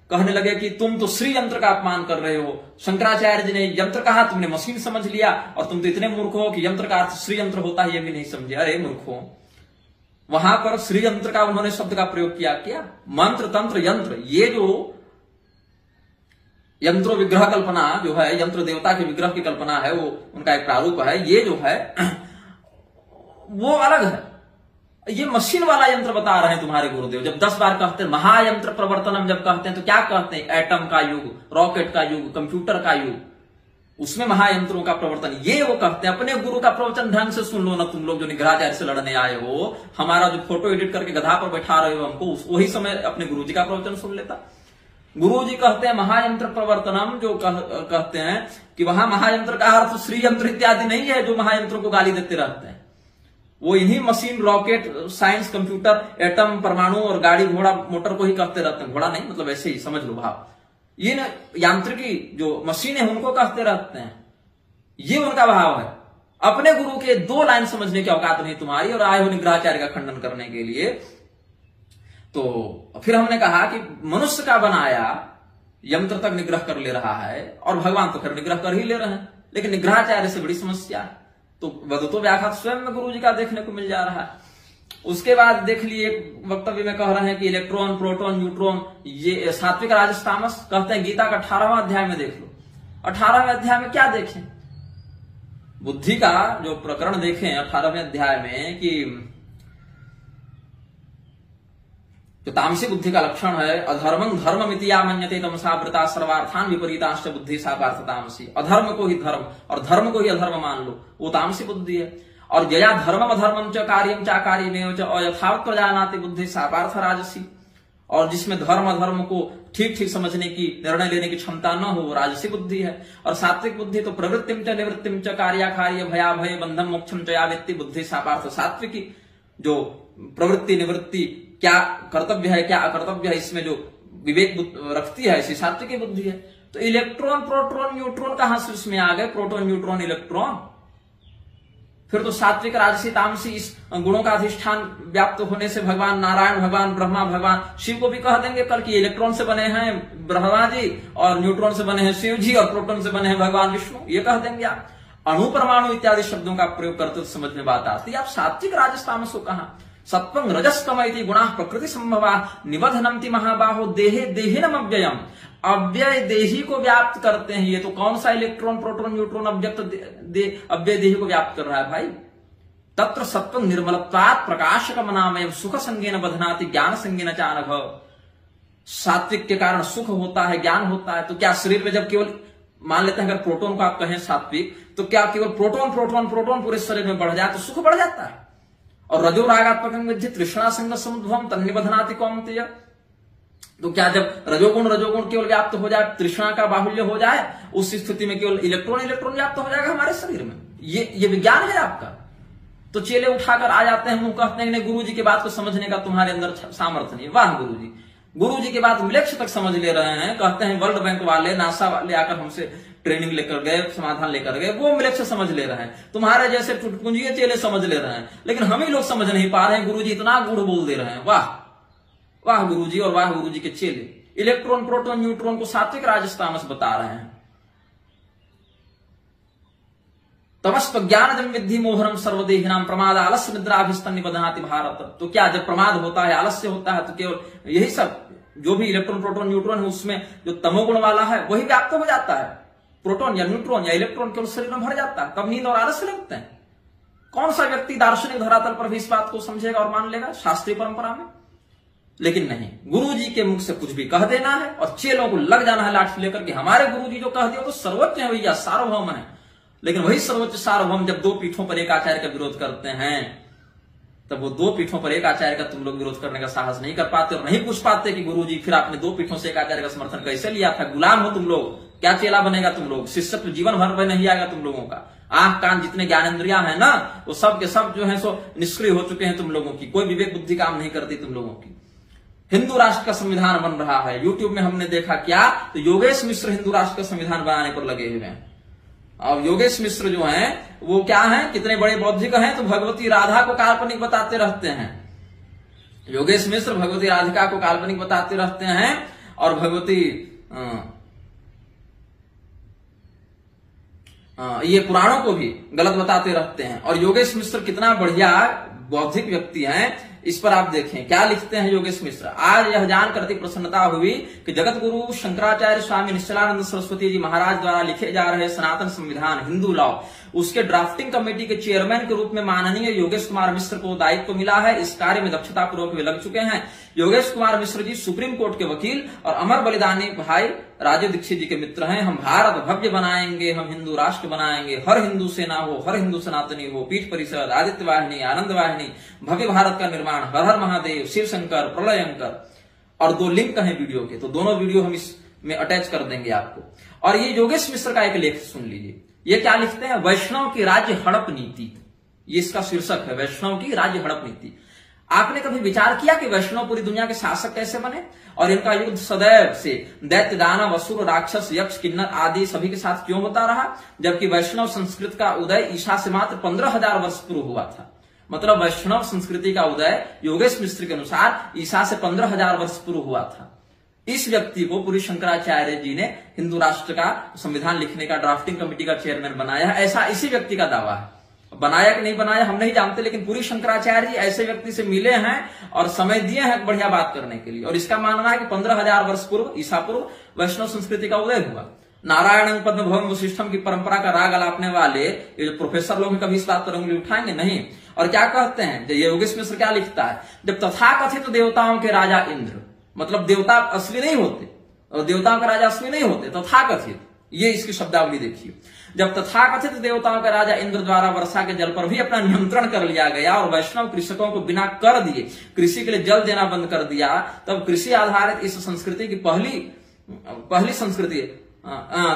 कहने लगे कि तुम तो श्री यंत्र का अपमान कर रहे हो। शंकराचार्य जी ने यंत्र कहा, तुमने मशीन समझ लिया, और तुम तो इतने मूर्ख हो कि यंत्र का अर्थ श्री यंत्र होता है ये भी नहीं समझे। अरे मूर्खों, वहां पर श्री यंत्र का उन्होंने शब्द का प्रयोग किया क्या? मंत्र, तंत्र, यंत्र, ये जो यंत्रो विग्रह कल्पना जो है, यंत्र देवता के विग्रह की कल्पना है, वो उनका एक प्रारूप है। ये जो है वो अलग है। ये मशीन वाला यंत्र बता रहे हैं तुम्हारे गुरुदेव। जब 10 बार कहते हैं महायंत्र प्रवर्तनम, जब कहते हैं तो क्या कहते हैं? एटम का युग, रॉकेट का युग, कंप्यूटर का युग, उसमें महायंत्रों का प्रवर्तन, ये वो कहते हैं। अपने गुरु का प्रवचन ढंग से सुन लो ना तुम लोग जो निग्रहाचार्य से लड़ने आए हो। हमारा जो फोटो एडिट करके गधा पर बैठा रहे हो हमको, वही समय अपने गुरु जी का प्रवचन सुन लेता। गुरु जी कहते हैं महायंत्र प्रवर्तनम, जो कहते हैं कि वहां महायंत्र का अर्थ श्री यंत्र इत्यादि नहीं है जो महायंत्रों को गाली देते रहते हैं। वो इन्हीं machine, rocket, science, computer, atom, परमाणु और गाड़ी घोड़ा मोटर को ही कहते रहते हैं। घोड़ा नहीं, मतलब ऐसे ही समझ लो भाव। ये न यांत्रिकी जो मशीन है उनको कहते रहते हैं। ये उनका भाव है। अपने गुरु के 2 लाइन समझने की औकात नहीं तुम्हारी और आए हो निग्रहाचार्य का खंडन करने के लिए। तो फिर हमने कहा कि मनुष्य का बनाया यंत्र तक निग्रह कर ले रहा है और भगवान तो फिर निग्रह कर ही ले रहे हैं, लेकिन निग्रहाचार्य से बड़ी समस्या है। तो वदतो व्याघात स्वयं में गुरु जी का देखने को मिल जा रहा है। उसके बाद देख लिए वक्तव्य में कह रहे हैं कि इलेक्ट्रॉन, प्रोटॉन, न्यूट्रॉन, ये सात्विक, राजस, तामस कहते हैं। गीता का 18वां अध्याय में देख लो। 18वें अध्याय में क्या देखें? बुद्धि का जो प्रकरण देखें 18वें अध्याय में कि जो तामसी बुद्धि का लक्षण है, अधर्मं धर्ममिति या मन्यते तमसा वृता सर्वार्थान विपरीताश्च बुद्धि सा पार्थ तामसी। अधर्म को ही धर्म और धर्म को ही अधर्म मान लो, वो तामसी बुद्धि है। और जया धर्मम अधर्मम च कार्यम चा कार्यमेव च अयथावत् प्रजानाति बुद्धि सा पार्थ राजसी। और जिसमें धर्म अधर्म को ठीक ठीक समझने की, निर्णय लेने की क्षमता न हो, राजसी बुद्धि है। और सात्विक बुद्धि तो प्रवृत्तिम च निवृत्तिम च कार्याकार्य भया भय बंधम मोक्षम च या व्यक्ति बुद्धि सा पार्थ सात्विकी। जो प्रवृत्ति, निवृत्ति, क्या कर्तव्य है क्या अकर्तव्य है, इसमें जो विवेक रखती है, ऐसी सात्विकी बुद्धि है। तो इलेक्ट्रॉन, प्रोटॉन, न्यूट्रॉन कहां से उसमें आ गए? Proton, neutron, electron. फिर तो सात्विक, राजसी, तामसी इस गुणों का अधिष्ठान व्याप्त होने से भगवान नारायण, भगवान ब्रह्मा, भगवान शिव को भी कह देंगे कल कि इलेक्ट्रॉन से बने हैं ब्रह्मा जी और न्यूट्रॉन से बने हैं शिव जी और प्रोटॉन से बने हैं भगवान विष्णु, ये कह देंगे आप। अणु, परमाणु इत्यादि शब्दों का प्रयोग करते तो समझ में बात आती है। आप सात्विक, राजस, तामस को कहा? सत्वं रजस्तम इति गुणाः प्रकृति संभवा निबधनन्ति महाबाहो देहे देहिनम अव्ययम् अव्यय देही को व्याप्त करते हैं। ये तो कौन सा इलेक्ट्रॉन प्रोटॉन न्यूट्रॉन अव्यक्त अव्यय देही को व्याप्त कर रहा है भाई। तत्र सत्व निर्मलत्वात् प्रकाशकमनामयम् सुख संगेन बधनाति ज्ञान संगेन चानघ। सात्विक के कारण सुख होता है, ज्ञान होता है। तो क्या शरीर में जब केवल मान लेते हैं अगर प्रोटॉन को आप कहें सात्विक, तो क्या केवल प्रोटॉन प्रोटॉन प्रोटॉन पूरे शरीर में बढ़ जाए तो सुख बढ़ जाता है। और रजो रागात्मकं विद्धि तृष्णा संग समुद्भवम् तन्निबध्नाति कौन्तेय। तो क्या जब रजोगुण केवल व्याप्त हो जाए, तृष्णा का बाहुल्य हो जाए, उस स्थिति में केवल इलेक्ट्रॉन व्याप्त हो जाएगा हमारे शरीर में। ये विज्ञान है आपका। तो चेले उठाकर आ जाते हैं, मुंह कहते हैं गुरु जी की बात को समझने का तुम्हारे अंदर सामर्थ्य नहीं। वाह गुरु जी की बात विलक्ष तक समझ ले रहे हैं। कहते हैं वर्ल्ड बैंक वाले, नासा वाले आकर हमसे ट्रेनिंग लेकर गए, समाधान लेकर गए, वो विलक्ष समझ ले रहे हैं। तुम्हारे जैसे टुटपुंजिए चेले समझ ले रहे हैं, लेकिन हम ही लोग समझ नहीं पा रहे हैं। गुरु जी इतना गूढ़ बोल दे रहे हैं। वाह गुरु जी और वाह गुरु जी के चेले। इलेक्ट्रॉन प्रोटॉन न्यूट्रॉन को सात्विक राजस बता रहे हैं। तमस्व ज्ञानजम विद्धि मोहरम सर्वदेहिनाम प्रमाद आलस्य निद्राभिस्तन निबध्नाति भारत। तो क्या जब प्रमाद होता है, आलस्य होता है, तो केवल यही सब जो भी इलेक्ट्रॉन प्रोटॉन न्यूट्रॉन है उसमें जो तमोगुण वाला है वही व्याप्त हो जाता है। प्रोटॉन या न्यूट्रॉन या इलेक्ट्रॉन केवल शरीर में भर जाता है, तब नींद और आलस्य लगते हैं। कौन सा व्यक्ति दार्शनिक धरातल पर भी इस बात को समझेगा और मान लेगा शास्त्रीय परंपरा में? लेकिन नहीं, गुरु जी के मुख से कुछ भी कह देना है और चेलों को लग जाना है लाठी लेकर के हमारे गुरु जी जो कह दिया तो सर्वोच्च है भैया, सार्वभौम है। लेकिन वही सर्वोच्च सार्वभौम जब दो पीठों पर एक आचार्य का विरोध करते हैं, तब वो दो पीठों पर एक आचार्य का तुम लोग विरोध करने का साहस नहीं कर पाते और नहीं पूछ पाते कि गुरु जी फिर आपने दो पीठों से एक आचार्य का समर्थन कैसे लिया था? गुलाम हो तुम लोग, क्या चेला बनेगा तुम लोग? शिष्य तो जीवन भर में नहीं आएगा तुम लोगों का। आंख कान जितने ज्ञानेंद्रियां हैं ना, वो सब के सब जो है सो निष्क्रिय हो चुके हैं तुम लोगों की। कोई विवेक बुद्धि काम नहीं करती तुम लोगों की। हिंदू राष्ट्र का संविधान बन रहा है, यूट्यूब में हमने देखा क्या, तो योगेश मिश्र हिंदू राष्ट्र का संविधान बनाने पर लगे हुए हैं। अब योगेश मिश्र जो हैं वो क्या हैं, कितने बड़े बौद्धिक हैं, तो भगवती राधा को काल्पनिक बताते रहते हैं। योगेश मिश्र भगवती राधिका को काल्पनिक बताते रहते हैं और भगवती ये पुराणों को भी गलत बताते रहते हैं। और योगेश मिश्र कितना बढ़िया बौद्धिक व्यक्ति हैं, इस पर आप देखें क्या लिखते हैं योगेश मिश्र। आज यह जानकर अति प्रसन्नता हुई कि जगत गुरु शंकराचार्य स्वामी निश्चलानंद सरस्वती जी महाराज द्वारा लिखे जा रहे सनातन संविधान हिंदू लॉ, उसके ड्राफ्टिंग कमेटी के चेयरमैन के रूप में माननीय योगेश कुमार मिश्र को दायित्व मिला है। इस कार्य में दक्षता पूर्वक वे लग चुके हैं। योगेश कुमार मिश्र जी सुप्रीम कोर्ट के वकील और अमर बलिदानी भाई राजीव दीक्षित जी के मित्र हैं। हम भारत भव्य बनाएंगे, हम हिंदू राष्ट्र बनाएंगे, हर हिंदू सेना हो, हर हिंदू सनातनी हो, पीठ परिषद, आदित्य वाहिनी, आनंद वाहिनी, भव्य भारत का निर्माण, हर हर महादेव, शिव शंकर, प्रलयंकर। और दो लिंक हैं वीडियो के, तो दोनों वीडियो हम इसमें अटैच कर देंगे आपको। और ये योगेश मिश्र का एक लेख सुन लीजिए, ये क्या लिखते हैं, वैष्णव की राज्य हड़प नीति, ये इसका शीर्षक है, वैष्णव की राज्य हड़प नीति। आपने कभी विचार किया कि वैष्णव पूरी दुनिया के शासक कैसे बने और इनका युद्ध सदैव से दैत्य दानव असुर राक्षस यक्ष किन्नर आदि सभी के साथ क्यों होता रहा, जबकि वैष्णव संस्कृत का उदय ईसा से मात्र 15,000 वर्ष पूर्व हुआ था। मतलब वैष्णव संस्कृति का उदय योगेश मिश्र के अनुसार ईसा से 15,000 वर्ष पूर्व हुआ था। इस व्यक्ति को पूरी शंकराचार्य जी ने हिंदू राष्ट्र का संविधान लिखने का ड्राफ्टिंग कमेटी का चेयरमैन बनाया है, ऐसा इसी व्यक्ति का दावा है। बनाया कि नहीं बनाया हम नहीं जानते, लेकिन पूरी शंकराचार्य जी ऐसे व्यक्ति से मिले हैं और समय दिए हैं बढ़िया बात करने के लिए। और इसका मानना है कि 15,000 वर्ष पूर्व ईसा पूर्व वैष्णव संस्कृति का उदय हुआ। नारायण पद्म भवन वशिष्ठम की परंपरा का राग अलापने वाले ये जो प्रोफेसर लोग कभी इस बात पर उंगली उठाएंगे नहीं। और क्या कहते हैं, ये योगेश मिश्र क्या लिखता है, जब तथाकथित देवताओं के राजा इंद्र, मतलब देवता असली नहीं होते और देवताओं के राजा असली नहीं होते, तथाकथित, ये इसकी शब्दावली देखिए। जब तथाकथित देवताओं का राजा इंद्र द्वारा वर्षा के जल पर भी अपना नियंत्रण कर लिया गया और वैष्णव कृषकों को बिना कर दिए कृषि के लिए जल देना बंद कर दिया, तब कृषि आधारित इस संस्कृति की पहली संस्कृति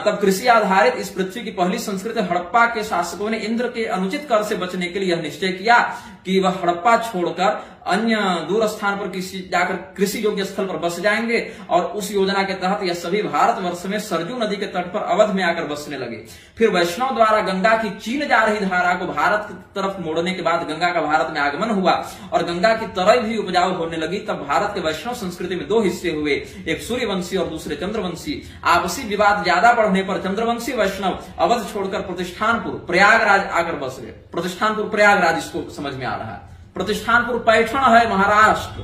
तब कृषि आधारित इस पृथ्वी की पहली संस्कृति हड़प्पा के शासकों ने इंद्र के अनुचित कर से बचने के लिए यह निश्चय किया कि वह हड़प्पा छोड़कर अन्य दूर स्थान पर जाकर कृषि योग्य स्थल पर बस जाएंगे। और उस योजना के तहत यह सभी भारतवर्ष में सरजू नदी के तट पर अवध में आकर बसने लगे। फिर वैष्णव द्वारा गंगा की चीन जा रही धारा को भारत की तरफ मोड़ने के बाद गंगा का भारत में आगमन हुआ और गंगा की तरह भी उपजाऊ होने लगी। तब भारत के वैष्णव संस्कृति में दो हिस्से हुए, एक सूर्यवंशी और दूसरे चंद्रवंशी। आपसी विवाद ज्यादा बढ़ने पर चंद्रवंशी वैष्णव अवध छोड़कर प्रतिष्ठानपुर प्रयागराज आकर बस गए। प्रतिष्ठानपुर प्रयागराज इसको समझ में आ रहा है, प्रतिष्ठानपुर पैठण है महाराष्ट्र,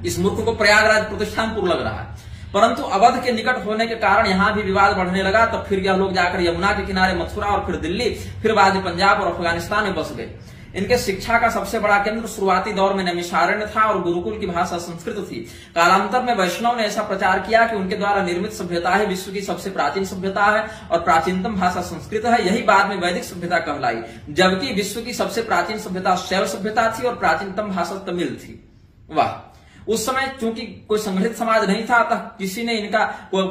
इस मूर्ख को प्रयागराज प्रतिष्ठानपुर लग रहा है। परंतु अवध के निकट होने के कारण यहाँ भी विवाद बढ़ने लगा। तब फिर यह लोग जाकर यमुना के किनारे मथुरा और फिर दिल्ली, फिर बाद में पंजाब और अफगानिस्तान में बस गए। इनके शिक्षा का सबसे बड़ा केंद्र शुरुआती दौर में नैमिषारण्य था और गुरुकुल की भाषा संस्कृत थी। कालांतर में वैष्णव ने ऐसा प्रचार किया कि उनके द्वारा निर्मित सभ्यता ही विश्व की सबसे प्राचीन सभ्यता है और प्राचीनतम भाषा संस्कृत है। यही बाद में वैदिक सभ्यता कहलाई, जबकि विश्व की सबसे प्राचीन सभ्यता शैव सभ्यता थी और प्राचीनतम भाषा तमिल थी। वाह! उस समय चूंकि कोई संगठित समाज नहीं था, अतः किसी ने इनका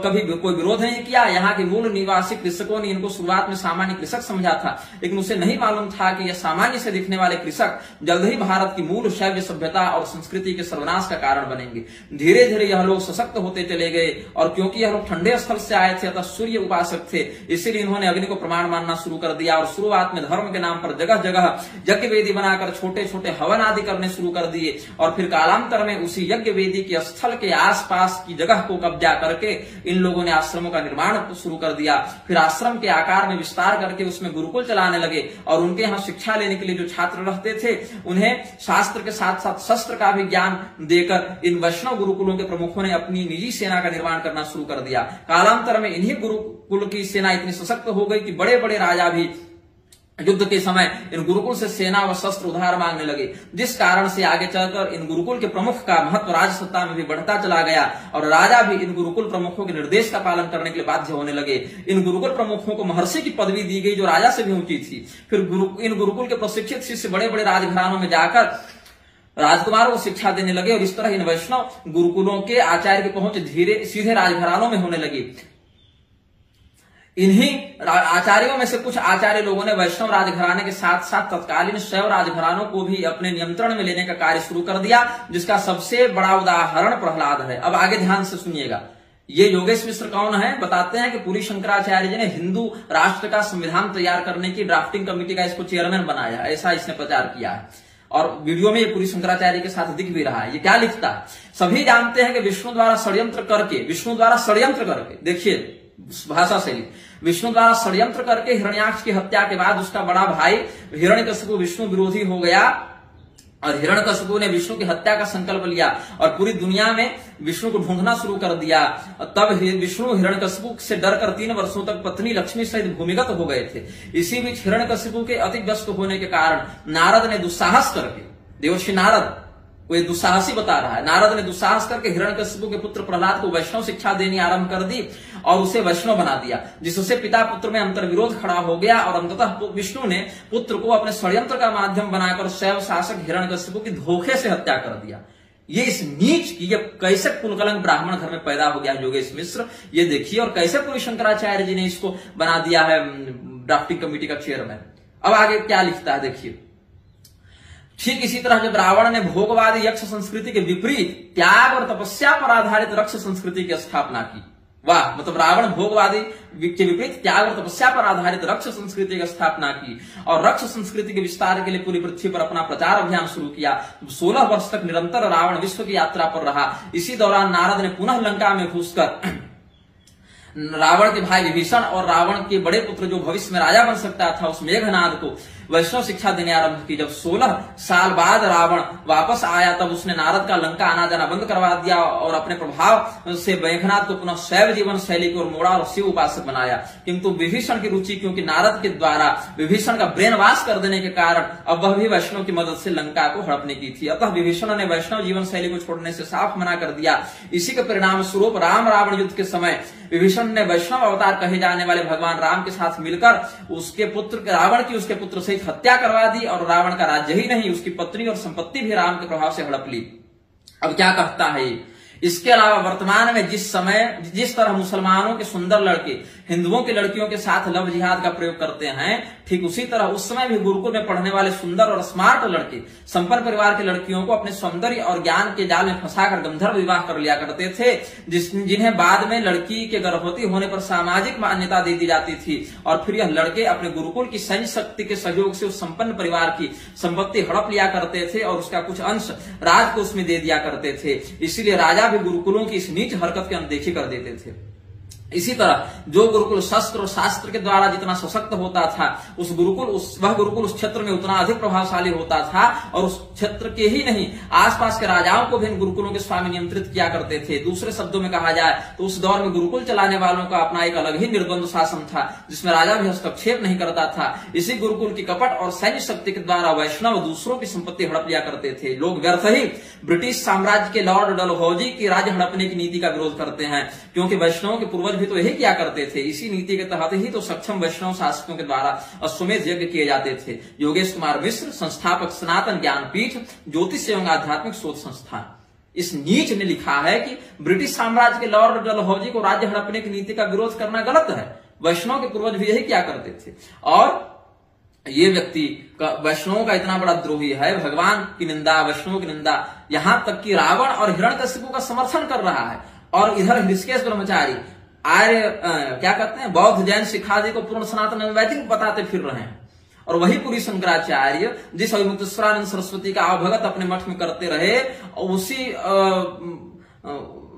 कभी कोई विरोध नहीं किया। यहाँ के मूल निवासी कृषकों ने इनको शुरुआत में सामान्य कृषक समझा था, लेकिन उसे नहीं मालूम था कि यह सामान्य से दिखने वाले कृषक जल्द ही भारत की मूल शैव सभ्यता और संस्कृति के सर्वनाश का कारण बनेंगे। धीरे धीरे यह लोग सशक्त होते चले गए और क्योंकि यह लोग ठंडे स्थल से आए थे अतः सूर्य उपासक थे, इसीलिए इन्होंने अग्नि को प्रमाण मानना शुरू कर दिया और शुरुआत में धर्म के नाम पर जगह जगह यज्ञ वेदी बनाकर छोटे छोटे हवन आदि करने शुरू कर दिए और फिर कालांतर में उसी यज्ञ वेदी के स्थल के आसपास की जगह को कब्जा करके इन लोगों ने आश्रमों का निर्माण शुरू कर दिया। फिर आश्रम के आकार में विस्तार करके उसमें गुरुकुल चलाने लगे और उनके यहाँ शिक्षा लेने के लिए जो छात्र रहते थे उन्हें शास्त्र के साथ साथ शस्त्र का भी ज्ञान देकर इन वैष्णव गुरुकुलों के प्रमुखों ने अपनी निजी सेना का निर्माण करना शुरू कर दिया। कालांतर में इन्हीं गुरुकुल की सेना इतनी सशक्त हो गई कि बड़े बड़े राजा भी युद्ध के समय इन गुरुकुल से सेना व शस्त्र उधार मांगने लगे, जिस कारण से आगे चलकर इन गुरुकुल के प्रमुख का महत्व राजसत्ता में भी बढ़ता चला गया और राजा भी इन गुरुकुल प्रमुखों के निर्देश का पालन करने के लिए बाध्य होने लगे। इन गुरुकुल प्रमुखों को महर्षि की पदवी दी गई जो राजा से भी ऊंची थी। फिर इन गुरुकुल के प्रशिक्षित शिष्य बड़े बड़े राजघरानों में जाकर राजकुमारों को शिक्षा देने लगे और इस तरह इन वैष्णव गुरुकुलों के आचार्य की पहुंच धीरे सीधे राजघरानों में होने लगी। इन्हीं आचार्यों में से कुछ आचार्य लोगों ने वैष्णव राजघराने के साथ साथ तत्कालीन शैव राजघरानों को भी अपने नियंत्रण में लेने का कार्य शुरू कर दिया, जिसका सबसे बड़ा उदाहरण प्रहलाद है। अब आगे ध्यान से सुनिएगा। ये योगेश मिश्र कौन है? बताते हैं कि पुरी शंकराचार्य जी ने हिंदू राष्ट्र का संविधान तैयार करने की ड्राफ्टिंग कमेटी का इसको चेयरमैन बनाया, ऐसा इसने प्रचार किया है और वीडियो में ये पुरी शंकराचार्य के साथ दिख भी रहा है। ये क्या लिखता है? सभी जानते हैं कि विष्णु द्वारा षड्यंत्र करके देखिए भाषा शैली, विष्णु द्वारा षड्यंत्र करके हिरण्याक्ष की हत्या के बाद उसका बड़ा भाई हिरण्यकशिपु विष्णु विरोधी हो गया और हिरण्यकशिपु ने विष्णु की हत्या का संकल्प लिया और पूरी दुनिया में विष्णु को ढूंढना शुरू कर दिया। तब विष्णु हिरण्यकशिपु से डरकर 3 वर्षों तक पत्नी लक्ष्मी सहित भूमिगत हो गए थे। इसी बीच हिरण्यकशिपु के अति व्यस्त होने के कारण नारद ने दुस्साहस करके, देवर्षि नारद वो दुस्साहसी बता रहा है, नारद ने दुस्साहस करके हिरण्यकशिपु के पुत्र प्रहलाद को वैष्णव शिक्षा देनी आरंभ कर दी और उसे वैष्णव बना दिया, जिससे पिता पुत्र में अंतर्विरोध खड़ा हो गया और अंततः विष्णु ने पुत्र को अपने षड्यंत्र का माध्यम बनाकर शैव शासक हिरण्यकशिपु की धोखे से हत्या कर दिया। ये इस नीच की ये कैसे कुलकलंक ब्राह्मण घर में पैदा हो गया योगेश मिश्र, ये देखिए, और कैसे पुरी शंकराचार्य जी ने इसको बना दिया है ड्राफ्टिंग कमेटी का चेयरमैन। अब आगे क्या लिखता है देखिए। ठीक इसी तरह जब रावण ने भोगवादी यक्ष संस्कृति के विपरीत त्याग और तपस्या पर आधारित रक्ष संस्कृति की स्थापना की, वाह, मतलब रावण भोगवादी के विपरीत त्याग और तपस्या पर आधारित रक्ष संस्कृति की स्थापना की और रक्ष संस्कृति के विस्तार के लिए पूरी पृथ्वी पर अपना प्रचार अभियान शुरू किया। 16 वर्ष तक निरंतर रावण विश्व की यात्रा पर रहा। इसी दौरान नारद ने पुनः लंका में घुसकर रावण के भाई विभीषण और रावण के बड़े पुत्र जो भविष्य में राजा बन सकता था उस मेघनाद को वैष्णव शिक्षा देने आरंभ की। जब 16 साल बाद रावण वापस आया तब उसने नारद का लंका आना जाना बंद करवा दिया और अपने प्रभाव से मेघनाद को पुनः शैव जीवन शैली की ओर मोड़ा और शिव उपासक बनाया। किंतु विभीषण की रुचि, क्योंकि नारद के द्वारा विभीषण का ब्रेन वॉश कर देने के कारण अब वह भी वैष्णव की मदद से लंका को हड़पने की थी, अतः विभीषण ने वैष्णव जीवन शैली को छोड़ने से साफ मना कर दिया। इसी के परिणाम स्वरूप राम रावण युद्ध के समय विभीषण ने वैष्णव अवतार कहे जाने वाले भगवान राम के साथ मिलकर उसके पुत्र रावण की उसके पुत्र सहित हत्या करवा दी और रावण का राज्य ही नहीं उसकी पत्नी और संपत्ति भी राम के प्रभाव से हड़प ली। अब क्या कहता है इसके अलावा वर्तमान में जिस तरह मुसलमानों के सुंदर लड़के हिंदुओं की लड़कियों के साथ लव जिहाद का प्रयोग करते हैं, ठीक उसी तरह उस समय भी गुरुकुल में पढ़ने वाले सुंदर और स्मार्ट लड़के संपन्न परिवार की लड़कियों को अपने सौंदर्य और ज्ञान के जाल में फंसाकर गंधर्व विवाह कर लिया करते थे, जिन्हें बाद में लड़की के गर्भवती होने पर सामाजिक मान्यता दे दी जाती थी और फिर यह लड़के अपने गुरुकुल की सैन्य शक्ति के सहयोग से उस संपन्न परिवार की संपत्ति हड़प लिया करते थे और उसका कुछ अंश राज को उसमें दे दिया करते थे। इसीलिए राजा भी गुरुकुलों की इस नीच हरकत की अनदेखी कर देते थे। इसी तरह जो गुरुकुल शस्त्र और शास्त्र के द्वारा जितना सशक्त होता था, वह गुरुकुल उस क्षेत्र में उतना अधिक प्रभावशाली होता था, और उस क्षेत्र के ही नहीं आसपास के राजाओं को भी इन गुरुकुलों के स्वामी नियंत्रित किया करते थे। दूसरे शब्दों में कहा जाए तो उस दौर में गुरुकुल चलाने वालों का अपना एक अलग ही निर्द्वंद शासन था, जिसमें राजा भी हस्तक्षेप नहीं करता था। इसी गुरुकुल की कपट और सैन्य शक्ति के द्वारा वैष्णव दूसरों की संपत्ति हड़प लिया करते थे। लोग व्यर्थ ही ब्रिटिश साम्राज्य के लॉर्ड डलहौजी की राज्य हड़पने की नीति का विरोध करते हैं, क्योंकि वैष्णवों के पूर्वज भी तो यही किया करते थे। इसी नीति के तहत ही तो सक्षम वैष्णव शासकों के द्वारा अश्वमेध यज्ञ किए जाते थे। योगेश कुमार मिश्र, संस्थापक सनातन ज्ञानपीठ, ज्योतिष एवं आध्यात्मिक शोध संस्थान, इस नीच ने लिखा है कि ब्रिटिश साम्राज्य के लॉर्ड डलहौजी को राज्य हड़पने की नीति का विरोध करना गलत है। वैष्णव के पूर्वज भी यही किया करते थे, और ये व्यक्ति वैष्णवों का इतना बड़ा द्रोही है, भगवान की निंदा, वैष्णव की निंदा, यहां तक कि रावण और हिरण्यकशिपु का समर्थन कर रहा है। और इधर ऋषिकेश ब्रह्मचारी आर्य क्या कहते हैं, बौद्ध जैन सिख आदि को पूर्ण सनातन वैदिक बताते फिर रहे हैं, और वही पूरी शंकराचार्य जिस अविमुक्तेश्वरानंद सरस्वती का अवभगत अपने मठ में करते रहे, और उसी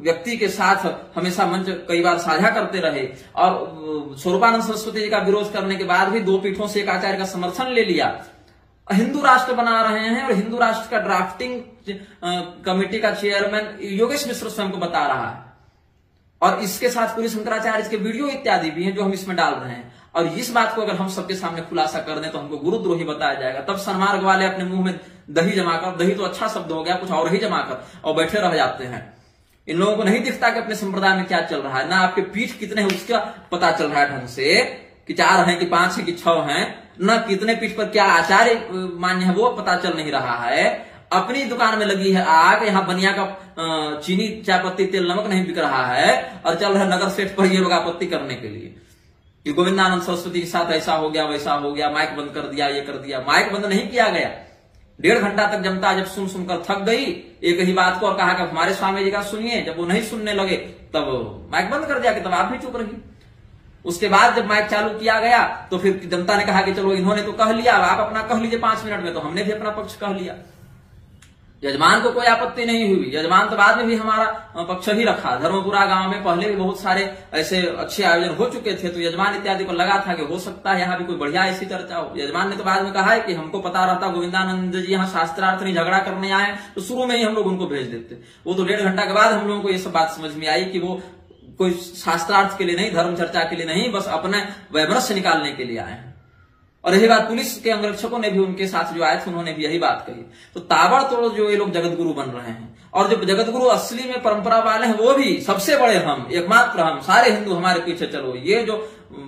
व्यक्ति के साथ हमेशा मंच कई बार साझा करते रहे, और स्वरूपानंद सरस्वती जी का विरोध करने के बाद भी दो पीठों से एक आचार्य का समर्थन ले लिया। हिंदू राष्ट्र बना रहे हैं, और हिंदू राष्ट्र का ड्राफ्टिंग कमेटी का चेयरमैन योगेश मिश्र स्वयं को बता रहा है, और इसके साथ पूरी शंकराचार्य के वीडियो इत्यादि भी हैं जो हम इसमें डाल रहे हैं। और इस बात को अगर हम सबके सामने खुलासा कर दें तो हमको गुरुद्रोही बताया जाएगा। तब सन्मार्ग वाले अपने मुंह में दही जमाकर, दही तो अच्छा शब्द हो गया, कुछ और ही जमाकर और बैठे रह जाते हैं। इन लोगों को नहीं दिखता कि अपने संप्रदाय में क्या चल रहा है, ना आपके पीठ कितने हैं उसका पता चल रहा है ढंग से, कि 4 हैं कि 5 हैं कि 6 हैं, न कितने पीठ पर क्या आचार्य मान्य है वो पता चल नहीं रहा है। अपनी दुकान में लगी है आग, यहाँ बनिया का चीनी, चाय पत्ती, तेल, नमक नहीं बिक रहा है, और चल रहा है नगर सेठ पर ये लोग आपत्ति करने के लिए कि गोविंदानंद सरस्वती के साथ ऐसा हो गया, वैसा हो गया, माइक बंद कर दिया, ये कर दिया। माइक बंद नहीं किया गया, 1.5 घंटा तक जनता जब सुन सुनकर थक गई एक ही बात को, और कहा कि हमारे स्वामी जी का सुनिए, जब वो नहीं सुनने लगे तब माइक बंद कर दिया कि तब आप भी चुप रही। उसके बाद जब माइक चालू किया गया तो फिर जनता ने कहा कि चलो इन्होंने तो कह लिया, आप अपना कह लीजिए 5 मिनट में, तो हमने भी अपना पक्ष कह लिया। यजमान को कोई आपत्ति नहीं हुई, यजमान तो बाद में भी हमारा पक्ष ही रखा। धर्मपुरा गांव में पहले भी बहुत सारे ऐसे अच्छे आयोजन हो चुके थे, तो यजमान इत्यादि को लगा था कि हो सकता है यहाँ भी कोई बढ़िया ऐसी चर्चा हो। यजमान ने तो बाद में कहा है कि हमको पता रहता गोविंदानंद जी यहाँ शास्त्रार्थ नहीं झगड़ा करने आए, तो शुरू में ही हम लोग उनको भेज देते। वो तो 1.5 घंटा के बाद हम लोगों को ये सब बात समझ में आई कि वो कोई शास्त्रार्थ के लिए नहीं, धर्म चर्चा के लिए नहीं, बस अपने वैमनस्य निकालने के लिए आए हैं। और यही बात पुलिस के अंगरक्षकों ने भी उनके साथ जो आए थे उन्होंने भी यही बात कही। तो ताबड़तोड़ जो ये लोग जगत गुरु बन रहे हैं, और जो जगत गुरु असली में परंपरा वाले हैं वो भी सबसे बड़े हम, एकमात्र हम, सारे हिंदू हमारे पीछे चलो। ये जो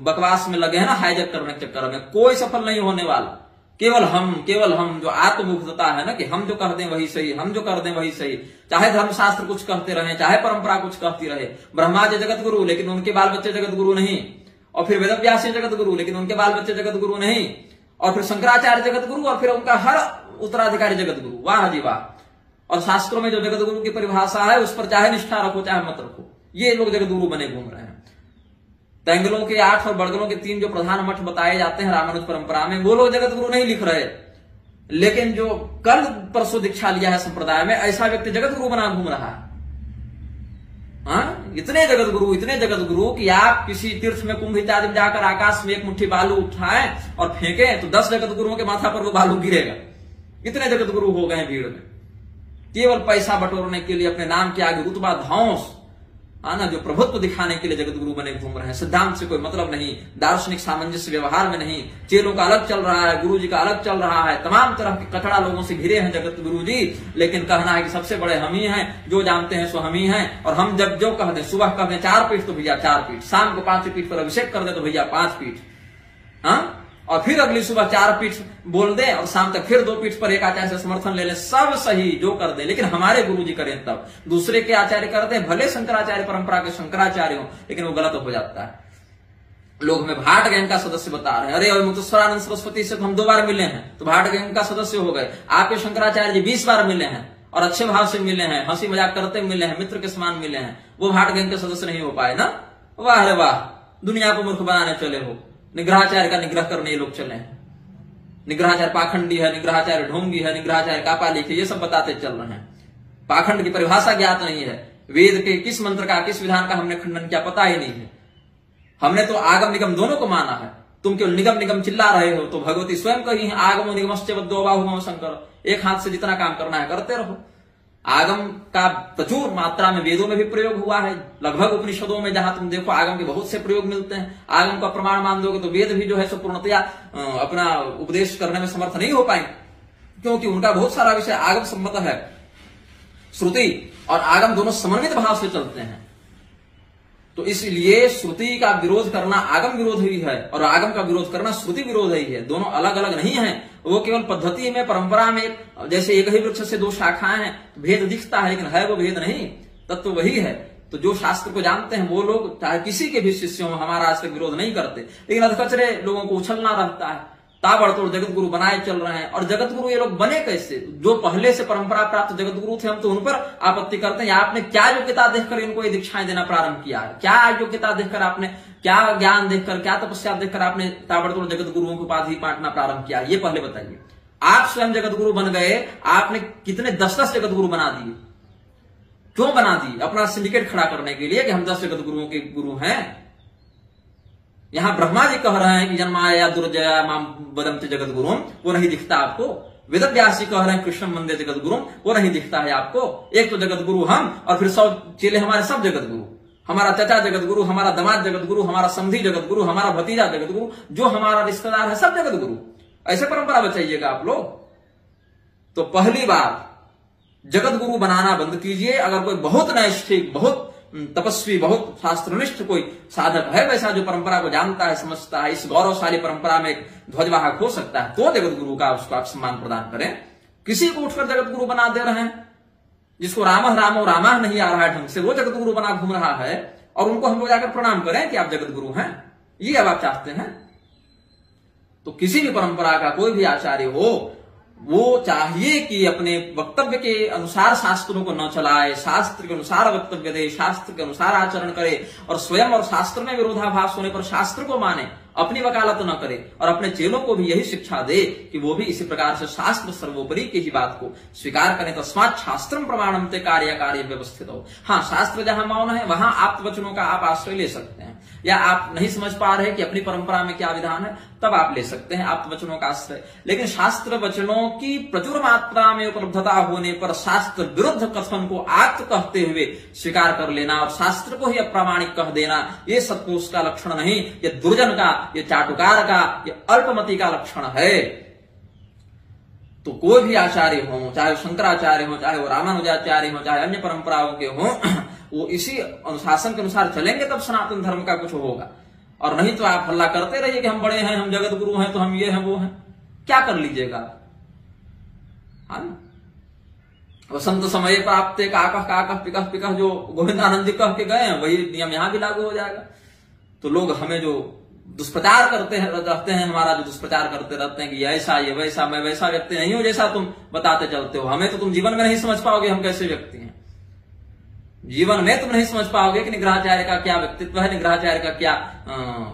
बकवास में लगे हैं ना हाईजैक करने के चक्कर में, कोई सफल नहीं होने वाला। केवल हम जो आत्ममुग्धता है ना कि हम जो कर दें वही सही, हम जो कर दें वही सही, चाहे धर्मशास्त्र कुछ कहते रहे, चाहे परंपरा कुछ कहती रहे। ब्रह्मा जी जगत गुरु लेकिन उनके बाल बच्चे जगत गुरु नहीं, और फिर वेदव्यास जगत गुरु लेकिन उनके बाल बच्चे जगत गुरु नहीं, और फिर शंकराचार्य जगत गुरु, और फिर उनका हर उत्तराधिकारी जगत गुरु। वाह जी वाह। और शास्त्रों में जो जगत गुरु की परिभाषा है उस पर चाहे निष्ठा रखो चाहे मत रखो, ये लोग जगत गुरु बने घूम रहे हैं। तैंगलों के 8 और बड़गलों के 3 जो प्रधान मठ बताए जाते हैं रामानुज परंपरा में, वो लोग जगत गुरु नहीं लिख रहे, लेकिन जो कल परसों दीक्षा लिया है संप्रदाय में, ऐसा व्यक्ति जगत गुरु बना घूम रहा है। इतने जगत गुरु कि आप किसी तीर्थ में कुंभ इत्यादि में जाकर आकाश में एक मुट्ठी बालू उठाएं और फेंकें तो 10 जगत गुरुओं के माथा पर वो बालू गिरेगा। इतने जगत गुरु हो गए भीड़ में, केवल पैसा बटोरने के लिए, अपने नाम के आगे रुतबा धौंस, ना, जो प्रभुत्व दिखाने के लिए जगत गुरु बने घूम रहे हैं। सिद्धांत से कोई मतलब नहीं, दार्शनिक सामंजस्य व्यवहार में नहीं, चेलों का अलग चल रहा है, गुरु जी का अलग चल रहा है, तमाम तरह के कचड़ा लोगों से घिरे हैं जगत गुरु जी, लेकिन कहना है कि सबसे बड़े हम ही हैं, जो जानते हैं सो हम ही हैं। और हम जब जो कह दें, सुबह कह दें 4 पीठ तो भैया 4 पीठ, शाम को 5 पीठ पर अभिषेक कर दे तो भैया 5 पीठ, और फिर अगली सुबह 4 पीठ बोल दे और शाम तक फिर 2 पीठ पर एक आचार्य से समर्थन ले ले, सब सही जो कर दे, लेकिन हमारे गुरु जी करें तब। दूसरे के आचार्य करते हैं, भले शंकराचार्य परंपरा के शंकराचार्य हो, लेकिन वो गलत हो जाता है। लोग हमें भाट गैंग का सदस्य बता रहे हैं, अरे मुक्तेश्वरानंद सरस्वती से तो हम 2 बार मिले हैं तो भाट गैंग का सदस्य हो गए। आपके शंकराचार्य जी 20 बार मिले हैं और अच्छे भाव से मिले हैं, हंसी मजाक करते मिले हैं, मित्र के समान मिले हैं, वो भाट गैंग के सदस्य नहीं हो पाए ना। वाह रे वाह, दुनिया को मूर्ख बनाने चले हो। निग्रहाचार्य का निग्रह करने ये लोग चले हैं। निग्रहाचार्य पाखंडी है, निग्रहाचार्य ढोंगी है, निग्रहाचार्य कापालिक है, ये सब बताते चल रहे हैं। पाखंड की परिभाषा ज्ञात नहीं है, वेद के किस मंत्र का किस विधान का हमने खंडन किया पता ही नहीं है। हमने तो आगम निगम दोनों को माना है। तुम केवल निगम निगम चिल्ला रहे हो, तो भगवती स्वयं कही है आगमो निगमश्च दो बाहु शंकर, एक हाथ से जितना काम करना है करते रहो। आगम का प्रचुर मात्रा में वेदों में भी प्रयोग हुआ है। लगभग उपनिषदों में जहां तुम देखो आगम के बहुत से प्रयोग मिलते हैं। आगम का प्रमाण मान दोगे तो वेद भी जो है सो पूर्णतया अपना उपदेश करने में समर्थ नहीं हो पाएंगे, क्योंकि उनका बहुत सारा विषय आगम सम्मत है। श्रुति और आगम दोनों समन्वित भाव से चलते हैं, तो इसलिए श्रुति का विरोध करना आगम विरोध ही है और आगम का विरोध करना श्रुति विरोध ही है। दोनों अलग अलग नहीं है, वो केवल पद्धति में, परंपरा में, जैसे एक ही वृक्ष से दो शाखाएं हैं, भेद दिखता है लेकिन है वो भेद नहीं, तत्व वही है। तो जो शास्त्र को जानते हैं वो लोग चाहे किसी के भी शिष्य हो, हमारा आज तक विरोध नहीं करते, लेकिन अधकचरे लोगों को उछलना रहता है। ताबड़तोड़ जगत गुरु बनाए चल रहे हैं, और जगत गुरु ये लोग बने कैसे? जो पहले से परंपरा प्राप्त जगत गुरु थे, हम तो उन पर आपत्ति करते हैं। आपने क्या योग्यता देखकर इनको ये दीक्षाएं देना प्रारंभ किया है? क्या योग्यता देखकर आपने, क्या ज्ञान देखकर, क्या तपस्या देखकर आपने ताबड़तोड़ जगत गुरुओं की उपाधि बांटना प्रारंभ किया? ये पहले बताइए। आप स्वयं जगत गुरु बन गए, आपने कितने 10-10 जगत गुरु बना दिए। क्यों बना दिए? अपना सिंडिकेट खड़ा करने के लिए कि हम 10 जगत गुरुओं के गुरु हैं। यहां ब्रह्मा जी कह रहे हैं कि जन्माया दुर्जया माम वदन्ति जगत गुरुम, वो नहीं दिखता आपको। वेदव्यास जी कह रहे हैं कृष्ण वंदे जगत गुरुम, वो नहीं दिखता है आपको। एक तो जगत गुरु हम, और फिर 100 चेले हमारे, सब जगत गुरु। हमारा चाचा जगत गुरु, हमारा दामाद जगत गुरु, हमारा समधी जगत गुरु, हमारा भतीजा जगत गुरु, जो हमारा रिश्तेदार है सब जगत गुरु। ऐसे परंपरा बचाइएगा आप लोग। तो पहली बार जगत गुरु बनाना बंद कीजिए। अगर कोई बहुत नैष्ठिक, बहुत तपस्वी, बहुत शास्त्रनिष्ठ कोई साधक है, वैसा जो परंपरा को जानता है, समझता है, इस गौरवशाली परंपरा में एक ध्वजवाहक हो सकता है, तो जगत गुरु का उसको आप सम्मान प्रदान करें। किसी को उठकर जगत गुरु बना दे रहे हैं, जिसको राम रामा नहीं आ रहा है ढंग से, वो जगत गुरु बना घूम रहा है, और उनको हम लोग जाकर प्रणाम करें कि आप जगत गुरु हैं। ये अब आप चाहते हैं? तो किसी भी परंपरा का कोई भी आचार्य हो, वो चाहिए कि अपने वक्तव्य के अनुसार शास्त्रों को न चलाए, शास्त्र के अनुसार वक्तव्य दे, शास्त्र के अनुसार आचरण करे, और स्वयं और शास्त्र में विरोधाभास होने पर शास्त्र को माने, अपनी वकालत न करे, और अपने चेलों को भी यही शिक्षा दे कि वो भी इसी प्रकार से शास्त्र सर्वोपरि की ही बात को स्वीकार करें। तस्मात् शास्त्रम प्रमाणम ते कार्य कार्य व्यवस्थित हो। हाँ, शास्त्र जहां मौन है वहां आप्त वचनों का आप आश्रय ले सकते हैं, या आप नहीं समझ पा रहे कि अपनी परंपरा में क्या विधान है, तब आप ले सकते हैं आप्त वचनों का आश्रय। लेकिन शास्त्र वचनों की प्रचुर मात्रा में उपलब्धता होने पर शास्त्र विरुद्ध कथन को आप्त कहते हुए स्वीकार कर लेना और शास्त्र को ही अप्रामाणिक कह देना, ये सत्पुरुष का लक्षण नहीं, ये दुर्जन का, ये चाटुकार का, ये अल्पमति का लक्षण है। तो कोई भी आचार्य हो, चाहे वो शंकराचार्य हो, चाहे वो रामानुजाचार्य हो, चाहे अन्य परंपराओं के हों, वो इसी अनुशासन के अनुसार चलेंगे तब सनातन धर्म का कुछ होगा। और नहीं तो आप हल्ला करते रहिए कि हम बड़े हैं, हम जगत गुरु हैं, तो हम ये हैं वो हैं। क्या कर लीजिएगा? हाँ, वसंत समय प्राप्त काकह काकह पिकह पिकह जो गोविंदानंद जी कह के गए हैं, वही नियम यहां भी लागू हो जाएगा। तो लोग हमें जो दुष्प्रचार करते हैं, रहते हैं, हमारा जो दुष्प्रचार करते रहते हैं कि ऐसा, ये वैसा, मैं वैसा व्यक्ति नहीं हूं जैसा तुम बताते चलते हो, हमें तो तुम जीवन में नहीं समझ पाओगे हम कैसे व्यक्ति हैं। जीवन में तुम नहीं समझ पाओगे कि निग्रहाचार्य का क्या व्यक्तित्व है, निग्रहाचार्य का क्या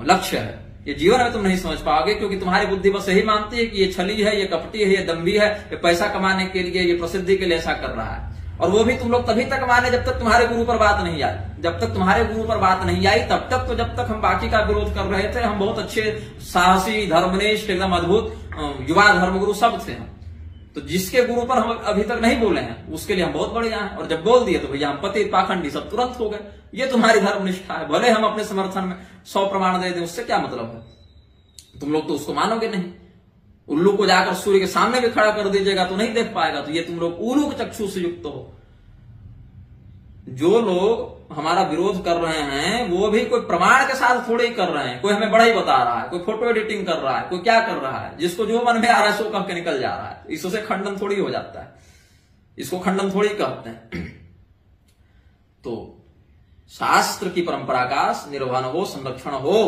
लक्ष्य है। ये जीवन में तुम नहीं समझ पाओगे, क्योंकि तुम्हारी बुद्धि बस यही मानती है कि ये छली है, ये कपटी है, ये दम्भी है, ये पैसा कमाने के लिए, ये प्रसिद्धि के लिए ऐसा कर रहा है। और वो भी तुम लोग तभी तक माने जब तक तुम्हारे गुरु पर बात नहीं आई। जब तक तुम्हारे गुरु पर बात नहीं आई तब तक तो, जब तक हम बाकी का विरोध कर रहे थे, हम बहुत अच्छे साहसी, धर्मनिष्ठ, एकदम अद्भुत युवा धर्मगुरु सब थे। तो जिसके गुरु पर हम अभी तक नहीं बोले हैं उसके लिए हम बहुत बढ़िया हैं, और जब बोल दिए तो भैया हम पति पाखंडी सब तुरंत हो गए। ये तुम्हारी धर्मनिष्ठा है। भले हम अपने समर्थन में 100 प्रमाण दे दें, उससे क्या मतलब है? तुम लोग तो उसको मानोगे नहीं। उल्लू को जाकर सूर्य के सामने भी खड़ा कर दीजिएगा तो नहीं देख पाएगा। तो ये तुम लोग उल्लू के चक्षु से युक्त हो। जो लोग हमारा विरोध कर रहे हैं वो भी कोई प्रमाण के साथ थोड़े ही कर रहे हैं। कोई हमें बड़ा ही बता रहा है, कोई फोटो एडिटिंग कर रहा है, कोई क्या कर रहा है, जिसको जो मन में आ रहा है सो कह के निकल जा रहा है। इससे खंडन थोड़ी हो जाता है, इसको खंडन थोड़ी कहते हैं। तो शास्त्र की परंपरा का निर्वहन हो, संरक्षण हो।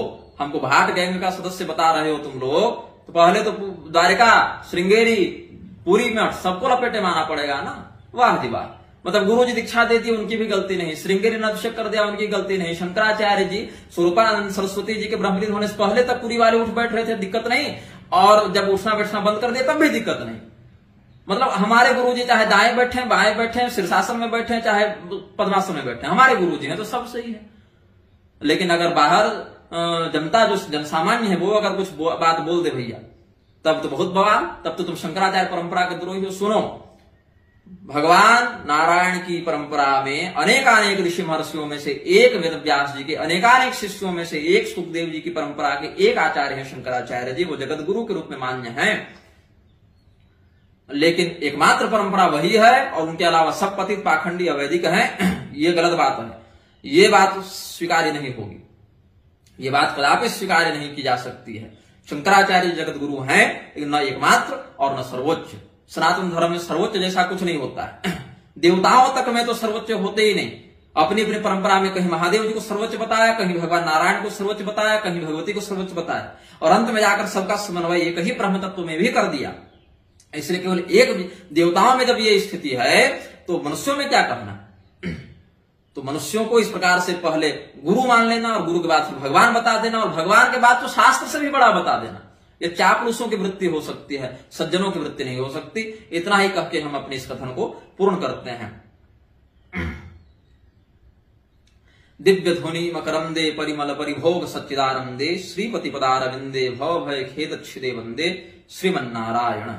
हमको भाट गैंग का सदस्य बता रहे हो तुम लोग, तो पहले तो द्वारिका, श्रृंगेरी, पूरी मठ सबको लपेटे मारना पड़ेगा ना। वाह दिवाह, मतलब गुरु जी दीक्षा दे दी, उनकी भी गलती नहीं। श्रृंगेरी ने अभिषेक कर दिया, उनकी गलती नहीं। शंकराचार्य जी स्वरूपानंद सरस्वती जी के ब्रह्मलीन होने से पहले तक पूरी वाले उठ बैठ रहे थे, दिक्कत नहीं। और जब उठना बैठना बंद कर दिया तब भी दिक्कत नहीं। मतलब हमारे गुरु जी चाहे दाएं बैठे, बाएं बैठे, शीर्षासन में बैठे, चाहे पद्मासन में बैठे, हमारे गुरु जी हैं तो सब सही है। लेकिन अगर बाहर जनता जो जनसामान्य है वो अगर कुछ बात बोल दे भैया, तब तो बहुत बवाल, तब तो तुम शंकराचार्य परंपरा के द्रोही हो। सुनो, भगवान नारायण की परंपरा में अनेकानेक ऋषि महर्षियों में से एक वेद व्यास जी के, अनेकानेक शिष्यों में से एक सुखदेव जी की परंपरा के एक आचार्य हैं शंकराचार्य जी। वो जगत गुरु के रूप में मान्य हैं, लेकिन एकमात्र परंपरा वही है और उनके अलावा सब पतित पाखंडी अवैधिक हैं। ये गलत बात है, ये बात स्वीकार्य नहीं होगी, ये बात कदापि स्वीकार्य नहीं की जा सकती है। शंकराचार्य जगत गुरु हैं, लेकिन न एकमात्र और न सर्वोच्च। सनातन धर्म में सर्वोच्च जैसा कुछ नहीं होता है। देवताओं तक में तो सर्वोच्च होते ही नहीं। अपनी अपनी परंपरा में कहीं महादेव जी को सर्वोच्च बताया, कहीं भगवान नारायण को सर्वोच्च बताया, कहीं भगवती को सर्वोच्च बताया, और अंत में जाकर सबका समन्वय एक ही ब्रह्म तत्व में भी कर दिया। इसलिए केवल एक देवताओं में जब ये स्थिति है तो मनुष्यों में क्या करना। तो मनुष्यों को इस प्रकार से पहले गुरु मान लेना और गुरु के बाद फिर भगवान बता देना और भगवान के बाद तो शास्त्र से भी बड़ा बता देना, ये चापलूसों की वृत्ति हो सकती है, सज्जनों की वृत्ति नहीं हो सकती। इतना ही कह के हम अपने इस कथन को पूर्ण करते हैं। दिव्य ध्वनि मकरंदे परिमल परिभोग सच्चिदानंदे श्रीपति पदारविंदे भव भय खेद छिदे वंदे श्रीमन्नारायण।